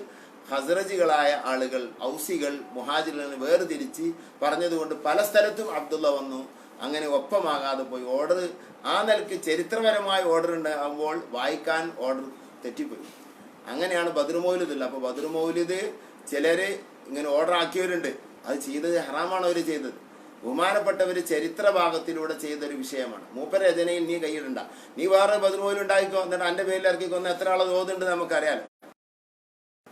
ഖസ്റജികളായ ആളുകൾ, ഔസികൾ, മുഹാജിറുകളെ വേർതിരിച്ച് പറഞ്ഞതുകൊണ്ട് പല സ്ഥലത്തും അബ്ദുള്ള വന്നു. അങ്ങനെ ഒപ്പമാകാതെ പോയി. ഓർഡർ ആ നിലയ്ക്ക് ചരിത്രപരമായ ഓർഡർ ഉണ്ടാകുമ്പോൾ വായിക്കാൻ ഓർഡർ തെറ്റിപ്പോയി. അങ്ങനെയാണ് ബദർ മൗലിദുള്ളത്. അപ്പോൾ ബദർ മൗലിദ് ചിലര് ഇങ്ങനെ ഓർഡർ ആക്കിയവരുണ്ട്. അത് ചെയ്തത് ഹറാമാണ് അവർ ചെയ്തത്. ബഹുമാനപ്പെട്ടവർ ചരിത്ര ഭാഗത്തിലൂടെ ചെയ്തൊരു വിഷയമാണ്. മൂപ്പര രചനയിൽ നീ കൈയിടണ്ട, നീ വേറെ ബദർ മൗലിദ് ഉണ്ടായിക്കോ, എന്നിട്ട് എൻ്റെ പേരിൽ ഇറക്കിക്കൊന്ന് എത്ര ആളെ തോന്നുന്നുണ്ട് നമുക്കറിയാലോ.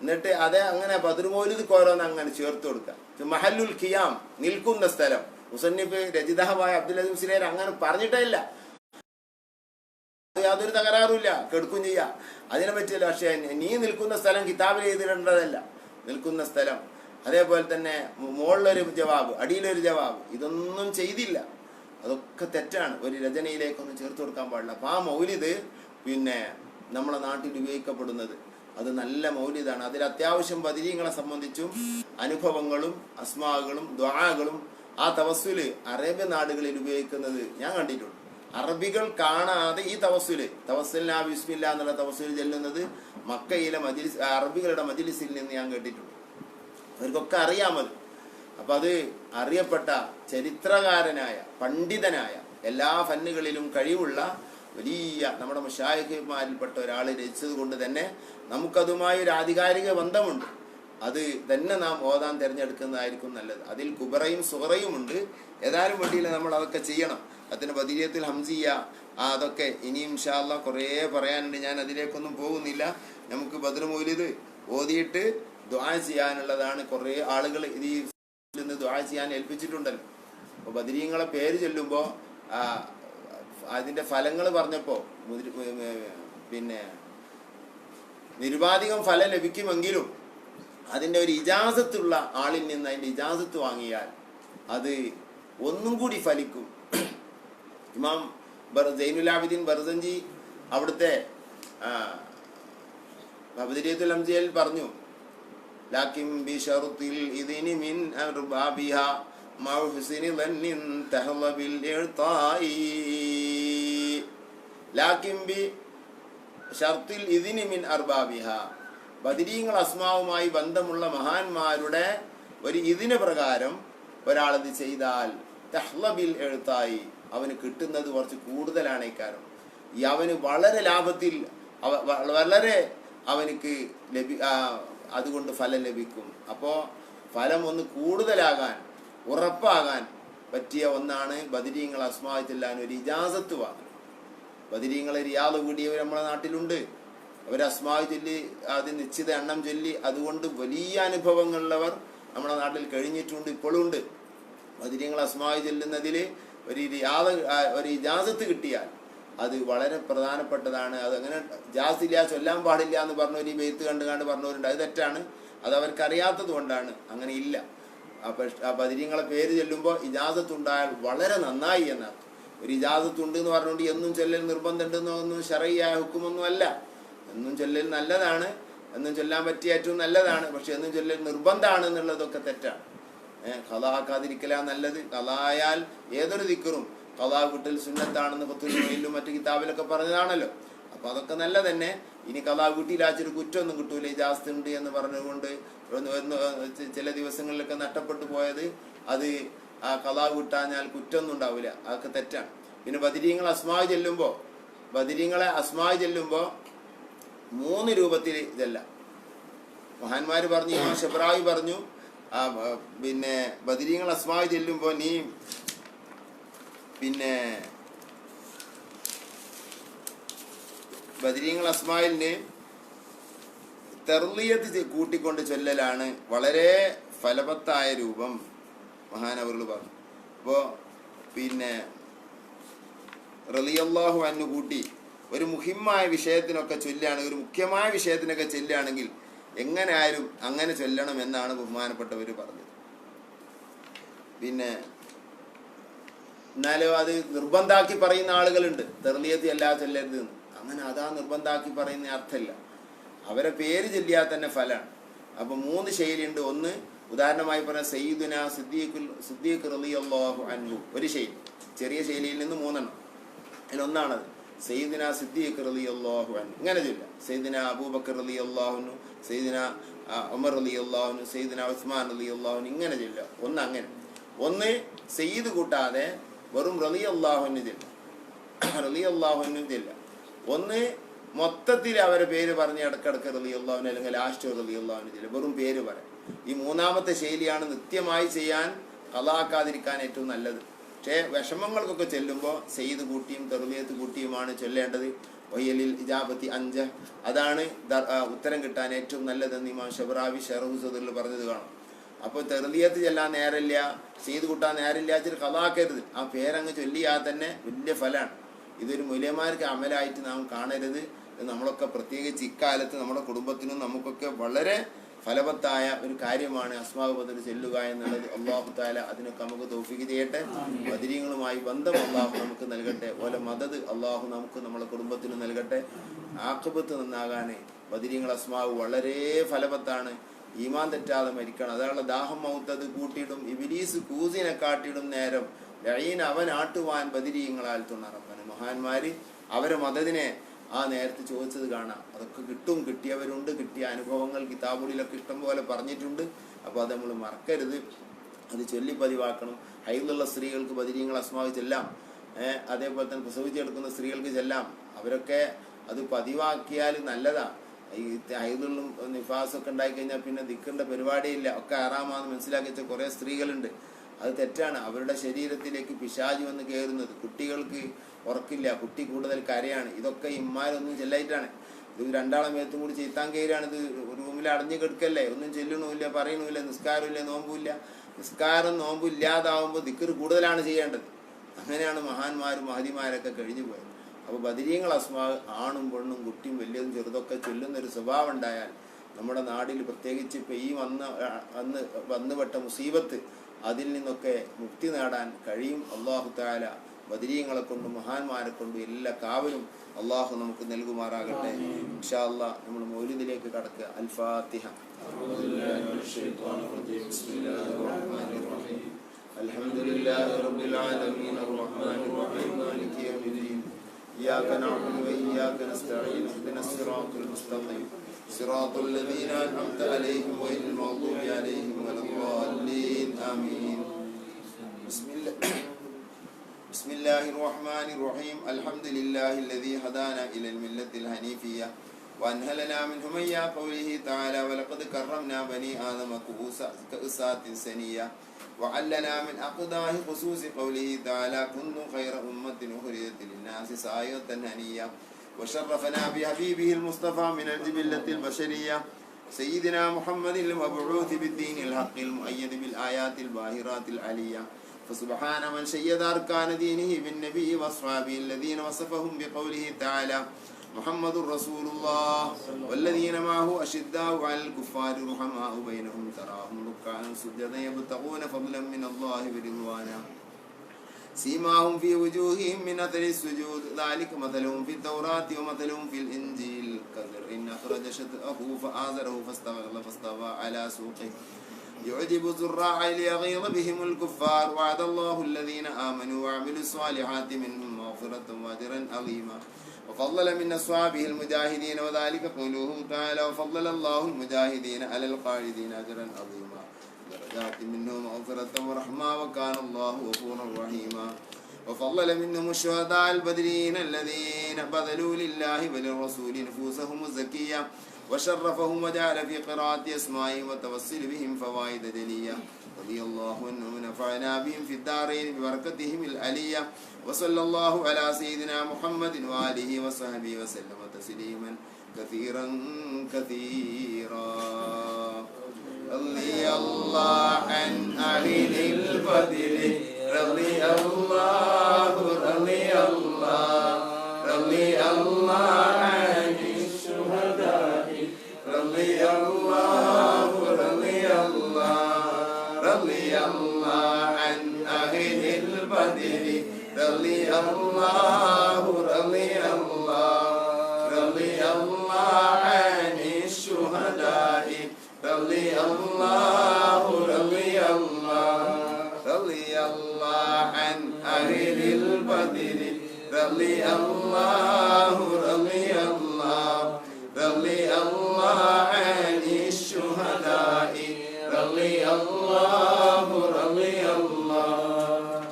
എന്നിട്ട് അതേ അങ്ങനെ ബദർ മൗലിദ് ഓരോന്ന് അങ്ങനെ ചേർത്ത് കൊടുക്കുക. മഹല്ലുൽ ഖിയാം, നിൽക്കുന്ന സ്ഥലം. മുസന്നിഫ് രചിതാവായ അബ്ദുൽ അസീസ് മുസ്ലിയാർ അങ്ങനെ പറഞ്ഞിട്ടേ ഇല്ല. യാതൊരു തകരാറുമില്ല, കെടുക്കും ചെയ്യാം, അതിനെ പറ്റില്ല. പക്ഷെ നീ നിൽക്കുന്ന സ്ഥലം കിതാബിൽ എഴുതിയിടേണ്ടതല്ല, നിൽക്കുന്ന സ്ഥലം. അതേപോലെ തന്നെ മുകളിലൊരു ജവാബ്, അടിയിലൊരു ജവാബ്, ഇതൊന്നും ചെയ്തില്ല. അതൊക്കെ തെറ്റാണ്. ഒരു രചനയിലേക്കൊന്നും ചേർത്ത് കൊടുക്കാൻ പാടില്ല. അപ്പൊ ആ മൗലിദ് പിന്നെ നമ്മളെ നാട്ടിൽ ഉപയോഗിക്കപ്പെടുന്നത് അത് നല്ല മൗലിദാണ്. അതിൽ അത്യാവശ്യം ബദരീങ്ങളെ സംബന്ധിച്ചും അനുഭവങ്ങളും അസ്മാകളും ദുആകളും ആ തവസ്സുല് അറേബ്യൻ നാടുകളിൽ ഉപയോഗിക്കുന്നത് ഞാൻ കണ്ടിട്ടുണ്ട്. അറബികൾ കാണാതെ ഈ തവസ്സുലിനാ ബിസ്മില്ല എന്നുള്ള തവസ്സുൽ ചെല്ലുന്നത് മക്കയിലെ മജ്ലിസ്, അറബികളുടെ മജ്ലിസിൽ നിന്ന് ഞാൻ കേട്ടിട്ടുണ്ട്. അവർക്കൊക്കെ അറിയാമത്. അപ്പൊ അത് അറിയപ്പെട്ട ചരിത്രകാരനായ പണ്ഡിതനായ എല്ലാ ഫന്നുകളിലും കഴിവുള്ള വലിയ നമ്മുടെ മുശായിഖുമാരിൽപ്പെട്ട ഒരാൾ രചിച്ചത് കൊണ്ട് തന്നെ നമുക്കതുമായി ഒരു ആധികാരിക ബന്ധമുണ്ട്. അത് തന്നെ നാം ഓതാൻ തിരഞ്ഞെടുക്കുന്നതായിരിക്കും നല്ലത്. അതിൽ കുബറയും സുഹറയും ഉണ്ട്. ഏതായാലും വേണ്ടിയില്ല, നമ്മൾ അതൊക്കെ ചെയ്യണം. അതിന് ബദരിയത്തുൽ ഹംസിയ അതൊക്കെ ഇനിയും ഇൻഷാ അല്ലാഹ് കുറേ പറയാനുണ്ട്. ഞാൻ അതിലേക്കൊന്നും പോകുന്നില്ല. നമുക്ക് ബദർ മൗലിദ് ഓതിയിട്ട് ദുആ ചെയ്യാനുള്ളതാണ്. കുറേ ആളുകൾ ഇതിൽ നിന്ന് ദുആ ചെയ്യാൻ ഏൽപ്പിച്ചിട്ടുണ്ടല്ലോ. അപ്പോൾ ബദരീങ്ങളെ പേര് ചൊല്ലുമ്പോൾ അതിൻ്റെ ഫലങ്ങൾ പറഞ്ഞപ്പോൾ പിന്നെ നിരുപാധികം ഫലം ലഭിക്കുമെങ്കിലും അതിൻ്റെ ഒരു ഇജാസത്തുള്ള ആളിൽ നിന്ന് അതിൻ്റെ ഇജാസത്ത് വാങ്ങിയാൽ അത് ഒന്നും കൂടി ഫലിക്കും. ഇമാം സൈനുൽ ആബിദീൻ ബർസഞ്ചി അവിടുത്തെ ബദരിയത്തുൽ അംസിയയിൽ പറഞ്ഞു, ലാകിൻ ബിശർത്തിൽ ഇദ്നി മിൻ അർബാബിഹ മഅ ഹുസ്നി ദന്നിൻ തഹള ബിൽ ഇർതായി. ലാകിൻ ബിശർത്തിൽ ഇദ്നി മിൻ അർബാബിഹ, ബദരീങ്ങൾ അസ്മാവുമായി ബന്ധമുള്ള മഹാന്മാരുടെ ഒരു ഇതിന് പ്രകാരം ഒരാളത് ചെയ്താൽ തഹ്ള ബിൽ ഇർതായി, അവന് കിട്ടുന്നത് കുറച്ച് കൂടുതലാണ്. ഇക്കാരം അവന് വളരെ ലാഭത്തിൽ വളരെ അവനക്ക് അതുകൊണ്ട് ഫലം ലഭിക്കും. അപ്പോൾ ഫലം ഒന്ന് കൂടുതലാകാൻ ഉറപ്പാകാൻ പറ്റിയ ഒന്നാണ് ബദരീങ്ങൾ അസ്മാവ് ചെല്ലാൻ ഒരു ഇജാസത്ത് വാങ്ങുന്നത്. ബദരീങ്ങളെ റിയാദ് കൂടിയവർ നമ്മുടെ നാട്ടിലുണ്ട്. അവർ അസ്മാവ് ചൊല്ലി അത് നിശ്ചിത എണ്ണം ചൊല്ലി അതുകൊണ്ട് വലിയ അനുഭവങ്ങളുള്ളവർ നമ്മുടെ നാട്ടിൽ കഴിഞ്ഞിട്ടുണ്ട്, ഇപ്പോഴും ഉണ്ട്. ബദരീങ്ങൾ അസ്മാവ് ചെല്ലുന്നതിൽ ഒരു ഇജാസത്ത് കിട്ടിയാൽ അത് വളരെ പ്രധാനപ്പെട്ടതാണ്. അതങ്ങനെ ജാസില്ല, ചൊല്ലാൻ പാടില്ല എന്ന് പറഞ്ഞൊരു ബെയ്ത്ത് കണ്ട് പറഞ്ഞവരുണ്ട്. അത് തെറ്റാണ്. അത് അവർക്ക് അറിയാത്തത് കൊണ്ടാണ്. അങ്ങനെ ഇല്ല. ആ ബദരീങ്ങളെ പേര് ചെല്ലുമ്പോൾ ഇജാസത്ത് ഉണ്ടായാൽ വളരെ നന്നായി എന്നാണ്. ഒരു ഇജാസത്ത് ഉണ്ട് എന്ന് പറഞ്ഞുകൊണ്ട് എന്നും ചൊല്ലൽ നിർബന്ധമുണ്ടെന്നൊന്നും ശറഈയായ ഹുക്കുമൊന്നും അല്ല. എന്നും ചൊല്ലൽ നല്ലതാണ്, എന്നും ചൊല്ലാൻ പറ്റിയ ഏറ്റവും നല്ലതാണ്. പക്ഷെ എന്നും ചൊല്ലൽ നിർബന്ധമാണ് എന്നുള്ളതൊക്കെ തെറ്റാണ്. ഖളാ ആക്കാതിരിക്കലാ നല്ലത്. ഖളായാൽ ഏതൊരു ദിക്റും ഖളാ വീട്ടിൽ സുന്നത്താണെന്ന് ഫത്വയിലും മറ്റു കിതാബിലൊക്കെ പറഞ്ഞതാണല്ലോ. അപ്പൊ അതൊക്കെ നല്ല തന്നെ. ഇനി ഖളാ വീട്ടിലാച്ചൊരു കുറ്റമൊന്നും കിട്ടൂല, ഇജാസത്ത് ഉണ്ട് എന്ന് പറഞ്ഞുകൊണ്ട് ചില ദിവസങ്ങളിലൊക്കെ നഷ്ടപ്പെട്ടു പോയത് അത് ആ ഖളാ വിട്ടാഞ്ഞാൽ കുറ്റമൊന്നും ഉണ്ടാവില്ല. അതൊക്കെ തെറ്റാണ്. പിന്നെ ബദരീങ്ങളെ അസ്മാവ് ചെല്ലുമ്പോൾ 3 രൂപത്തിൽ ഇതല്ല. മഹാന്മാര് പറഞ്ഞു, ഇമാം ശബ്രാവി പറഞ്ഞു, പിന്നെ ബദരീങ്ങൾ അസ്മാവ് ചെല്ലുമ്പോൾ നീ പിന്നെ ബദരീങ്ങൾ അസ്മാവിന് തർലിയത്ത് കൂട്ടിക്കൊണ്ട് ചൊല്ലലാണ് വളരെ ഫലവത്തായ രൂപം മഹാനവറുകൾ പറഞ്ഞു. അപ്പോൾ പിന്നെ റളിയല്ലാഹു അൻഹു കൂട്ടി ഒരു മുഹിമായ വിഷയത്തിനൊക്കെ ചൊല്ലുകയാണ്, ഒരു മുഖ്യമായ വിഷയത്തിനൊക്കെ ചൊല്ലുകയാണെങ്കിൽ എങ്ങനെ ആയാലും അങ്ങനെ ചൊല്ലണം എന്നാണ് ബഹുമാനപ്പെട്ടവർ പറഞ്ഞത്. പിന്നെ എന്നാലും അത് നിർബന്ധാക്കി പറയുന്ന ആളുകളുണ്ട്, തെർലിയത്ത് എല്ലാ ചൊല്ലരുത് എന്ന്. അങ്ങനെ അതാ നിർബന്ധാക്കി പറയുന്ന അർത്ഥമില്ല. അവരെ പേര് ചൊല്ലിയാൽ തന്നെ ഫലമാണ്. അപ്പൊ 3 ശൈലിയുണ്ട്. ഒന്ന് ഉദാഹരണമായി പറഞ്ഞ സയ്യിദുന സിദ്ദീഖ് റളിയല്ലാഹു അൻഹു, ഒരു ശൈലി. ചെറിയ ശൈലിയിൽ നിന്ന് 3 എണ്ണം. അതിലൊന്നാണത് സയ്യിദുന സിദ്ദീഖ് റളിയല്ലാഹു അൻഹു. ഇങ്ങനെ ചൊല്ല: സയ്യിദുന അബൂബക്കർ റളിയല്ലാഹു അൻഹു, സയ്യിദുന ഉമർ റളിയല്ലാഹു അൻഹു, സയ്യിദുന ഉസ്മാൻ റളിയല്ലാഹു അൻഹു. ഇങ്ങനെ ചൊല്ല. ഒന്ന് അങ്ങനെ. ഒന്ന് സയ്യിദ് കൂട്ടാതെ വെറും റളിയല്ലാഹു അൻഹു ചൊല്ല, റളിയല്ലാഹു അൻഹു ചൊല്ല. ഒന്ന് മൊത്തത്തിൽ അവരെ പേര് പറഞ്ഞ് ഇടക്കിടക്ക് റളിയല്ലാഹു അൻഹു അല്ലെങ്കിൽ ലാസ്റ്റ് റളിയല്ലാഹു അൻഹു ചൊല്ല, വെറും പേര് പറയാം. ഈ 3ാമത്തെ ശൈലിയാണ് നിത്യമായി ചെയ്യാൻ, ഖളാക്കാതിരിക്കാൻ ഏറ്റവും നല്ലത്. പക്ഷേ വിഷമങ്ങൾക്കൊക്കെ ചെല്ലുമ്പോൾ സയ്യിദ് കൂട്ടിയും തെർലിയത്ത് കൂട്ടിയുമാണ് ചൊല്ലേണ്ടത്. വയ്യലിൽ ഇജാബത്തി 5, അതാണ് ഉത്തരം കിട്ടാൻ ഏറ്റവും നല്ലതെന്ന് ഇമാം ശബ്രാവി ഷറഹു സദറിൽ പറഞ്ഞത് കാണാം. അപ്പോൾ തെർലിയത്ത് ചെല്ലാൻ നേരമില്ല, സയ്യിദ് കൂട്ടാൻ നേരമില്ല, ഇച്ചിരി ഖളാക്കരുത്. ആ പേരങ്ങ് ചൊല്ലിയാൽ തന്നെ വലിയ ഫലമാണ്. ഇതൊരു മൂല്യമാർക്ക് അമലായിട്ട് നാം കാണരുത്. നമ്മളൊക്കെ പ്രത്യേകിച്ച് ഇക്കാലത്ത് നമ്മുടെ കുടുംബത്തിനും നമുക്കൊക്കെ വളരെ ഫലവത്തായ ഒരു കാര്യമാണ് അസ്മാഉ ബദർ ചെല്ലുക എന്നുള്ളത്. അല്ലാഹു തആല അതിനൊക്കെ നമുക്ക് തൗഫീഖ് ചെയ്യട്ടെ. ബദരീങ്ങളുമായി ബന്ധം അല്ലാഹു നമുക്ക് നൽകട്ടെ. ഓലെ മദദ് അല്ലാഹു നമുക്ക് നമ്മുടെ കുടുംബത്തിന് നൽകട്ടെ. ആഖിബത്ത് നന്നാകാൻ ബദരീങ്ങൾ അസ്മാഉ വളരെ ഫലവത്താണ്. ഈമാൻ തെറ്റാതെ മരിക്കണം. അതാണ് ദാഹം മൗത്തത് കൂട്ടിയിടും ഇബ്ലീസ് കൂസിനെ കാട്ടിയിടും നേരം ലഈൻ അവൻ ആട്ടുവാൻ ബദരീങ്ങളാൽ തുണറപ്പന്. മഹാന്മാര് അവരെ മദദിനെ ആ നേരത്തെ ചോദിച്ചത് കാണാം. അതൊക്കെ കിട്ടും, കിട്ടിയവരുണ്ട്, കിട്ടിയ അനുഭവങ്ങൾ കിതാബുകളിലൊക്കെ ഇഷ്ടം പോലെ പറഞ്ഞിട്ടുണ്ട്. അപ്പോൾ അത് നമ്മൾ മറക്കരുത്, അത് ചൊല്ലി പതിവാക്കണം. ഹൈദുള്ള സ്ത്രീകൾക്ക് ബദരീങ്ങൾ അസ്മാവ് ചെല്ലാം. അതേപോലെ തന്നെ പ്രസവിച്ചെടുക്കുന്ന സ്ത്രീകൾക്ക് ചെല്ലാം. അവരൊക്കെ അത് പതിവാക്കിയാൽ നല്ലതാണ്. ഈ ഹൈദുള്ളും നിഫാസൊക്കെ ഉണ്ടായിക്കഴിഞ്ഞാൽ പിന്നെ ദിക്കറിൻ്റെ പരിപാടിയില്ല, ഒക്കെ ആറാമാന്ന് മനസ്സിലാക്കി വെച്ച കുറേ സ്ത്രീകളുണ്ട്. അത് തെറ്റാണ്. അവരുടെ ശരീരത്തിലേക്ക് പിശാച് വന്ന് കയറുന്നത്. കുട്ടികൾക്ക് ഉറക്കില്ല, കുട്ടി കൂടുതൽ കരയാണ്. ഇതൊക്കെ ഇമ്മാരൊന്നും ചെല്ലായിട്ടാണ്. ഇത് 2ആളെ മേത്തും കൂടി ചെയ്ത്താൻ കയറാണ്. ഇത് റൂമിൽ അടഞ്ഞു കിടക്കല്ലേ, ഒന്നും ചെല്ലണമില്ല, പറയണമില്ല, നിസ്കാരമില്ല, നോമ്പുമില്ല. നിസ്കാരം നോമ്പും ഇല്ലാതാവുമ്പോൾ ദിക്ർ കൂടുതലാണ് ചെയ്യേണ്ടത്. അങ്ങനെയാണ് മഹാന്മാരും മഹദിമാരൊക്കെ കഴിഞ്ഞു പോയത്. അപ്പോൾ ബദരീങ്ങൾ അസ്മാ ആണും പെണ്ണും കുട്ടിയും വലിയതും ചെറുതൊക്കെ ചൊല്ലുന്നൊരു സ്വഭാവം ഉണ്ടായാൽ നമ്മുടെ നാട്ടിൽ പ്രത്യേകിച്ച് ഇപ്പോൾ ഈ വന്നുപെട്ട മുസീബത്ത് അതിൽ നിന്നൊക്കെ മുക്തി നേടാൻ കഴിയും. അല്ലാഹു തആല ബദരീങ്ങളെ കൊണ്ടും മഹാന്മാരെ കൊണ്ടും എല്ലാ കാവലും അള്ളാഹു നമുക്ക് നൽകുമാറാകട്ടെ. ഇൻഷാ അല്ലാഹ് നമ്മൾ മൗലിദിലേക്ക് കടക്കുക. അൽ ഫാത്തിഹ. അൽഹംദുലില്ലാഹി റബ്ബിൽ ആലമീൻ അർറഹ്മാനിർ റഹീം മാലികി യൗമിദ്ദീൻ ഇയ്യാക നഅ്ബുദു വ ഇയ്യാക നസ്തഈൻ ഇഹ്ദിനസ് സിറാത്തൽ മുസ്തഖീം സിറാത്തൽ ലദീന അൻഅംത അലൈഹിം ഗൈറിൽ മഗ്ദൂബി അലൈഹിം വലദ്ദാല്ലീൻ ആമീൻ. بسم الله الرحمن الرحيم. الحمد لله الذي هدانا إلى الملة الحنيفية وأنهلنا من هميا قوله تعالى ولقد كرمنا بني آدم كأسات سنية وعلنا من أقداه خصوص قوله تعالى كنتم خير أمة أخرجت للناس سعية هنية وشرفنا بحبيبه المصطفى من الجبلة البشرية سيدنا محمد المبعوث بالدين الحق المؤيد بالآيات الباهرات العلية فسبحان من شيد أركان دينه بالنبي وأصحابه الذين وصفهم بقوله تعالى محمد رسول الله والذين معه أشداء على الكفار رحماء بينهم تراهم ركعا سجدا يبتغون فضلا من الله ورضوانا سيماهم في وجوههم من أثر السجود ذلك مثلهم في التوراة ومثلهم في الإنجيل كزرع أخرج شطأه فآزره فاستوى على سوقه يعجب الزراع ليغيظ بهم الكفار وعد الله الذين آمنوا وعملوا الصالحات منهم مغفرة وأجرا عظيما وفضل من أصحابه المجاهدين وذلك قوله تعالى وفضل الله المجاهدين على القاعدين أجرا عظيما درجات منهم مغفرة ورحمة وكان الله غفورا رحيما وفضل منهم الشهداء البدرين الذين بذلوا لله وللرسول نفوسهم الزكية وشرفهم وجعل في قراءة أسمائهم وتوسل بهم فوائد جلية رضي الله عنهم ونفعنا بهم في الدارين ببركتهم العلية وصلى الله على سيدنا محمد وآله وصحبه وسلم تسليما كثيرا كثيرا. رضي الله عن أهل الفضل رضي الله رضي الله رضي الله عن الشهداء رضي الله رضي الله رضي الله عن أهل البدر رضي الله رضي الله رضي الله عن الشهداء رضي الله رضي الله رضي الله عن أهل البدر رضي الله رضي الله رضي الله عن الشهداء رضي الله رضي الله.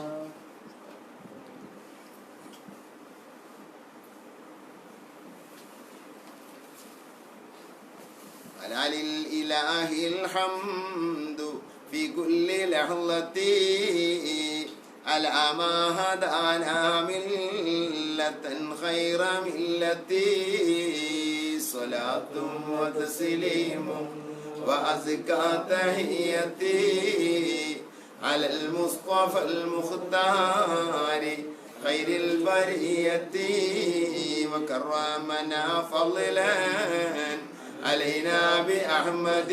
ألا للإله الحمد في كل لحظة على ما هدانا ملة خير ملتي صلاة وتسليم وأزكى تحيتي على المصطفى المختار خير البرية وكرمنا فضلا علينا بأحمد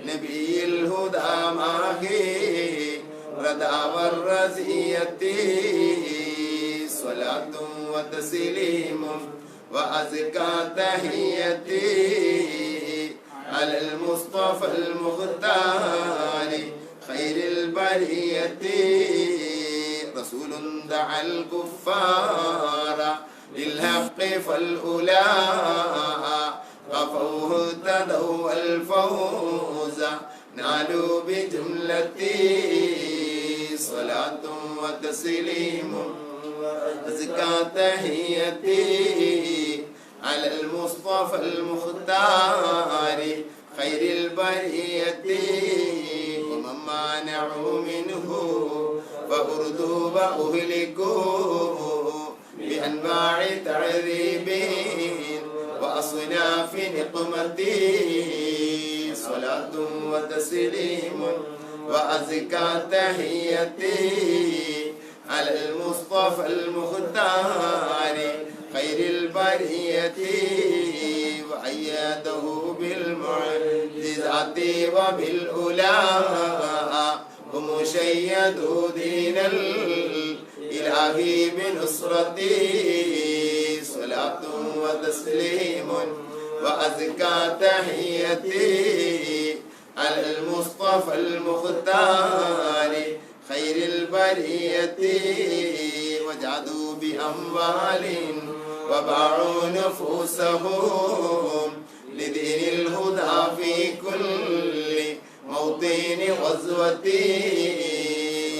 نبي الهدى ماهي رضا والرزية صلاة وتسليم وأزكى تحيتي على المصطفى المختار خير البرية رسول دعا الكفار للحق فالأولى غفوه اهتدوا الفوز نالوا بجملتي صلاة وتسليم وأزكى تحيتي على المصطفى المختار خير البرية ومن مانعوا منه فأردوا وأهلكوا بأنواع تعذيب وأصناف نقمتي صلاة وتسليم وأزكى تحيتي على المصطفى المختار خير البرية وأيده بالمعجزات وبالأولى ومشيد دين الإله بنصرتي صلاة وتسليم وأزكى تحيتي على المصطفى المختار خير البرية وجعدوا بأموال وباعوا نفوسهم لدين الهدى في كل موطن غزوتي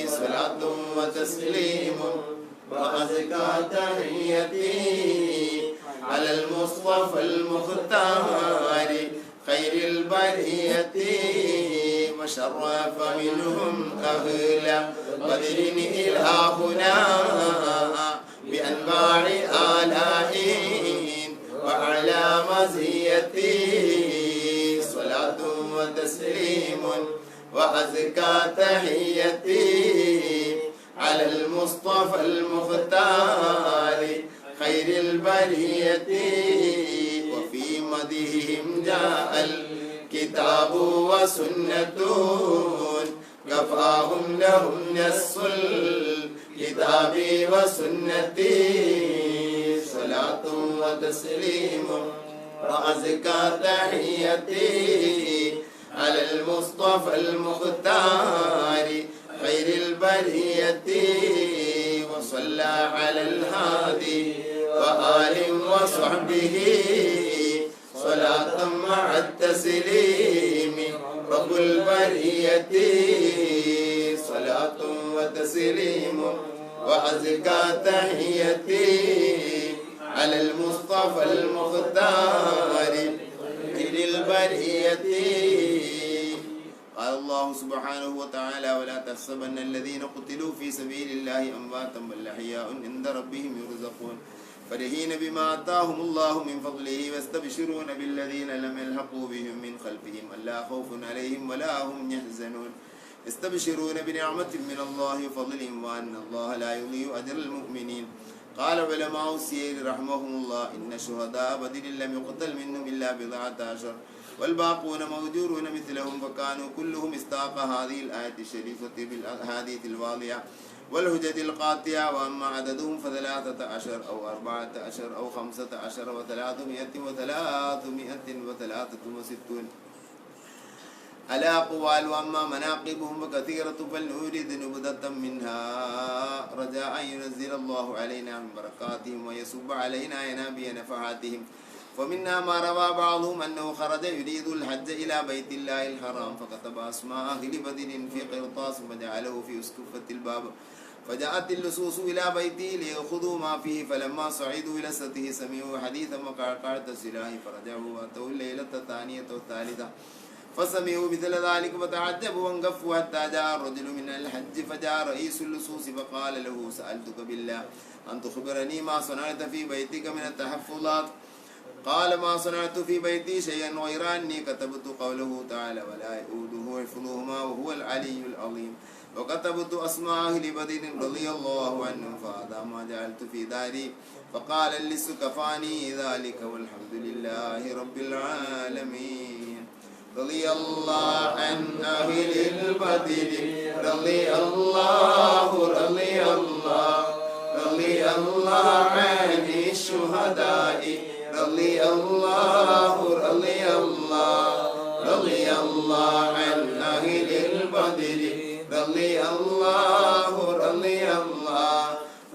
صلاة وتسليم وأزكى تحيتي على المصطفى المختار خير البرية وشرف منهم أهل بدر إلى هنا بأنواع آلاء وأعلى مزيتي صلاة وتسليم وأزكى تحيتي على المصطفى المختار خير البرية وفي مدحهم جاء الكتاب وسنة كفاهم لهم نص الكتاب وسنتي صلاة وتسليم وأزكى تحيتي على المصطفى المختار خير البرية وصلى على الهادي وآل وصحبه صلاة مع التسليم رب البرية صلاة وتسليم وأزكى تحيتي على المصطفى المختار خير البرية. قال الله سبحانه وتعالى ولا تحسبن الذين قتلوا في سبيل الله أمواتا بل أحياء عند ربهم يرزقون فرحين بما آتاهم الله من فضله واستبشرون بالذين لم يلحقوا بهم من خلفهم ألا خوف عليهم ولا هم يحزنون يستبشرون بنعمة من الله وفضل وأن الله لا يضيع أجر المؤمنين. قال علماء السير رحمهم الله إن شهداء بدر لم يقتل منهم إلا بضعة عشر والباقون موجورون مثلهم فكانوا كلهم استاق هذه الآية الشريفة بالأحاديث الواضحة والهجة القاطعة وأما عددهم ف13 أو 14 أو 15 و363 على أقوال. وأما مناقبهم فكثيرة فلنريد نبذة منها رجاء أن ينزل الله علينا من بركاتهم ويصب علينا ينابيع نفحاتهم. ومنها ما روى بعضهم أنه خرج يريد الحج إلى بيت الله الحرام فكتب أسماء أهل بدر في قرطاس فجعله في أسقفة الباب فجاءت اللصوص إلى بيته ليأخذوا ما فيه فلما صعدوا إلى سطحه سمعوا حديثا وقعقعة السلاح فرجعوا وأتوا الليلة الثانية والثالثة فسمعوا مثل ذلك فتعجبوا وانقفوا حتى جاء الرجل من الحج فجاء رئيس اللصوص فقال له سألتك بالله أن تخبرني ما صنعت في بيتك من التحفظات. قال ما صنعت في بيتي شيئا غير أني كتبت قوله تعالى ولا يؤوده حفظهما وهو العلي العظيم وكتبت أسماء أهل بدر رضي الله عنهم فهذا ما جعلت في داري. فقال اللص كفاني ذلك والحمد لله رب العالمين. رضي الله عن أهل البدر رضي الله عن الشهداء رضي الله عن أهل البدر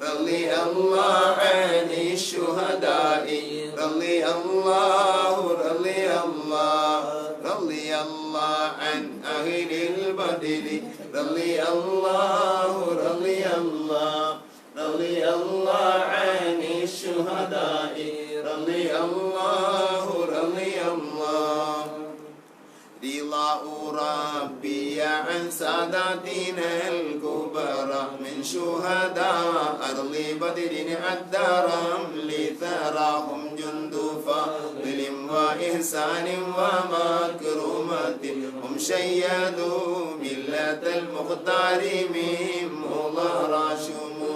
رضي الله عن الشهداء رضي الله عن أهل البدر رضي الله عن الشهداء رضي الله رضا ربي عن ساداتنا الكبرى من شهداء أرض بدر عدرهم لثراهم جند فضل وإحسان ومكرمة هم شيدوا ملة المختار من مضر شمول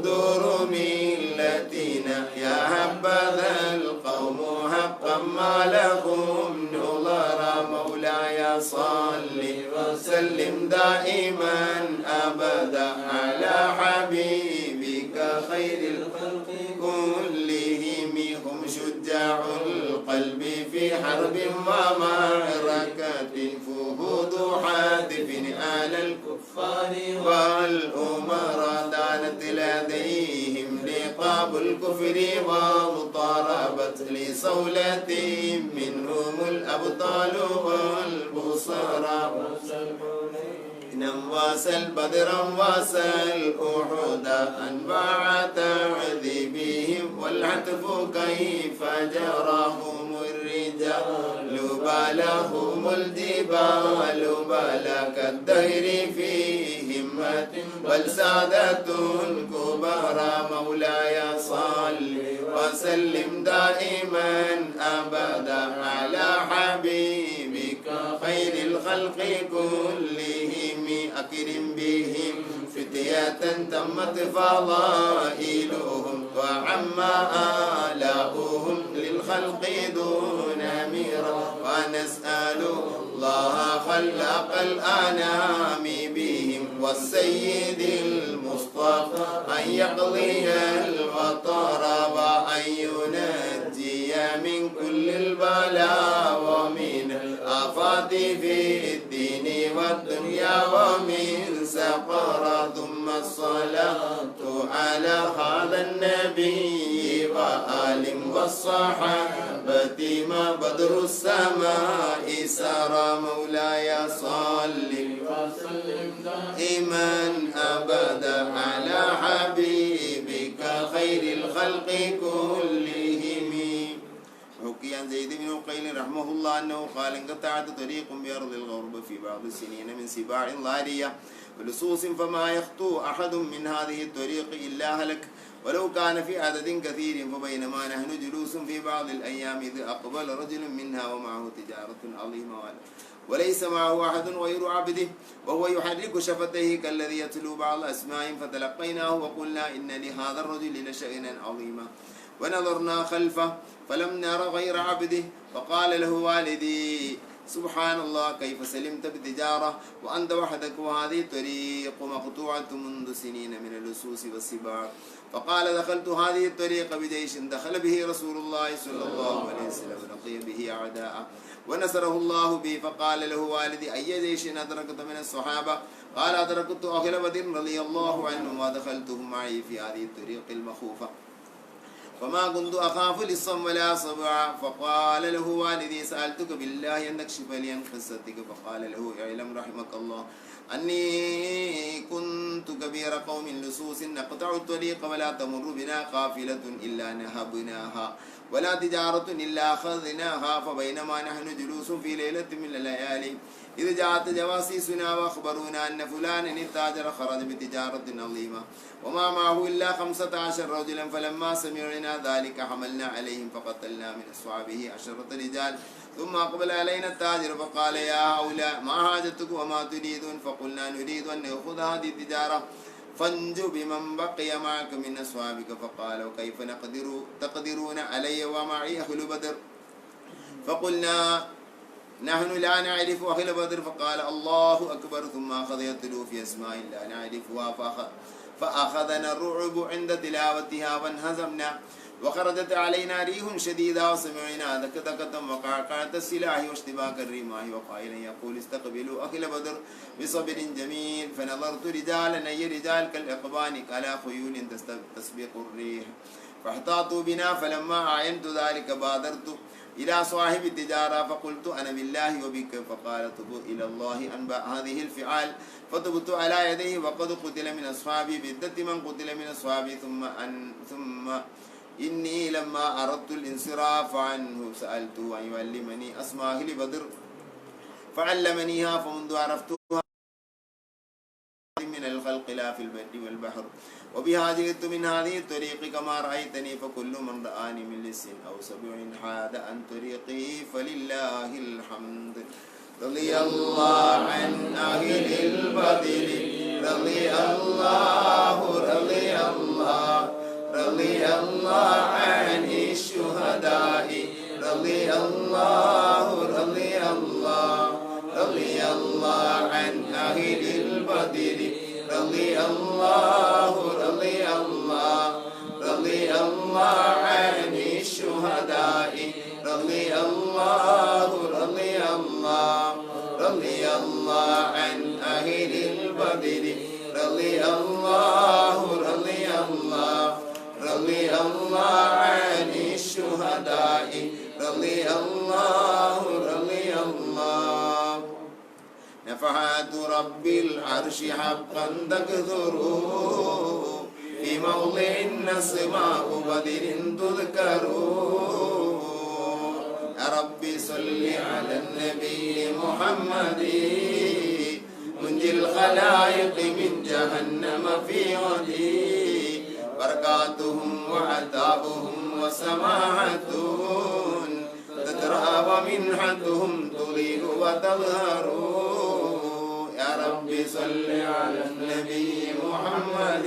بدور ملتنا يا حبذا القوم حقا ما لهم نظرا مولاي صل وسلم دائما أبدا على حبيبك خير الخلق كلهم هم شجاع القلب في حرب ومعركة فهود حادف على الكفار والأمراء دانت لديهم رقاب الكفر واضطربت لصولة منهم الأبطال والبصراء واسل بدرا واسل أحدا أنواع تعذيبهم والعتف كيف جراهم الرجال بالهم الجبال بلا كالدهر في همة بل سادة كبرى مولاي صل وسلم دائما أبدا على حبيبك خير الخلق كلهم أكرم بهم فتية تمت فضائلهم وعم آلاؤهم للخلق دون ميرا ونسأل الله خلق الأنام بهم والسيد المصطفى أن يقضي الوطر وأن ينجي من كل البلاء ومن الآفات في الدين والدنيا ومن سقر ثم الصلاة على هذا النبي وآل والصحابة ما بدر السماء سرى مولاي صل وسلم دائما أبدا على حبيبك خير الخلق كلهم. حكي عن زيد بن عقيل رحمه الله أنه قال انقطعت طريق بأرض الغرب في بعض السنين من سباع ضارية ولصوص فما يخطو أحد من هذه الطريق إلا هلك ولو كان في عدد كثير. فبينما نحن جلوس في بعض الأيام إذ أقبل رجل منها ومعه تجارة عظيمة وليس معه أحد غير عبده وهو يحرك شفتيه كالذي يتلو بعض أسماء فتلقيناه وقلنا إن لهذا الرجل لشأنا عظيما ونظرنا خلفه فلم نر غير عبده فقال له والدي سبحان الله كيف سلمت بالتجارة وأنت وحدك وهذه الطريق مقطوعة منذ سنين من اللصوص والسباع. فقال دخلت هذه الطريق بجيش دخل به رسول الله صلى الله عليه وسلم لقي به أعداء ونصره الله به. فقال له والدي أي جيش أدركت من الصحابة؟ قال أدركت أهل بدر رضي الله عنهم ودخلتهم معي في هذه الطريق المخوفة فما كنت أخاف لصا ولا صبعا. فقال له والدي سألتك بالله أن تكشف لي عن قصتك. فقال له اعلم رحمك الله أني كنت كبير قوم لصوص نقطع الطريق ولا تمر بنا قافلة إلا نهبناها ولا تجارة إلا أخذناها. فبينما نحن جلوس في ليلة من الليالي إذ جاءت جواسيسنا وأخبرونا أن فلانا التاجر خرج بتجارة عظيمة وما معه إلا 15 رجلا. فلما سمعنا ذلك حملنا عليهم فقتلنا من أصحابه 10 رجال. ثم أقبل علينا التاجر فقال يا هؤلاء ما حاجتكم وما تريدون؟ فقلنا نريد أن نأخذ هذه التجارة فانجو بمن بقي معك من أصحابك. فقال وكيف تقدرون علي ومعي أهل بدر؟ فقلنا نحن لا نعرف أهل بدر. فقال الله أكبر ثم أخذ يتلو في أسماء لا نعرفها فأخذنا الرعب عند تلاوتها فانهزمنا وخرجت علينا ريح شديدة وسمعنا ذكذكة وقعقعة السلاح واشتباك الرماح وقائلا يقول استقبلوا أهل بدر بصبر جميل. فنظرت رجالا أي رجال كالإقبان على خيول تسبق الريح فاحتاطوا بنا. فلما أعينت ذلك بادرت إلى صاحب التجارة فقلت أنا بالله وبك. فقال تب إلى الله عن هذه الفعال. فتبت على يديه وقد قتل من أصحابي بعدة من قتل من أصحابي. ثم إني لما أردت الانصراف عنه سألته أن يعلمني أسماء أهل بدر فعلمنيها. فمنذ عرفتها من الخلق لا في البر والبحر وبها جئت من هذه الطريق كما رأيتني. فكل من رآني من لص أو سبع حاد عن طريقه فلله الحمد. رضي الله عن أهل البدر رضي الله رضي الله رضي الله عن الشهداء رضي الله رضي الله رضي الله عن أهل البدر رضي الله رضي الله رضي الله عن الشهداء رضي الله رضي الله رضي الله عن أهل البدر رضي الله رضي الله رضي الله عن الشهداء رضي الله رضي الله نفحات رب العرش حقا تكثروا في موضع أسماء بدر تذكروا يا ربي صل على النبي محمد منجي الخلائق من جهنم في غدي بركاتهم وعتابهم وسماعة تترى ومنحتهم تضيء وتظهر يا ربي صل على النبي محمد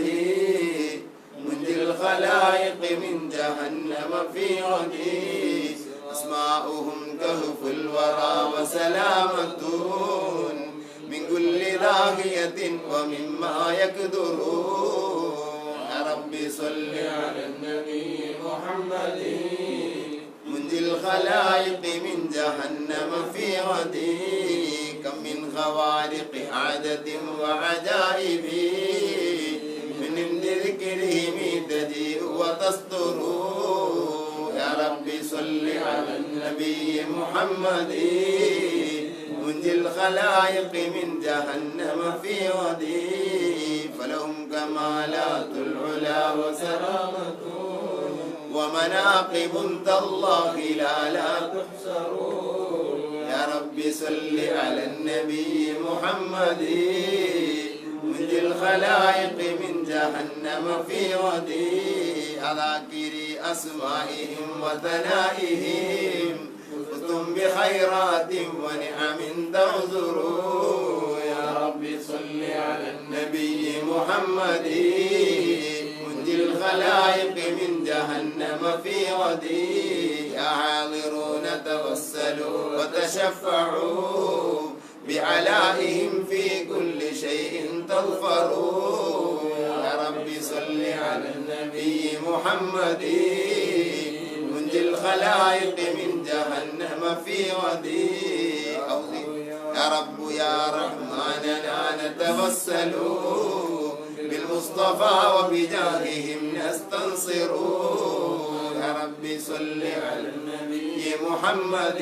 منجي الخلائق من جهنم في غدي أسماؤهم كهف الورى وسلامة من كل لاغية ومما يكدر يا ربي صل على النبي محمد منجي الخلائق من جهنم في غدي كم من خوارق عادة وعجائب من ذكرهم تجيء وتصدر يا ربي صل على النبي محمد منجي الخلائق من جهنم في غدي فلهم كمالات العلا وسلامة ومناقب تالله لا تحصر يا ربي صل على النبي محمد منجي الخلائق من جهنم في غدي أذاكري أسمائهم وثنائهم فزتم بخيرات ونعم تغزروا يا ربي صل على النبي محمد منجي الخلائق من جهنم في غدي يا حاضرون توسلوا وتشفعوا بعلائهم في كل شيء تظفروا يا ربي صل على النبي محمد منجي الخلائق من جهنم في غدي يا رب يا رحمننا نتوسل بالمصطفى وبجاههم نستنصر يا ربي صل على النبي محمد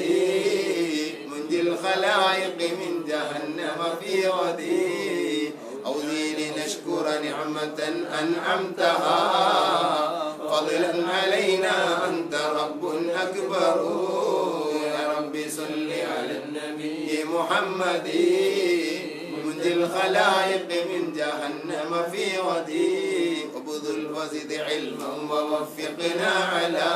منجي الخلائق من جهنم في غدي أوذي لنشكر نعمة أنعمتها فضلا علينا أنت رب أكبر يا ربي صل على النبي محمد منجي الخلائق من جهنم في غدي وبذل وزد علما ووفقنا على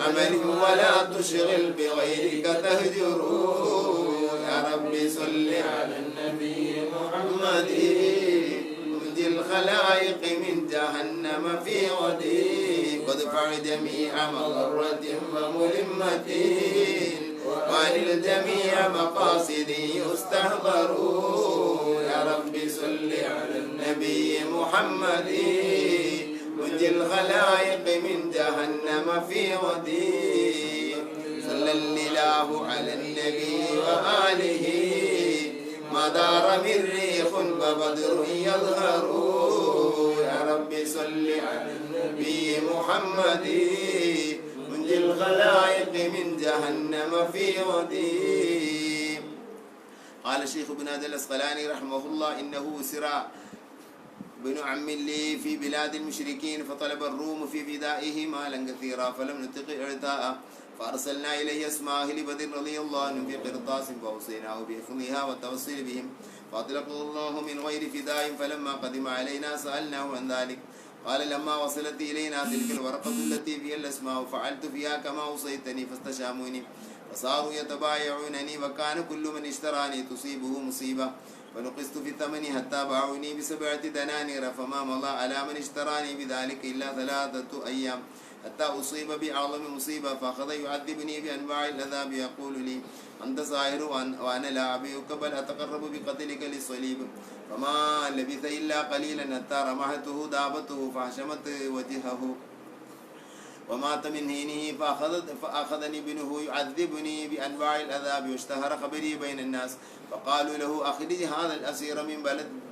عمل ولا تشغل بغيرك تهجر يا ربي صل على النبي محمد منجي الخلائق من جهنم في غدي وادفع جميع مضرة وملمة وعن الجميع مقاصدي يستحضر يا ربي صل على النبي محمد منجي الخلائق من جهنم في غدي صلى الله على النبي وآله ما دار من ريح فبدر يظهر يا ربي صل على النبي محمد منجي الخلائق من جهنم في غدي قال الشيخ ابن هادي الأسقلاني رحمه الله إنه سرى بن عم لي في بلاد المشركين فطلب الروم في فدائه مالا كثيرا فلم نطق إعطاءه فأرسلنا إليه أسماء أهل بدر رضي الله عنهم في قرطاس فأوصيناه بحفظها والتوصل بهم فأطلقه الله من غير فداء فلما قدم علينا سألناه عن ذلك قال لما وصلت إلينا تلك الورقة التي فيها الأسماء فعلت فيها كما وصيتني فاستشاموني فصاروا يتبايعونني وكان كل من اشتراني تصيبه مصيبة فنقصت في الثمن حتى باعوني ب7 دنانير فما مضى على من اشتراني بذلك إلا 3 أيام حتى أصيب بأعظم مصيبة فأخذ يعذبني بأنواع العذاب يقول لي أنت ساحر وأنا لا أبيعك بل أتقرب بقتلك للصليب فما لبث إلا قليلا حتى رمحته دابته فحشمت وجهه ومات من هينه فأخذني ابنه يعذبني بأنواع العذاب واشتهر خبري بين الناس فقالوا له أخرج هذا الأسير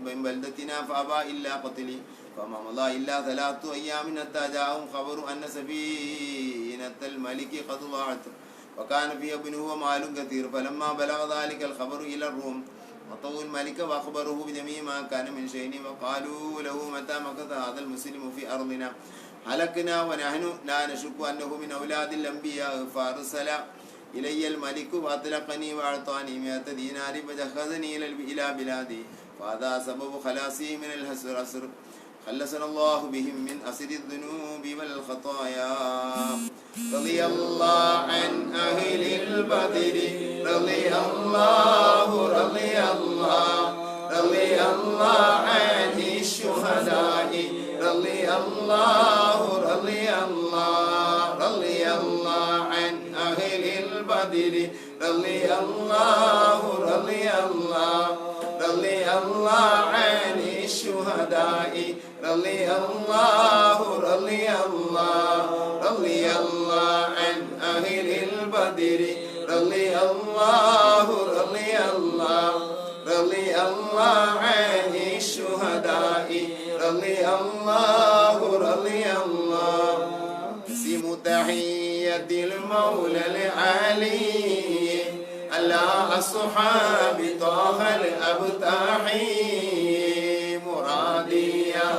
من بلدتنا فأبى إلا قتلي فما مضى إلا 3 أيام حتى جاءهم خبر أن سفينة الملك قد ضاعت وكان فيها ابنه ومال كثير فلما بلغ ذلك الخبر إلى الروم أطوا الملك وأخبره بجميع ما كان من شيء وقالوا له متى مكث هذا المسلم في أرضنا هلكنا ونحن لا نشك أنه من أولاد الأنبياء فأرسل إلي الملك وأطلقني وأعطاني 100 دينار فجهزني إلى بلادي وهذا سبب خلاصي من الأسر خلصنا الله بهم من أسر الذنوب والخطايا رضي الله عن أهل البدر رضي الله رضي الله رضي الله عن الشهداء رضي الله رضي الله رضي الله عن أهل البدر رضي الله رضي الله رضي الله عن الشهداء رضي الله رضي الله رضي الله عن أهل البدر رضي الله رضي الله رضي الله عن الشهداء رضي الله رضي الله اسم تحية المولى العلي على أصحاب طه الأبتاحي مرادي يا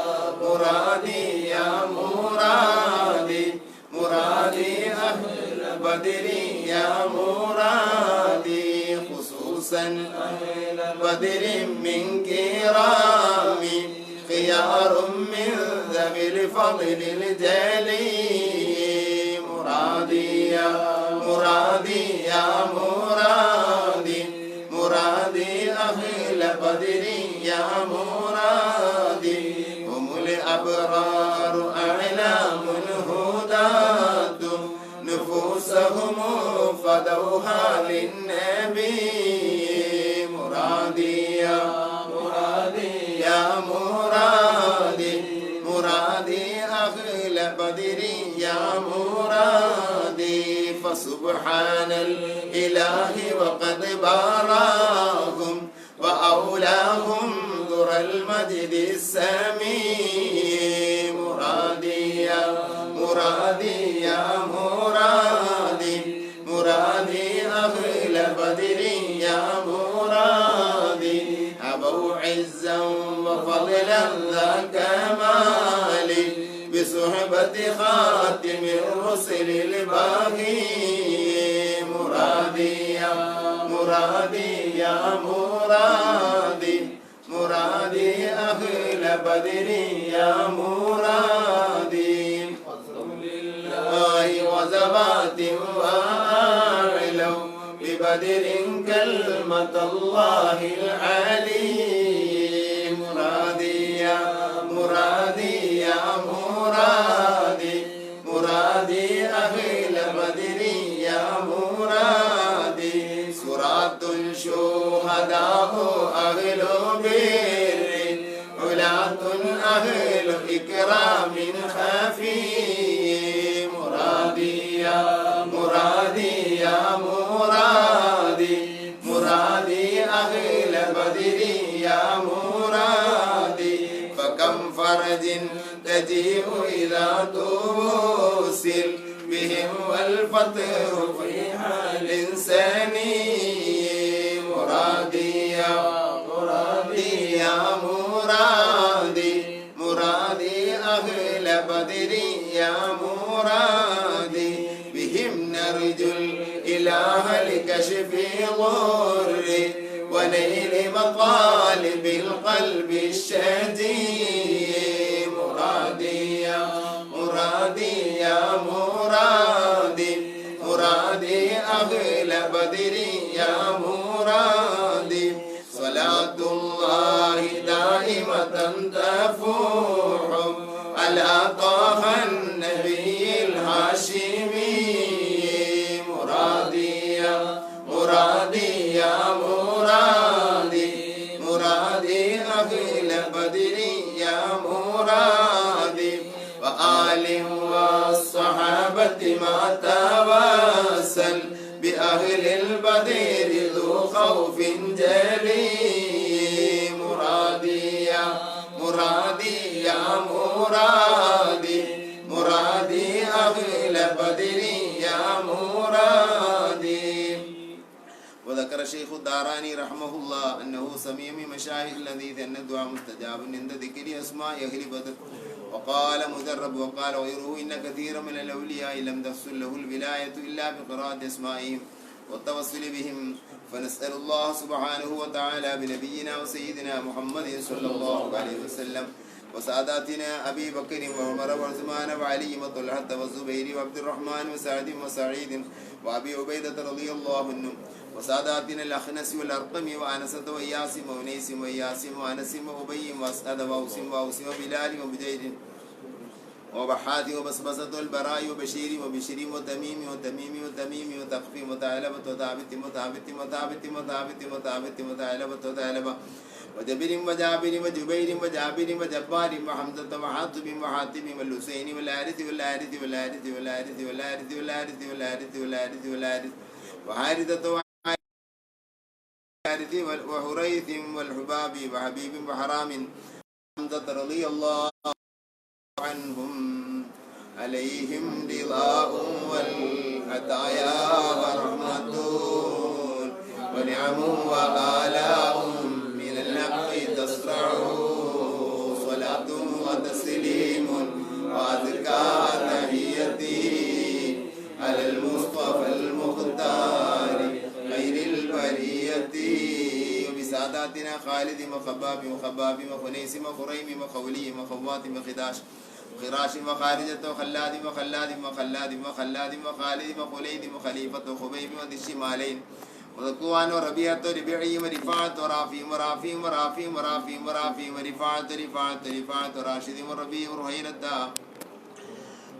مرادي يا مرادي مرادي أهل بدر يا مرادي خصوصا أهل بدر من كرام خيار من ذوي الفضل الجلي مرادي يا مرادي يا مرادي مرادي أهل بدر يا مرادي هم الأبرار أعلام هداة نفوسهم فدوها للنبي مرادي يا مرادي يا مرادي مرادي أهل بدر يا مرادي فسبحان الإله وقد باراهم وأولاهم ذر المجد السمي مرادي يا مرادي يا مرادي مرادي أهل بدر يا مرادي أبوا عزا وفضلا ذا كمال بصحبة خاتم الرسل الباقي مرادي يا مرادي يا مرادي مرادي أهل بدر يا مرادي فضل الله وزبات وأعلوا ببدر كلمة الله العلي مرادي يا مرادي يا مرادي مرادي أهل بدر يا مرادي سرات شهداء أهل بر علاة أهل إكرام خفي مرادي يا مرادي يا مرادي مرادي أهل بدر يا مرادي فكم فرج تجيء إذا توصل بهم والفتح في حال ثاني مرادي يا مرادي يا مرادي مرادي أهل بدر يا مرادي بهم نرجو الإله لكشف ضر ونيل مطالب القلب الشديد مرادي البدر يا مرادي صلاة الله دائمة تفوح على طه النبي الهاشمي مرادي يا مرادي يا مرادي مرادي أهل بدر يا مرادي وآل والصحابة ما توسل بأهل البدر ذو خوف جلي مرادي يا مرادي يا مرادي مرادي أهل بدر يا مرادي. وذكر الشيخ الداراني رحمه الله أنه سمع من مشايخ الحديث أن الدعاء مستجاب عند ذكر أسماء أهل بدر. وقال مدرب وقال غيره إن كثيرا من الأولياء لم تحصل له الولاية إلا بقراءة أسمائهم والتوسل بهم، فنسأل الله سبحانه وتعالى بنبينا وسيدنا محمد صلى الله عليه وسلم وساداتنا أبي بكر وعمر وعثمان وعلي وطلحة والزبير وعبد الرحمن وسعد وسعيد وأبي عبيدة رضي الله عنهم وساداتنا الأخنس والأرقم وأنسة وإياسم وأنيس وإياسم وأنس وأبي وأسعد وأوسم وأوسم وبلال وبجيد وبحات وبسبسة والبراء وبشير وبشير وتميم وتميم وتميم وتخفي وثعلبة وثابت وثابت وثابت وثابت وثابت وثعلبة وثعلبة وجبر وجابر وجبير وجابر وجبار وحمزة وحاتب وحاتب والحسين والحارث والحارث والحارث والحارث والحارث والحارث والحارث والحارث والحارث وحارثة والحارث وحريث والحباب وحبيب وحرام حمزة رضي الله عنهم عليهم رضاء والهدايا ورحمة ونعم وآلاء من الحق تسرع صلاة وتسليم وأزكى تحيتي على المصطفى المختار خير البرية وبساداتنا خالد وخباب وخباب وخنيس وخريم وخولي وخوات وخداش وخراش وخارجة وخلاد وخلاد وخلاد وخلاد وخالد وخليد وخليفة وخبيب وذي الشمالين وذكوان وربيعة وربيعي ورفاعة ورافي ورافي ورافي ورافي ورافي ورفاعة رفاعة رفاعة وراشد وربيع ورهينة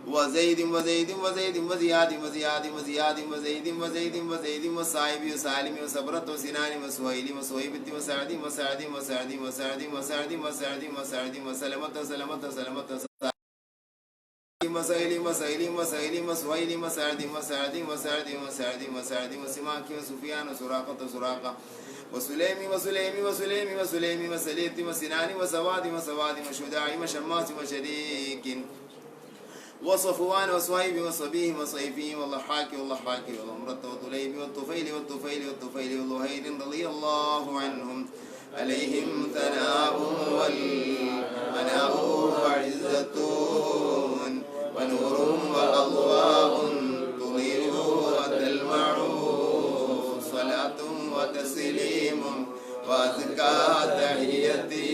وزيد وزيد وزيد وزياد وزياد وزياد وزيد وزيد وزيد وصائب وسالم وصبرة وسنان وسهيل وسهيبة وسعد وسعد وسعد وسعد وسعد وسعد وسعد وسلمة وسلمة وسلمة وسهيل وسهيل وسهيل وسهيل وسعد وسعد وسعد وسعد وسعد وسماك وسفيان وسراقة وسراقة وسليم وسليم وسليم وسليم وسليت وسنان وسواد وسواد وشداع وشماس وشريك وصفوان وصهيب وصبيه وصيفي والضحاك والضحاك والأمرة وطليب والطفيل والطفيل والطفيل واللهيل رضي الله عنهم عليهم ثناء والعناء وعزة ونور وأضواء تضيء وتلمع صلاة وتسليم وأزكى تحيتي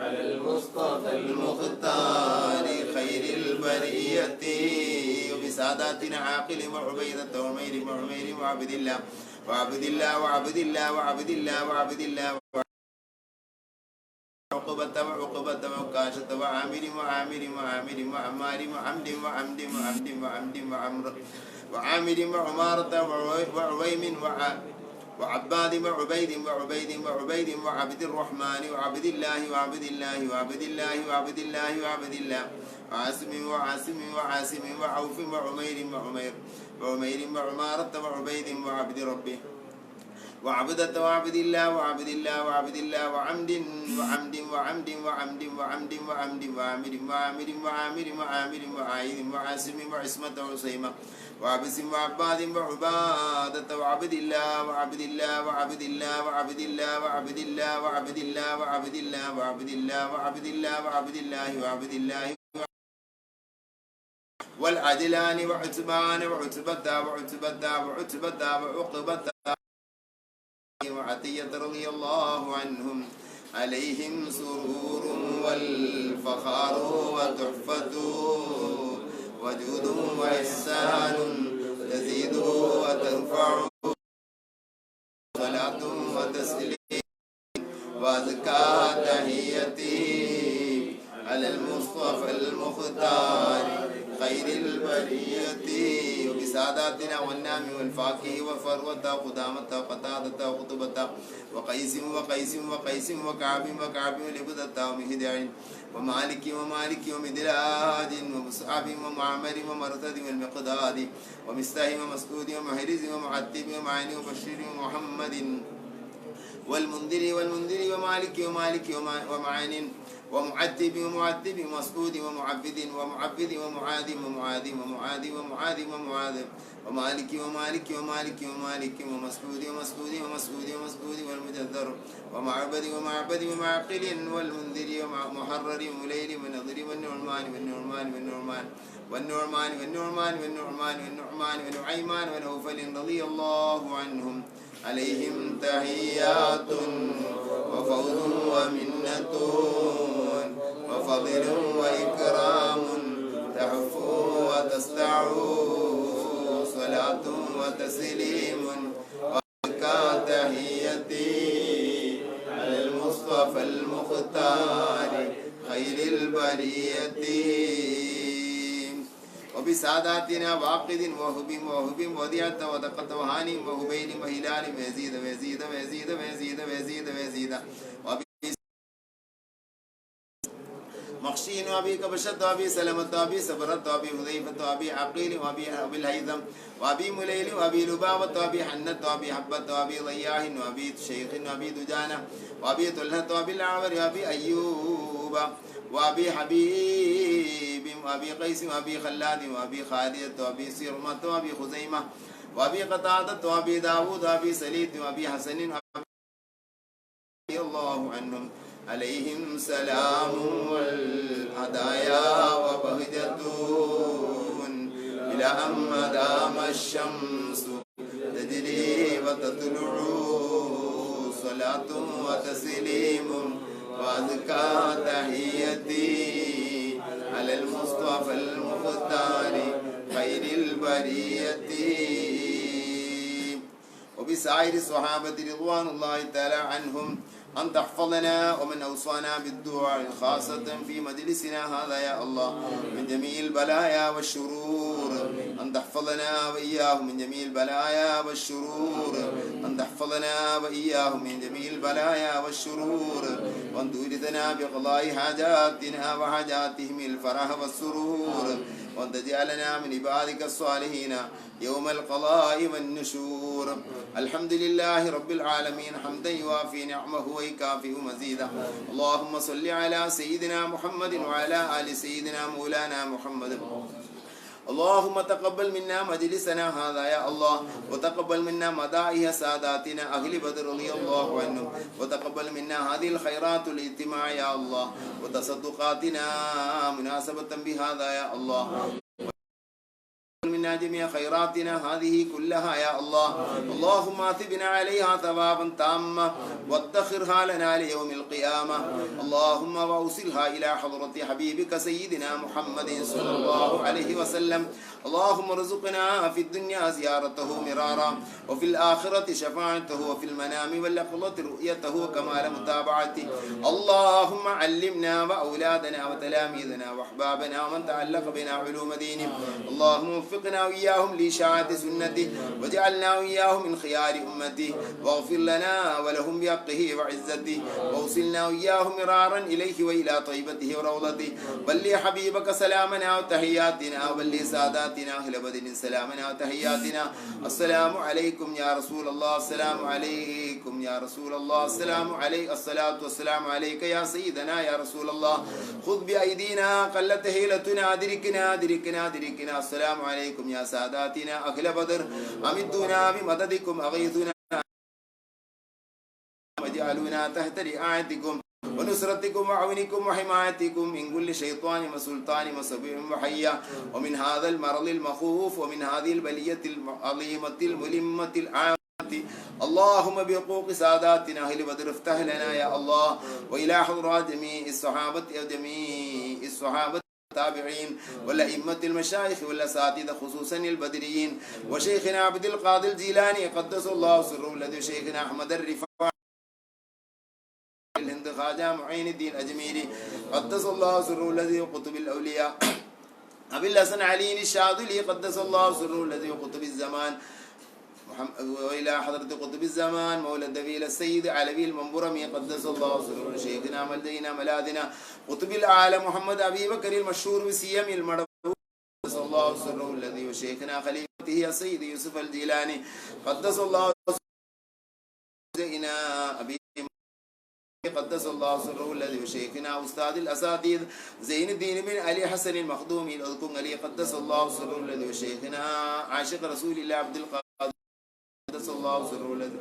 على المصطفى المختار خير البرية وبساداتنا عاقل وعبيدة وعمير وعمير وعبد الله وعبد الله وعبد الله وعبد الله وعبد الله وعقبة وعقبة وعكاشة وعامر وعامر وعامر وعمار وعمد وعمد وعمد وعمد وعمر وعامر وعمارة وعويم وعباد وعبيد وعبيد وعبيد وعبد الرحمن وعبد الله وعبد الله وعبد الله وعبد الله وعبد الله وعاصم وعاصم وعاصم وعوف وعمير وعمير وعمير وعمارة وعبيد وعبد ربه وعبدة وعبد الله وعبد الله وعبد الله وعمد وعمد وعمد وعمد وعمد وعمد وعامر وعامر وعامر وعامر وعايد وعاصم وعصمة وعصيمة وعبس وعباد وعبادة وعبد الله وعبد الله وعبد الله وعبد الله وعبد الله وعبد الله وعبد الله وعبد الله وعبد الله وعبد الله وعبد الله والعدلان وعتبان وعتبة وعتبة وعتبة وعقبة وعطية رضي الله عنهم عليهم سرور والفخار وتحفة وجود وإحسان تزيد وترفع تحيتي وبساداتنا والنام والفاكه وفروة قدامة وقتادة وقطبة وقيس وقيس وقيس وكعب وكعب ولبدة ومهدع ومالك ومالك ومدلاد ومصعب ومعمر ومرتد والمقداد ومستح ومسعود ومحرز ومعتب ومعين وبشير ومحمد والمنذر والمنذر ومالك ومالك ومعين ومعتب ومعتب ومسعود ومعبد ومعبد ومعاد ومعاد ومعاد ومعاد ومعاد ومالك ومالك ومالك ومالك ومسعود ومسعود ومسعود ومسعود والمجذر ومعبد ومعبد ومعقل والمنذر ومحرر ومليل ونظر والنعمان والنعمان والنعمان والنعمان والنعمان والنعمان والنعمان ونعيمان ونوفل رضي الله عنهم عليهم تحيات وفوز ومنة وفضل وإكرام تحف وتستعو صلاة وتسليم وأزكى تحيتي على المصطفى المختار خير البرية وبساداتنا واقد وهب وهب وديعة ودقة وهاني وهبين وهلال ويزيد ويزيد ويزيد ويزيد ويزيد ويزيد مخشين وابي كبشت وابي سلمة وابي سبرت وابي حذيفة وابي عقيل وابي الهيثم وابي مليل وابي لبابة وابي حنة وابي حبة وابي ضياح وابي شيخ وابي دجانة وابي طلحة وابي العمر وابي أيوب وابي حبيب وابي قيس وابي خلاد وابي خالد وابي سرمة وابي خزيمة وابي قتادة وابي داود وابي سليد وابي حسن رضي الله عنهم عليهم سلام والهدايا وبهجة إلى أن مدام الشمس تجري وتطلع صلاة وتسليم وأزكى تحيتي على المصطفى المختار خير البرية وبسائر الصحابة رضوان الله تعالى عنهم أن تحفظنا ومن أوصانا بالدعاء خاصة في مجلسنا هذا يا الله من جميع البلايا والشرور أن تحفظنا وإياهم من جميع البلايا والشرور أن تحفظنا وإياهم من جميع البلايا والشرور وأن تورثنا بقضاء حاجاتنا وحاجاتهم الفرح والسرور وأن تجعلنا من عبادك الصالحين يوم القضاء والنشور الحمد لله رب العالمين حمدا يوافي نعمه ويكافئ مزيدا اللهم صل على سيدنا محمد وعلى آل سيدنا مولانا محمد اللهم تقبل منا مجلسنا هذا يا الله وتقبل منا مدائح ساداتنا أهل بدر رضي الله عنهم وتقبل منا هذه الخيرات الاجتماع يا الله وتصدقاتنا مناسبة بهذا يا الله منا جميع خيراتنا هذه كلها يا الله اللهم اثبنا عليها ثوابا تاما وادخرها لنا ليوم القيامة اللهم واوصلها إلى حضرة حبيبك سيدنا محمد صلى الله عليه وسلم اللهم ارزقنا في الدنيا زيارته مرارا وفي الآخرة شفاعته وفي المنام واليقظة رؤيته كمال متابعته اللهم علمنا وأولادنا وتلاميذنا وأحبابنا ومن تعلق بنا علوم دينه اللهم وفقنا وإياهم لإشاعة سنته وجعلنا وإياهم من خيار أمته واغفر لنا ولهم بحقه وعزته ووصلنا وإياهم مرارا إليه وإلى طيبته وروضته بلي حبيبك سلامنا وتحياتنا وبلي ساداتنا أهل بدر سلامنا وتحياتنا السلام عليكم يا رسول الله السلام عليكم يا رسول الله السلام عليك الصلاة والسلام عليك يا سيدنا يا رسول الله خذ بأيدينا قلت هيلتنا أدركنا أدركنا أدركنا السلام عليكم يا ساداتنا أهل بدر أمدونا بمددكم أغيثنا وجعلونا تحت رعايتكم ونصرتكم وعونكم وحمايتكم من كل شيطان وسلطان وسبيع وحية ومن هذا المرض المخوف ومن هذه البلية العظيمة الملمة العامة اللهم بحقوق ساداتنا أهل بدر افتح لنا يا الله وإلى حضرات جميع الصحابة وجميع الصحابة التابعين والأئمة المشايخ والأساتذة خصوصا البدريين وشيخنا عبد القادر الجيلاني قدس الله سره الذي شيخنا أحمد الرفاعي الهند خواجة معين الدين أجميري قدس الله سره الذي قطب الأولياء أبي الحسن علي الشاذلي قدس الله سره الذي قطب الزمان وإلى حضرة قطب الزمان مولى الدبيل السيد علوي المنبرمي قدس الله سره شيخنا ملدينا ملاذنا قطب العالم محمد أبي بكر المشهور بسيم المدبور قدس الله سره الذي وشيخنا خليفته السيد يوسف الجيلاني قدس الله سيدنا أبي قدس الله سره الذي وشيخنا أستاذ الأساتذة زين الدين بن علي حسن المخدومي الأذكر علي قدس الله سره الذي وشيخنا عاشق رسول الله عبد القادر قدس الله سره الذي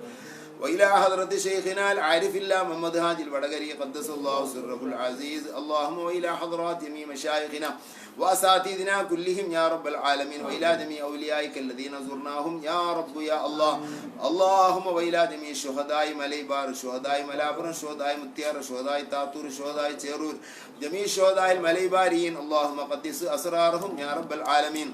وإلى حضرة شيخنا العارف الله محمد هادي البدغري قدس الله سره العزيز اللهم وإلى حضرات جميع مشايخنا وأساتذتنا كلهم يا رب العالمين وإلى جميع أوليائك الذين زرناهم يا رب يا الله اللهم وإلى جميع شهداء مليبار شهداء ملابر شهداء متيار شهداء تاتور شهداء تيرور جميع شهداء المليبارين اللهم قدس أسرارهم يا رب العالمين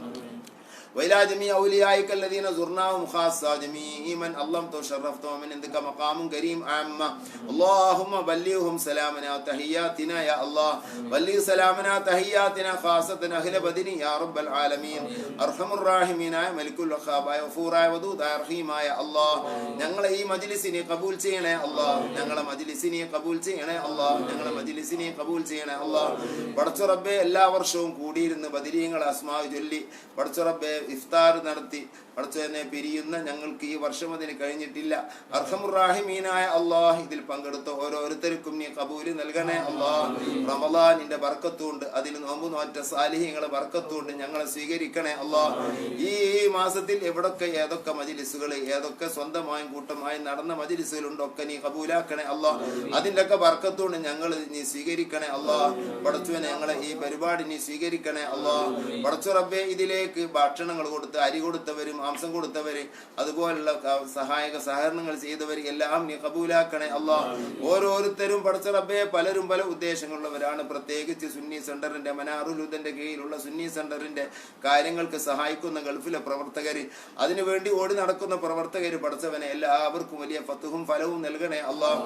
وإلى جميع أوليائك الذين زرناهم خاصة جميع من علمت وشرفت ومن عندك مقام كريم عامة اللهم بلغهم سلامنا وتحياتنا يا الله بلغ سلامنا تحياتنا خاصة أهل بدر يا رب العالمين أرحم الراحمين يا ملك الخاب يا غفور يا ودود يا رحيم يا الله ഞങ്ങളെ ഈ മജ്ലിസിനെ കബൂൽ ചെയ്യണേ അല്ലാഹ് ഞങ്ങളെ മജ്ലിസിനെ കബൂൽ ചെയ്യണേ അല്ലാഹ് ഞങ്ങളെ മജ്ലിസിനെ കബൂൽ ചെയ്യണേ അല്ലാഹ് പടച്ച റബ്ബേ എല്ലാ വർഷവും കൂടിയിരുന്ന് ബദരീങ്ങളെ അസ്മാ ചൊല്ലി പടച്ച റബ്ബേ ഇഫ്താർ നടത്തി പടച്ചവനെ പിരിയുന്ന ഞങ്ങൾക്ക് ഈ വർഷം അതിന് കഴിഞ്ഞിട്ടില്ല അർഹമുർ റഹീമീനായ അല്ലാഹ് ഇതിൽ പങ്കെടുത്ത ഓരോരുത്തർക്കും നീ കബൂൽ നൽകണേ അല്ലാഹ് റമളാനിന്റെ ബർക്കത്തുണ്ട് അതിൽ നോമ്പ് നോറ്റ സാലിഹീങ്ങളെ ബർക്കത്തുണ്ട് ഞങ്ങളെ സ്വീകരിക്കണേ അല്ലാഹ് ഈ മാസത്തിൽ എവിടൊക്കെ ഏതൊക്കെ മജ്ലിസുകൾ ഏതൊക്കെ സ്വന്തമായും കൂട്ടമായും നടന്ന മജ്ലിസുകളുണ്ടോ ഒക്കെ നീ കബൂലാക്കണേ അല്ലാഹ് അതിന്റെ ഒക്കെ ബർക്കത്തുണ്ട് ഞങ്ങൾ നീ സ്വീകരിക്കണേ അല്ലാഹ് പടച്ചവനെ ഞങ്ങളെ ഈ പരിപാടി നീ സ്വീകരിക്കണേ അല്ലാഹ് പടച്ച റബ്ബേ ഇതിലേക്ക് ഭക്ഷണങ്ങൾ കൊടുത്ത് അരി കൊടുത്തവരും മാംസം കൊടുത്തവര് അതുപോലുള്ള സഹായക സഹകരണങ്ങൾ ചെയ്തവർ എല്ലാം നീ കബൂലാക്കണേ അല്ലാഹ് ഓരോരുത്തരും പടച്ച റബ്ബേ പലരും പല ഉദ്ദേശങ്ങളുള്ളവരാണ് പ്രത്യേകിച്ച് സുന്നി സെന്ററിന്റെ മനാറുൽ ഹുദന്റെ കീഴിലുള്ള സുന്നി സെന്ററിന്റെ കാര്യങ്ങൾക്ക് സഹായിക്കുന്ന ഗൾഫിലെ പ്രവർത്തകര് അതിനുവേണ്ടി ഓടി നടക്കുന്ന പ്രവർത്തകര് പടച്ചവനെ എല്ലാവർക്കും വലിയ ഫത്ഹും ഫലവും നൽകണേ അല്ലാഹ്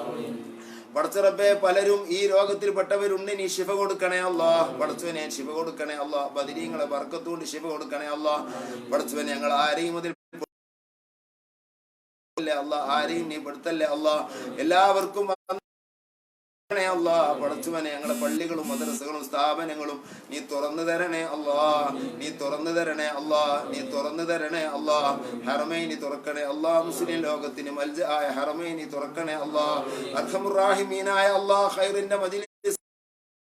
പടച്ച റബ്ബേ പലരും ഈ രോഗത്തിൽപ്പെട്ടവരുണ്ട് നീ ശിഫ കൊടുക്കണേ അല്ലാഹ് പടച്ചവനെ ശിഫ കൊടുക്കണേ അല്ലാഹ് ബദരീങ്ങളെ ബർക്കത്തുകൊണ്ട് ശിഫ കൊടുക്കണേ അല്ലാഹ് പടച്ചവനെ ഞങ്ങൾ ആരെയും അതിൽ അല്ലാഹ് ആരെയും നീ പെടുത്തല്ലേ അല്ലാഹ് എല്ലാവർക്കും പടച്ചവനെ ഞങ്ങളെ പള്ളികളും മദ്രസകളും സ്ഥാപനങ്ങളും നീ തുറന്നു തരണേ അല്ലാഹ് നീ തുറന്നു തരണേ അല്ലാഹ് നീ തുറന്നു തരണേ അല്ലാഹ് ഹറമൈനി തുറക്കണേ അല്ലാഹ് മുസ്ലിം ലോകത്തിന് മൽജആയ ഹറമൈനി തുറക്കണേ അല്ലാഹ് അർഹമുർ റഹീമീനായ അല്ലാഹ് ഖൈറിന്റെ മജ്ലിസ്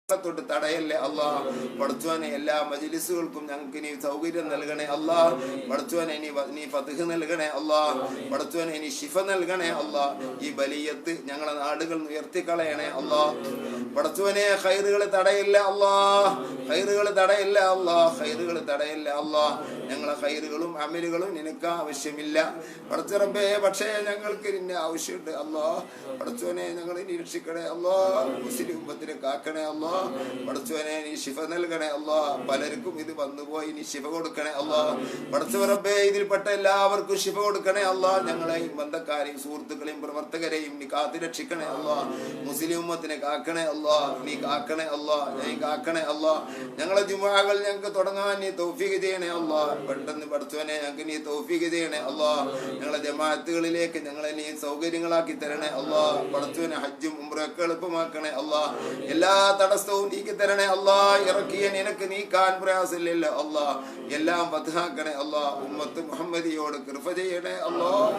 തൊട്ട് തടയല്ലേ അല്ലാഹ് പടച്ചവനെ എല്ലാ മജ്ലിസുകൾക്കും ഞങ്ങൾക്ക് നീ സൗകര്യം നൽകണേ അല്ലാഹ് പടച്ചവനെ നീ ഫത്ഹ് നൽകണേ അല്ലാഹ് പടച്ചവനെ നീ ശിഫ നൽകണേ അല്ലാഹ് ഈ ബലിയത്ത് ഞങ്ങളെ നാടുകൾ ഉയർത്തിക്കളയണേ അല്ലാഹ് പടച്ചവനെ ഖൈറുകൾ തടയില്ല അല്ലാഹ് ഖൈറുകൾ തടയില്ല അല്ലാഹ് ഖൈറുകൾ തടയില്ല അല്ലാഹ് ഞങ്ങളെ ഖൈറുകളും അമലുകളും നിനക്ക് ആവശ്യമില്ല പടച്ച റബ്ബേ പക്ഷേ ഞങ്ങൾക്ക് നിന്നെ ആവശ്യമുണ്ട് അല്ലാഹ് പടച്ചവനെ ഞങ്ങളെ നിരീക്ഷിക്കണേ അല്ലാഹ് മുസ്ലിം ഉമ്മത്തിനെ കാക്കണേ അല്ലാഹ് പടച്ചവനെ നീ ശിഫ നൽകണേ അല്ലാഹ് പലർക്കും ഇത് വന്നുപോയി നീ ശിഫ കൊടുക്കണേ അല്ലാഹ് പടച്ച റബ്ബേ ഇതിൽപ്പെട്ട എല്ലാവർക്കും ശിഫ കൊടുക്കണേ അല്ലാഹ് ഞങ്ങളെയും ബന്ധക്കാരെയും സുഹൃത്തുക്കളെയും പ്രവർത്തകരെയും നീ കാത്തു രക്ഷിക്കണേ അല്ലാഹ് മുസ്ലിം ഉമ്മത്തിനെ കാക്കണേ അല്ലാഹ് നീ കാക്കണേ അല്ലാഹ് നീ കാക്കണേ അല്ലാഹ് ഞങ്ങളെ ജുമുഅകൾ ഞങ്ങൾക്ക് തുടങ്ങാൻ നീ തൗഫീഖ് ചെയ്യണേ അല്ലാഹ് പെട്ടെന്ന് പടച്ചവനെ ഞങ്ങൾക്ക് നീ തൗഫീഖ് ചെയ്യണേ അല്ലാഹ് ഞങ്ങളെ ജമാഅത്തുകളിലേക്ക് ഞങ്ങളെ നീ സൗകര്യങ്ങളാക്കി തരണേ അല്ലാഹ് പടച്ചവനെ ഹജ്ജും ഉംറയൊക്കെ എളുപ്പമാക്കണേ അല്ലാഹ് എല്ലാ തടസ്സവും നീക്കി തരണേ അല്ലാഹ് ഇറക്കിയ നിനക്ക് നീക്കാൻ പ്രയാസമില്ലല്ലോ അല്ലാഹ് എല്ലാം ഫത്ഹാക്കണേ അല്ലാഹ് ഉമ്മത്ത് മുഹമ്മദിയോട് കൃപ ചെയ്യണേ അല്ലാഹ്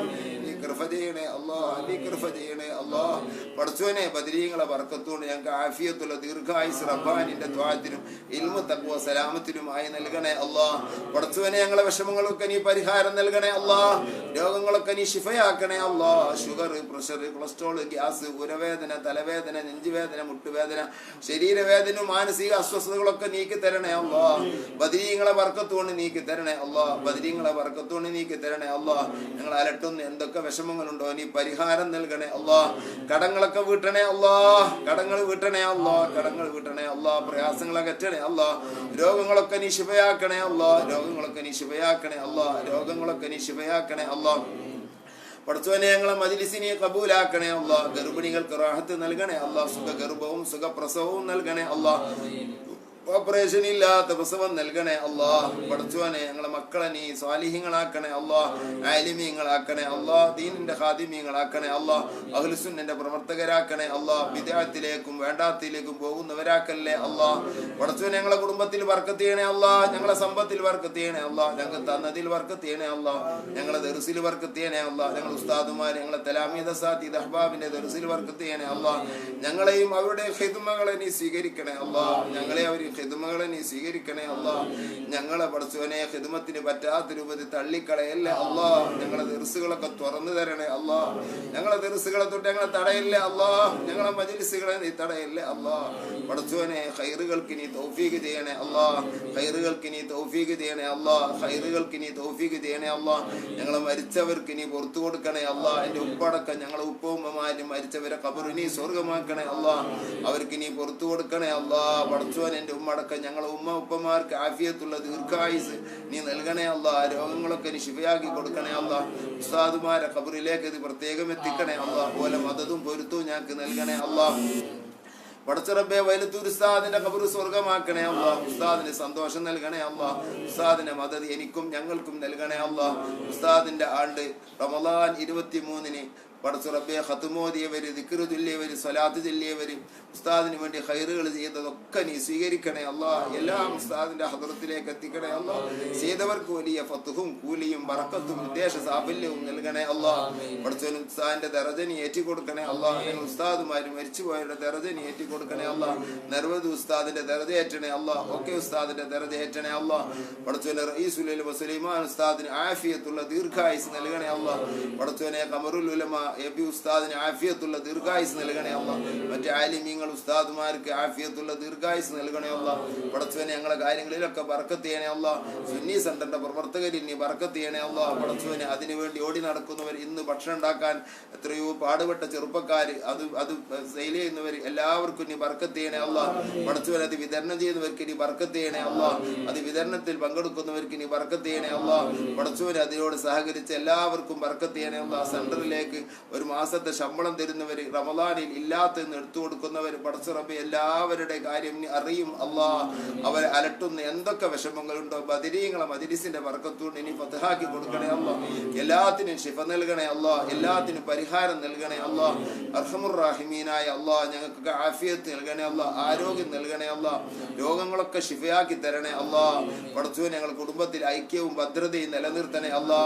നീ കൃപ ചെയ്യണേ അല്ലാഹ് നീ കൃപ ചെയ്യണേ അല്ലാഹ് പടച്ചവനെ ബദരീങ്ങളെ ബർക്കത്തുകൊണ്ട് ഞങ്ങൾക്ക് ആഫിയത്തുള്ള ദീർഘായുസ് റബ്ബാനിന്റെ ദുആത്തിനും ഇൽമു തഖ്വ സലാമത്തിനുമായി നൽകണേ അല്ലാഹ് പടച്ചവനെ ഞങ്ങളെ വിഷമങ്ങളൊക്കെ നീ പരിഹാരം നൽകണേ അല്ലാഹ് രോഗങ്ങളൊക്കെ നീ ശിഫയാക്കണേ അല്ലാഹ് ഷുഗർ പ്രഷർ കൊളസ്ട്രോൾ ഗ്യാസ് ഉരവേദന തലവേദന നെഞ്ചുവേദന മുട്ടുവേദന ശരീരവേദന മാനസിക അസ്വസ്ഥതകളൊക്കെ നീക്കി തരണേ അല്ലാഹ് ബദരീങ്ങളെ ബർക്കത്തുകൊണ്ട് നീക്കി തരണേ അല്ലാഹ് ബദരീങ്ങളെ ബർക്കത്തുകൊണ്ട് നീക്കി തരണേ അല്ലാഹ് ഞങ്ങൾ അലട്ടുന്ന എന്തൊക്കെ വിഷമങ്ങളുണ്ടോ നീ പരിഹാരം നൽകണേ അല്ലാഹ് കടങ്ങളൊക്കെ വീട്ടണേ അല്ലാഹ് കടങ്ങൾ വീട്ടണേ അല്ലാഹ് കടങ്ങൾ വീട്ടണേ അല്ലാഹ് പ്രയാസങ്ങളൊക്കെ അകറ്റണേ അല്ലാഹ് രോഗങ്ങളൊക്കെ നീ ശിഫയാക്കണേ അല്ലാഹ് രോഗങ്ങളൊക്കെ നീ ശിഫയാക്കണേ അല്ലാഹ് രോഗങ്ങളൊക്കെ നീ ശിഫയാക്കണേ അല്ലാഹ് പടച്ചവനെ ഞങ്ങളെ മജ്ലിസിനെ കബൂലാക്കണേ അല്ലാഹ് ഗർഭിണികൾക്ക് റാഹത്ത് നൽകണേ അല്ലാഹ് സുഖഗർഭവും സുഖപ്രസവവും നൽകണേ അല്ലാഹ് ഓപ്പറേഷൻ ഇല്ലാത്ത പ്രസവം നൽകണേ അല്ലാ. പടച്ചോനെ ഞങ്ങളെ മക്കളെ നീ സ്വാലിഹീങ്ങളാക്കണേ അല്ലാ, ആലിമീങ്ങളാക്കണേ അല്ലാ, ദീനിന്റെ ഖാദിമീങ്ങളാക്കണേ അല്ലാ, അഹ്ലുസുന്നന്റെ പ്രവർത്തകരാക്കണേ അല്ലാ, ബിദ്അത്തിലേക്കും വേണ്ടാത്തിലേക്കും പോകുന്നവരാക്കല്ലേ അല്ലാ. പടച്ചോനെ ഞങ്ങളെ കുടുംബത്തിൽ ബർക്കത്ത് ചെയ്യണേ അല്ലാ, ഞങ്ങളെ സമ്പത്തിൽ ബർക്കത്ത് ചെയ്യണേ അല്ലാ, ഞങ്ങൾക്ക് തന്നതിൽ ബർക്കത്ത് ചെയ്യണേ അല്ലാ, ഞങ്ങളെ ദർസിൽ ബർക്കത്ത് ചെയ്യണേ അല്ലാ, ഞങ്ങൾ ഉസ്താദുമാർ ഞങ്ങളെ തലാമീദ സാത്തിദ് അഹ്ബാബിന്റെ ദർസിൽ ബർക്കത്ത് ചെയ്യണേ അല്ലാ. ഞങ്ങളെയും അവരുടെ ഖിദ്മകളെ നീ സ്വീകരിക്കണേ അല്ലാ, ഞങ്ങളെ അവർ ഖിദ്മകളെ നീ സ്വീകരിക്കണേ അല്ലാ. ഞങ്ങളെ പടച്ചോനെ ഖിദ്മത്തിന് പറ്റാത്ത രൂപത്തിൽ തള്ളിക്കളയല്ലേ അല്ലാ. ഞങ്ങളെ ദർസുകളൊക്കെ തുറന്നു തരണേ അല്ലാ, ഞങ്ങളെ ദർസുകളെ തൊട്ട് ഞങ്ങളെ തടയല്ലേ അല്ലാ, ഞങ്ങളെ മജ്ലിസുകളെ നീ തടയല്ലേ അല്ലാ. പടച്ചോനെ ഖൈറുകൾക്ക് നീ തൗഫീഖ് ചെയ്യണേ അല്ലാ, ഖൈറുകൾക്ക് നീ തൗഫീഖ് ചെയ്യണേ അല്ലാ, ഖൈറുകൾക്ക് നീ തൗഫീഖ് ചെയ്യണേ അല്ലാ. ഞങ്ങളെ മരിച്ചവർക്ക് നീ പുറത്തു കൊടുക്കണേ അല്ലാ. എൻ്റെ ഉപ്പടക്കം ഞങ്ങളെ ഉപ്പുമ്മമാരും മരിച്ചവരെ ഖബർ നീ സ്വർഗമാക്കണേ അല്ലാ, അവർക്ക് നീ പുറത്തു കൊടുക്കണേ അല്ലാ. പടച്ചോൻ എൻ്റെ ഉമ്മടക്കം ഞങ്ങളെ ഉപ്പമാർക്ക് ആഫിയത്തുള്ള ദീർഘായുസ് നീ നൽകണേ അല്ലാ, രോഗങ്ങളൊക്കെ നീ ശിഫയാക്കി കൊടുക്കണേ അല്ലാ. ഉസ്താദുമാരെ ഖബറിലേക്ക് ഇത് പ്രത്യേകം എത്തിക്കണേ അല്ലാ, പോലെ മദതും പൊരുത്തവും ഞങ്ങൾക്ക് നൽകണേ അല്ലാ. പടച്ചറബേ വൈലത്തൂർ ഉസ്താദിന്റെ ഖബർ സ്വർഗമാക്കണേ അല്ലാ, ഉസ്താദിന് സന്തോഷം നൽകണേ അല്ലാ, ഉസ്താദിന്റെ മദത് എനിക്കും ഞങ്ങൾക്കും നൽകണേ അല്ലാ. ഉസ്താദിന്റെ ആണ്ട് റമളാൻ 23-ന് പടച്ചറബേ ഖത്മോദിയവര്, ദിക്റ് ചൊല്ലിയവര്, സ്വലാത്ത് ചൊല്ലിയവര്, ഉസ്താദിന് വേണ്ടി ഖൈറുകൾ ചെയ്തതൊക്കെ നീ സ്വീകരിക്കണേ അല്ലാ. എല്ലാം ഉസ്താദിന്റെ ഹദ്റത്തിലേക്ക് എത്തിക്കണേ അല്ലാ. ചെയ്തവർക്ക് വലിയ ഫത്ഹും കൂലിയും ബറക്കത്തും ഉദ്ദേശ സാഫല്യവും നൽകണേ അല്ലാ. പടച്ചോൻ ഉസ്താദിന്റെ ദറജ നീ ഏറ്റിക്കൊടുക്കണേ അല്ലാ. ഞങ്ങൾ ഉസ്താദുമാര് മരിച്ചുപോയവരുടെ ദറജ നീ ഏറ്റിക്കൊടുക്കണേ അല്ലാ. നിർവദ് ഉസ്താദിന്റെ ദറജ ഏറ്റണേ അല്ലാ, ഒക്കെ ഉസ്താദിന്റെ ദറജ ഏറ്റണേ അല്ലാ. പടച്ചോനെ റഈസുൽ മുസ്ലിമാൻ ഉസ്താദിന് ആഫിയത്തുള്ള ദീർഘായുസ് നൽകണേ അല്ലാ. പടച്ചോനെ ഖമറുൽ ഉലമ എബി ഉസ്താദിന് ആഫിയത്തുള്ള ദീർഘായുസ് നൽകണേ അല്ലാ. മറ്റു ആലിമീങ്ങൾ ഉസ്താദുമാർക്ക് ആഫിയത്തുള്ള ദീർഘായുസ് നൽകണേ അല്ലാ. പടച്ചോനെ ഞങ്ങളെ കാര്യങ്ങളിലൊക്കെ ബർക്കത്ത് ചെയ്യണേ അല്ലാ. സുന്നി സെന്ററിന്റെ പ്രവർത്തകരിൽ നീ ബർക്കത്ത് ചെയ്യണേ അല്ലാ. പടച്ചോനെ അതിനുവേണ്ടി ഓടി നടക്കുന്നവർ, ഇന്ന് ഭക്ഷണം ഉണ്ടാക്കാൻ എത്രയോ പാടുപെട്ട ചെറുപ്പക്കാർ, അത് സെയിൽ ചെയ്യുന്നവർ, എല്ലാവർക്കും നീ ബർക്കത്ത് ചെയ്യണേ അല്ലാ. പടച്ചോനെ അത് വിതരണം ചെയ്യുന്നവർക്ക് നീ ബർക്കത്ത് ചെയ്യണേ അല്ലാ. അത് വിതരണത്തിൽ പങ്കെടുക്കുന്നവർക്ക് നീ ബർക്കത്ത് ചെയ്യണേ അല്ലാ. പടച്ചോനെ അതിനോട് സഹകരിച്ച് എല്ലാവർക്കും ബർക്കത്ത് ചെയ്യണേ അല്ലാ. സെന്ററിലേക്ക് ഒരു മാസത്തെ ശമ്പളം തരുന്നവര്, റമളാനിൽ ഇല്ലാത്തെന്ന് എടുത്തു കൊടുക്കുന്നവര്, പടച്ചറബ് എല്ലാവരുടെ കാര്യം നീ അറിയും അല്ലാ. അവരെ അലട്ടുന്ന എന്തൊക്കെ വിഷമങ്ങളുണ്ടോ ബദരീങ്ങളെ മജ്ലിസിന്റെ ബർക്കത്തുകൊണ്ട് ഇനി ഫത്ഹാക്കി കൊടുക്കണേ അല്ലാ. എല്ലാത്തിനും ശിഫ നൽകണേ അല്ലാ, എല്ലാത്തിനും പരിഹാരം നൽകണേ അല്ലാ. അർഹമുർ റഹീമീനായ അല്ലാ, ഞങ്ങൾക്ക് ആഫിയത്ത് നൽകണേ അല്ലാ, ആരോഗ്യം നൽകണേ അല്ലാ, രോഗങ്ങളൊക്കെ ശിഫയാക്കി തരണേ അല്ലാ. പടച്ചോനെ ഞങ്ങൾ കുടുംബത്തിൽ ഐക്യവും ഭദ്രതയും നിലനിർത്തണേ അല്ലാ.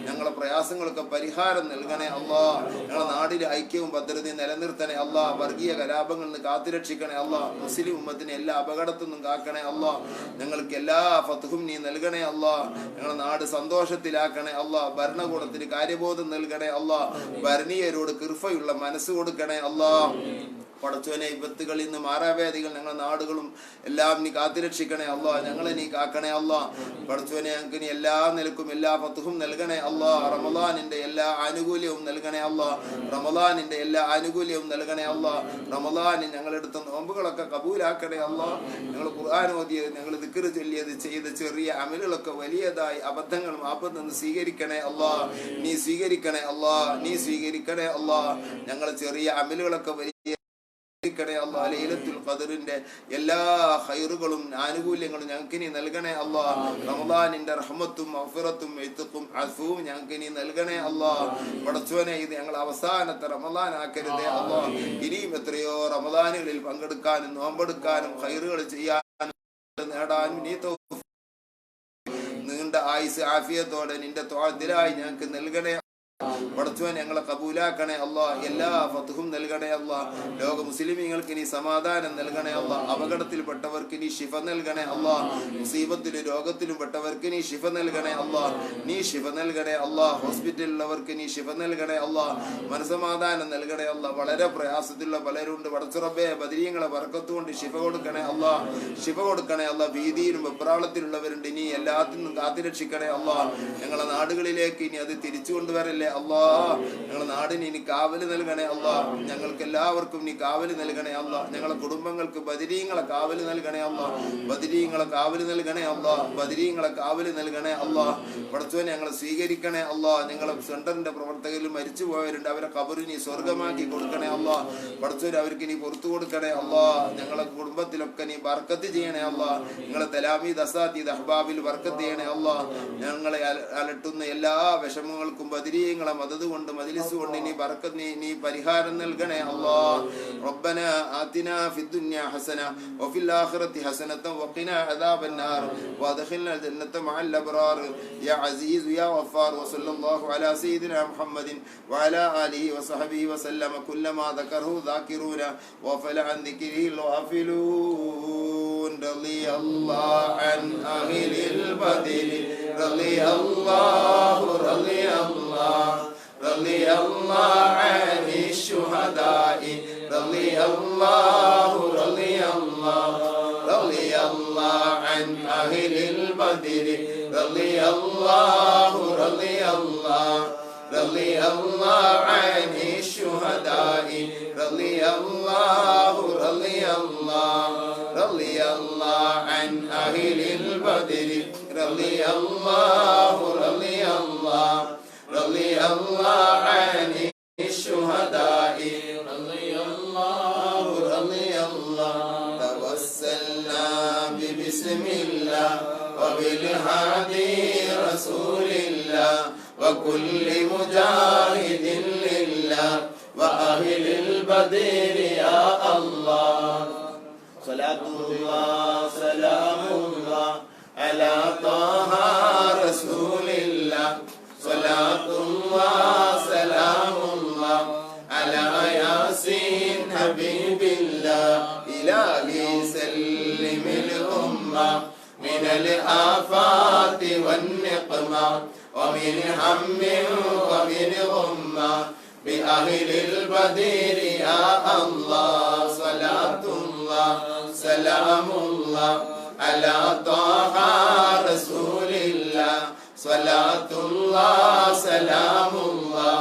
ഞങ്ങളെ പ്രയാസങ്ങളൊക്കെ പരിഹാരം നൽകണേ അല്ലാ. ഞങ്ങളുടെ നാടിലെ ഐക്യവും ഭദ്രതയും നിലനിർത്തണേ അല്ലാ. വർഗീയ കലാപങ്ങളിൽ നിന്ന് കാത്തുരക്ഷിക്കണേ അല്ലാ. മുസ്ലിം ഉമ്മത്തിനെ എല്ലാ അപകടത്തിൽ നിന്നും കാക്കണേ അല്ലാ. ഞങ്ങൾക്ക് എല്ലാ ഫത്ഹും നീ നൽകണേ അല്ലാ. ഞങ്ങളുടെ നാട് സന്തോഷത്തിലാക്കണേ അല്ലാ. ഭരണകൂടത്തിന് കാര്യബോധം നൽകണേ അല്ലാ. ഭരണീയരോട് കൃപയുള്ള മനസ്സ് കൊടുക്കണേ അല്ലാ. പടച്ചോനെ വിപത്തുകളിൽ നിന്ന് മാറാവേദികൾ ഞങ്ങളുടെ നാടുകളും എല്ലാം നീ കാത്തുരക്ഷിക്കണേ അല്ലാ. ഞങ്ങളെ നീ കാക്കണേ അല്ലാ. പടച്ചോനെ ഞങ്ങൾക്ക് നീ എല്ലാ നിലക്കും എല്ലാ ഫത്ഹും നൽകണേ അല്ലാ. റമളാനിന്റെ എല്ലാ ആനുകൂല്യവും നൽകണേ അല്ലാ. റമളാനിന്റെ എല്ലാ ആനുകൂല്യവും നൽകണേ അല്ലാ. റമളാനിൽ ഞങ്ങളെടുത്ത നോമ്പുകളൊക്കെ കബൂലാക്കണേ അല്ലാ. ഞങ്ങൾ ഖുർആൻ ഓതിയത്, ഞങ്ങൾ ദിക്ർ ചൊല്ലിയത്, ചെയ്ത ചെറിയ അമലുകളൊക്കെ വലിയതായി അബദ്ധങ്ങൾ മാപ്പിൽ നിന്ന് സ്വീകരിക്കണേ അല്ലാ. നീ സ്വീകരിക്കണേ അല്ലാ, നീ സ്വീകരിക്കണേ അല്ലാ. ഞങ്ങൾ ചെറിയ അമലുകളൊക്കെ വലിയ ലൈലത്തുൽ ഖദറിന്റെ എല്ലാ ഖൈറുകളും ആനുകൂല്യങ്ങളും ഞങ്ങൾക്ക് നീ നൽകണേ അല്ലാ. റമളാനിന്റെ റഹ്മത്തും മഗ്ഫിറത്തും ഇത്ഖും അഫ്വും ഞങ്ങൾക്ക് നീ നൽകണേ അല്ലാ. പടച്ചോനെ ഇത് ഞങ്ങൾ അവസാനത്തെ റമളാൻ ആക്കരുതേ അല്ലാ. ഇനിയും എത്രയോ റമളാനുകളിൽ പങ്കെടുക്കാനും നോമ്പെടുക്കാനും ഖൈറുകൾ ചെയ്യാനും നേടാനും നീ നീണ്ട ആയുസ് ആഫിയത്തോടെ നിന്റെ ത്വാഅത്തിലായി ഞങ്ങൾക്ക് നൽകണേ. പടച്ചോൻ ഞങ്ങളെ കബൂലാക്കണേ അല്ലാ. എല്ലാ ഫത്ഹും നൽകണേ അല്ലാ. ലോക മുസ്ലിമീങ്ങൾക്ക് നീ സമാധാനം നൽകണേ അല്ലാ. അപകടത്തിൽപ്പെട്ടവർക്ക് നീ ശിഫ നൽകണേ അല്ലാ. മുസീബത്തിലും രോഗത്തിലും പെട്ടവർക്ക് നീ ശിഫ നൽകണേ അല്ലാ. നീ ശിഫ നൽകണേ അല്ലാ. ഹോസ്പിറ്റലിലുള്ളവർക്ക് നീ ശിഫ നൽകണേ അല്ലാ. മനസമാധാനം നൽകണേ അല്ലാ. വളരെ പ്രയാസത്തിലുള്ള പലരുണ്ട്. പടച്ചുറബേ ബദരീങ്ങളെ ബർക്കത്തുകൊണ്ട് ശിഫ കൊടുക്കണേ അല്ലാ. ശിഫ കൊടുക്കണേ അല്ലാ. ഭീതിയിലും വെപ്രാളത്തിലുള്ളവരുണ്ട്. നീ എല്ലാത്തിനും കാത്തുരക്ഷിക്കണേ അല്ലാ. ഞങ്ങളെ നാടുകളിലേക്ക് ഇനി അത് തിരിച്ചു കൊണ്ടുവരല്ലേ അല്ലാ. ഞങ്ങളുടെ നാടിന് ഇനി കാവല് നൽകണേ അല്ലാ. ഞങ്ങൾക്ക് എല്ലാവർക്കും നീ കാവല് നൽകണേ അല്ലാ. ഞങ്ങളുടെ കുടുംബങ്ങൾക്ക് ബദരീങ്ങളെ കാവല് നൽകണേ അല്ലാ. ബദരീങ്ങളെ കാവല് നൽകണേ അല്ലാ. ബദരീങ്ങളെ കാവല് നൽകണേ അല്ലാ. പടച്ചോനെ ഞങ്ങളെ സ്വീകരിക്കണേ അല്ലാ. ഞങ്ങളെ സെന്ററിന്റെ പ്രവർത്തകരിൽ മരിച്ചു പോയവരുണ്ട്, അവരെ ഖബറിനെ നീ സ്വർഗമാക്കി കൊടുക്കണേ അല്ലാ. പടച്ചോനെ അവർക്ക് നീ പുറത്തു കൊടുക്കണേ അല്ലാ. ഞങ്ങളെ കുടുംബത്തിലൊക്കെ നീ ബർക്കത്ത് ചെയ്യണേ അല്ലാ. ഞങ്ങളെ തലാമീദ് അസാത്തീദ് അഹ്ബാബിൽ ബർക്കത്ത് ചെയ്യണേ അല്ലാ. ഞങ്ങളെ അലട്ടുന്ന എല്ലാ വിഷമങ്ങൾക്കും ബദരീങ്ങളെ മദദ് കൊണ്ട് മജ്ലിസ് കൊണ്ട് നീ ബർക്കത്ത് നീ പരിഹാരം നൽകണേ അല്ലാ. റബ്ബന ആതിനാ ഫിദ്ദുനിയ ഹസന വഫിൽ ആഖിറതി ഹസനത വഖിനാ അദാബന്നാർ വഅദ്ഖിൽനാ ജന്നത മഅൽ അബ്റാർ യാ അസീസ് യാ ഗഫാർ വസല്ലല്ലാഹു അലാ സയ്യിദിനാ മുഹമ്മദിൻ വഅലാ ആലിഹി വസഹബിഹി വസല്ലമ കുല്ലമാ ദകറഹു ദാകിറൂന വഫല അൻ ദിക്രിഹിൽ ഗാഫിലൂൻ. റളിയല്ലാഹു അൻ അഹ്ലിൽ ബദരി റളിയല്ലാഹു റളിയല്ലാഹു അനിശ് ശുഹദാഇ റളിയല്ലാഹു അൻ അഹ്ലിൽ ബദരി റളിയല്ലാഹു അനിശ് ശുഹദാഇ റളിയല്ലാഹു അൻ അഹ്ലിൽ ബദരി റളിയല്ലാഹു അനിശ് ശുഹദാഇ റളിയല്ലാഹു തവസ്സൽനാ ബിസ്മില്ലാ വബിൽഹാദി റസൂലില്ലാ وكل مجاهد لله وأهل البدر يا الله. صلاة الله سلام الله على طه رسول الله. صلاة الله سلام الله على ياسين حبيب الله. إلهي سلم الأمة من الآفات والنقمة ومن هم ومن غمة بأهل البدر يا الله. صلاة الله سلام الله على طه رسول الله. صلاة الله سلام الله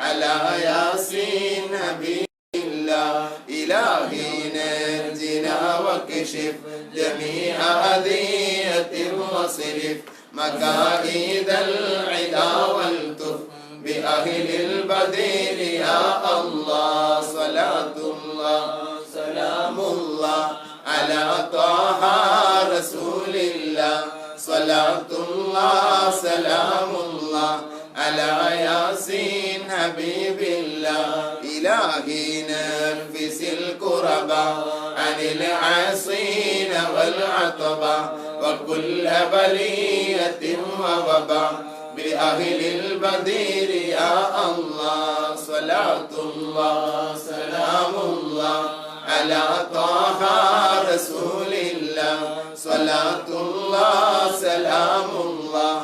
على ياسين حبيب الله. إلهي نجنا واكشف جميع أذية واصرف مكائد العدا والتف بأهل البدر يا الله. صلاة الله سلام الله على طه رسول الله. صلاة الله سلام الله على ياسين حبيب الله. إلهي نفس الكربا عن العاصين والعطبا وكل بلية ووبا بأهل البدر يا الله. صلاة الله سلام الله على طه رسول الله. صلاة الله سلام الله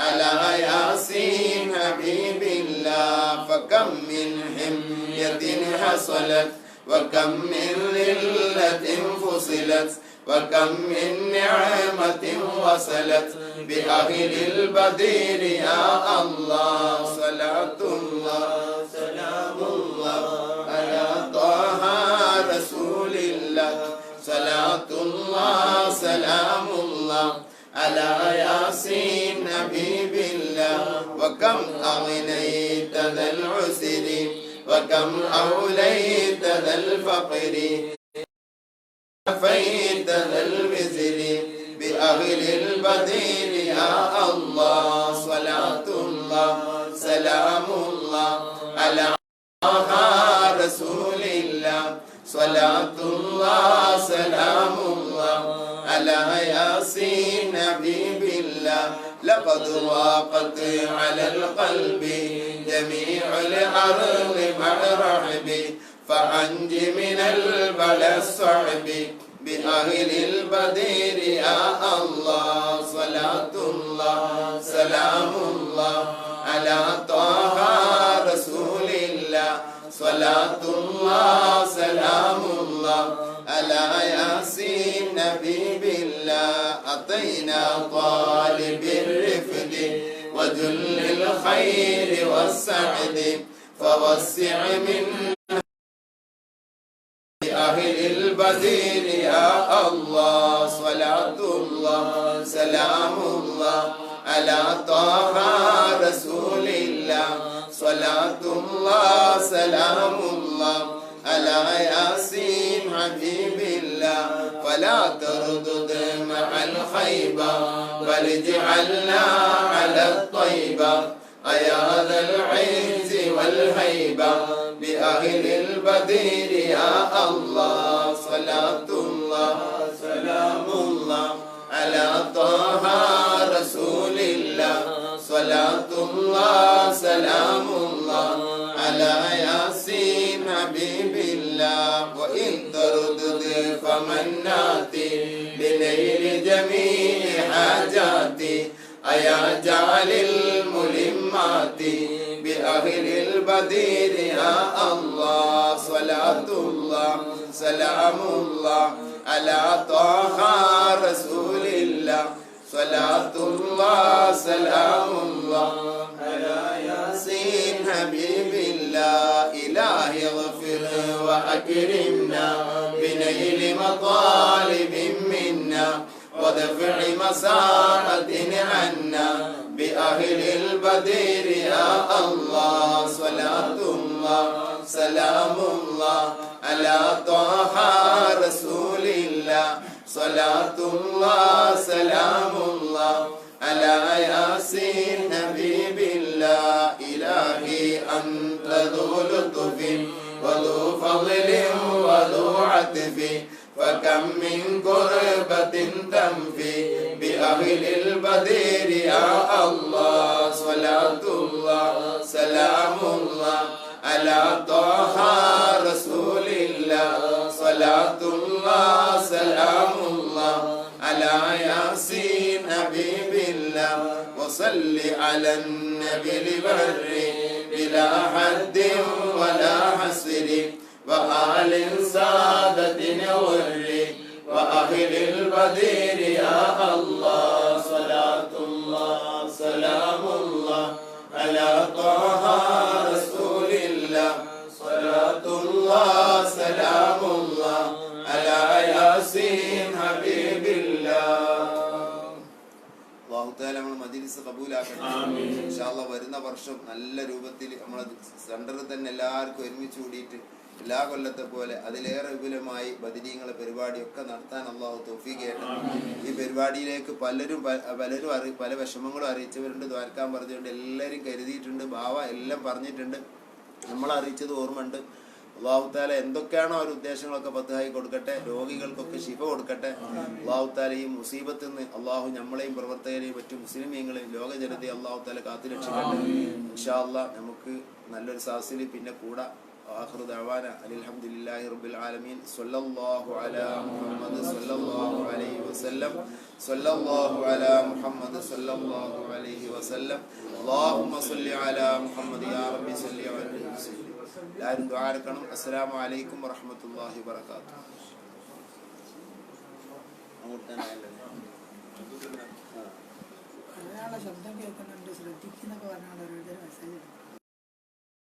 على ياسين حبيب الله. فكم من حمية حصلت وكم من ذلة فصلت وكم من نعمة وصلت بأهل البدر يا الله. صلاة الله سلام الله على طه رسول الله. صلاة الله سلام الله على ياسين حبيب الله. وكم أغنيت ذا العسر وكم أوليت ذا الفقر فيت ذا الوزر بأهل البدر يا الله. صلاة الله سلام الله على رسول الله. صلاة الله سلام الله على ياسين حبيب الله. لقد ضاقت على القلب جميع الأرض مع رحب فأنج من البلاء الصعب بأهل البدر يا الله. صلاة الله سلام الله على طه رسول الله. صلاة الله سلام الله على ياسين حبيب الله. أتينا طالب الرفد وجل الخير والسعد فوسع من أهل البدير يا الله صلاة الله سلام الله على طه رسول الله صلاة الله سلام الله على ياسين حبيب الله فلا تردد مع الخيبة بل اجعلنا على الطيبة يا ذا العز والهيبة بأهل البدير يا الله صلاة الله سلام الله على طه رسول الله صلاة الله سلام الله على ياسين حبيب الله وإن تردد فمناتي بنيل جميع حاجاتي أيا جعل الملمات بأهل البدير يا الله صلاة الله سلام الله على طه رسول الله صلاة الله سلام الله على ياسين حبيب الله إلهي اغفر وأكرمنا بنيل مطالب منا ودفع مساءة عنا بأهل البدير يا الله صلاة الله سلام الله على طه رسول الله صلاة الله سلام الله على ياسين حبيب الله إلهي أنت ذو لطف وذو فضل وذو عطف فكم من قربة تنفي بأهل البدير يا الله صلاة الله سلام الله على طه رسول الله صلاة الله سلام الله على ياسين حبيب الله وصل على النبي البر بلا حد ولا حصر وآل سادة غر وأهل البدير يا الله صلاة الله سلام الله على طه رسول الله صلاة الله سلام الله على ياسين حبيب الله. അല്ലാഹു തആല നമ്മുടെ മജ്‌ലിസ് ഖബൂലാക്കട്ടെ. ഇൻഷാ അല്ലാഹ് വരുന്ന വർഷം നല്ല രൂപത്തിൽ നമ്മുടെ സെന്ററിൽ തന്നെ എല്ലാവർക്കും ഒരുമിച്ച് കൂടിയിട്ട് എല്ലാ കൊല്ലത്തെ പോലെ അതിലേറെ വിപുലമായി ബദരീങ്ങളെ പരിപാടിയൊക്കെ നടത്താൻ അല്ലാഹു തൗഫീഖ് ചെയ്യട്ടെ. ഈ പരിപാടിയിലേക്ക് പലരും പല വിഷമങ്ങളും അറിയിച്ചവരുണ്ട്, ദ്വാരക്കാൻ പറഞ്ഞുകൊണ്ട് എല്ലാവരും കരുതിയിട്ടുണ്ട്. ബാവ എല്ലാം പറഞ്ഞിട്ടുണ്ട്, നമ്മൾ അറിയിച്ചത് ഓർമ്മയുണ്ട്. അല്ലാഹു തആല എന്തൊക്കെയാണോ അവർ ഉദ്ദേശങ്ങളൊക്കെ പത്തുഹായി കൊടുക്കട്ടെ, രോഗികൾക്കൊക്കെ ശിഫ കൊടുക്കട്ടെ. അല്ലാഹു തആല ഈ മുസീബത്തിൽ നിന്ന് അല്ലാഹു നമ്മളെയും പ്രവർത്തകരെയും മറ്റു മുസ്ലിമീങ്ങളെയും ലോക ജനതയെ അല്ലാഹു തആല കാത്തു രക്ഷിക്കട്ടെ. ഇൻഷാ അല്ലാഹ് നമുക്ക് നല്ലൊരു സാസിൽ പിന്നെ കൂടാ. آخر دعوانا الحمد لله رب العالمين صلى الله على محمد صلى الله عليه وسلم صلى الله على محمد صلى الله عليه وسلم اللهم صل على محمد يا ربي صل عليه وسلم. എല്ലാവരും ദുആ എടുക്കണം. അസ്സലാമു അലൈക്കും വറഹ്മത്തുള്ളാഹി വബറകാതുഹു. ശബ്ദം കേൾക്കുന്നുണ്ട്, ശ്രദ്ധിക്കുന്നൊക്കെ പറഞ്ഞാൽ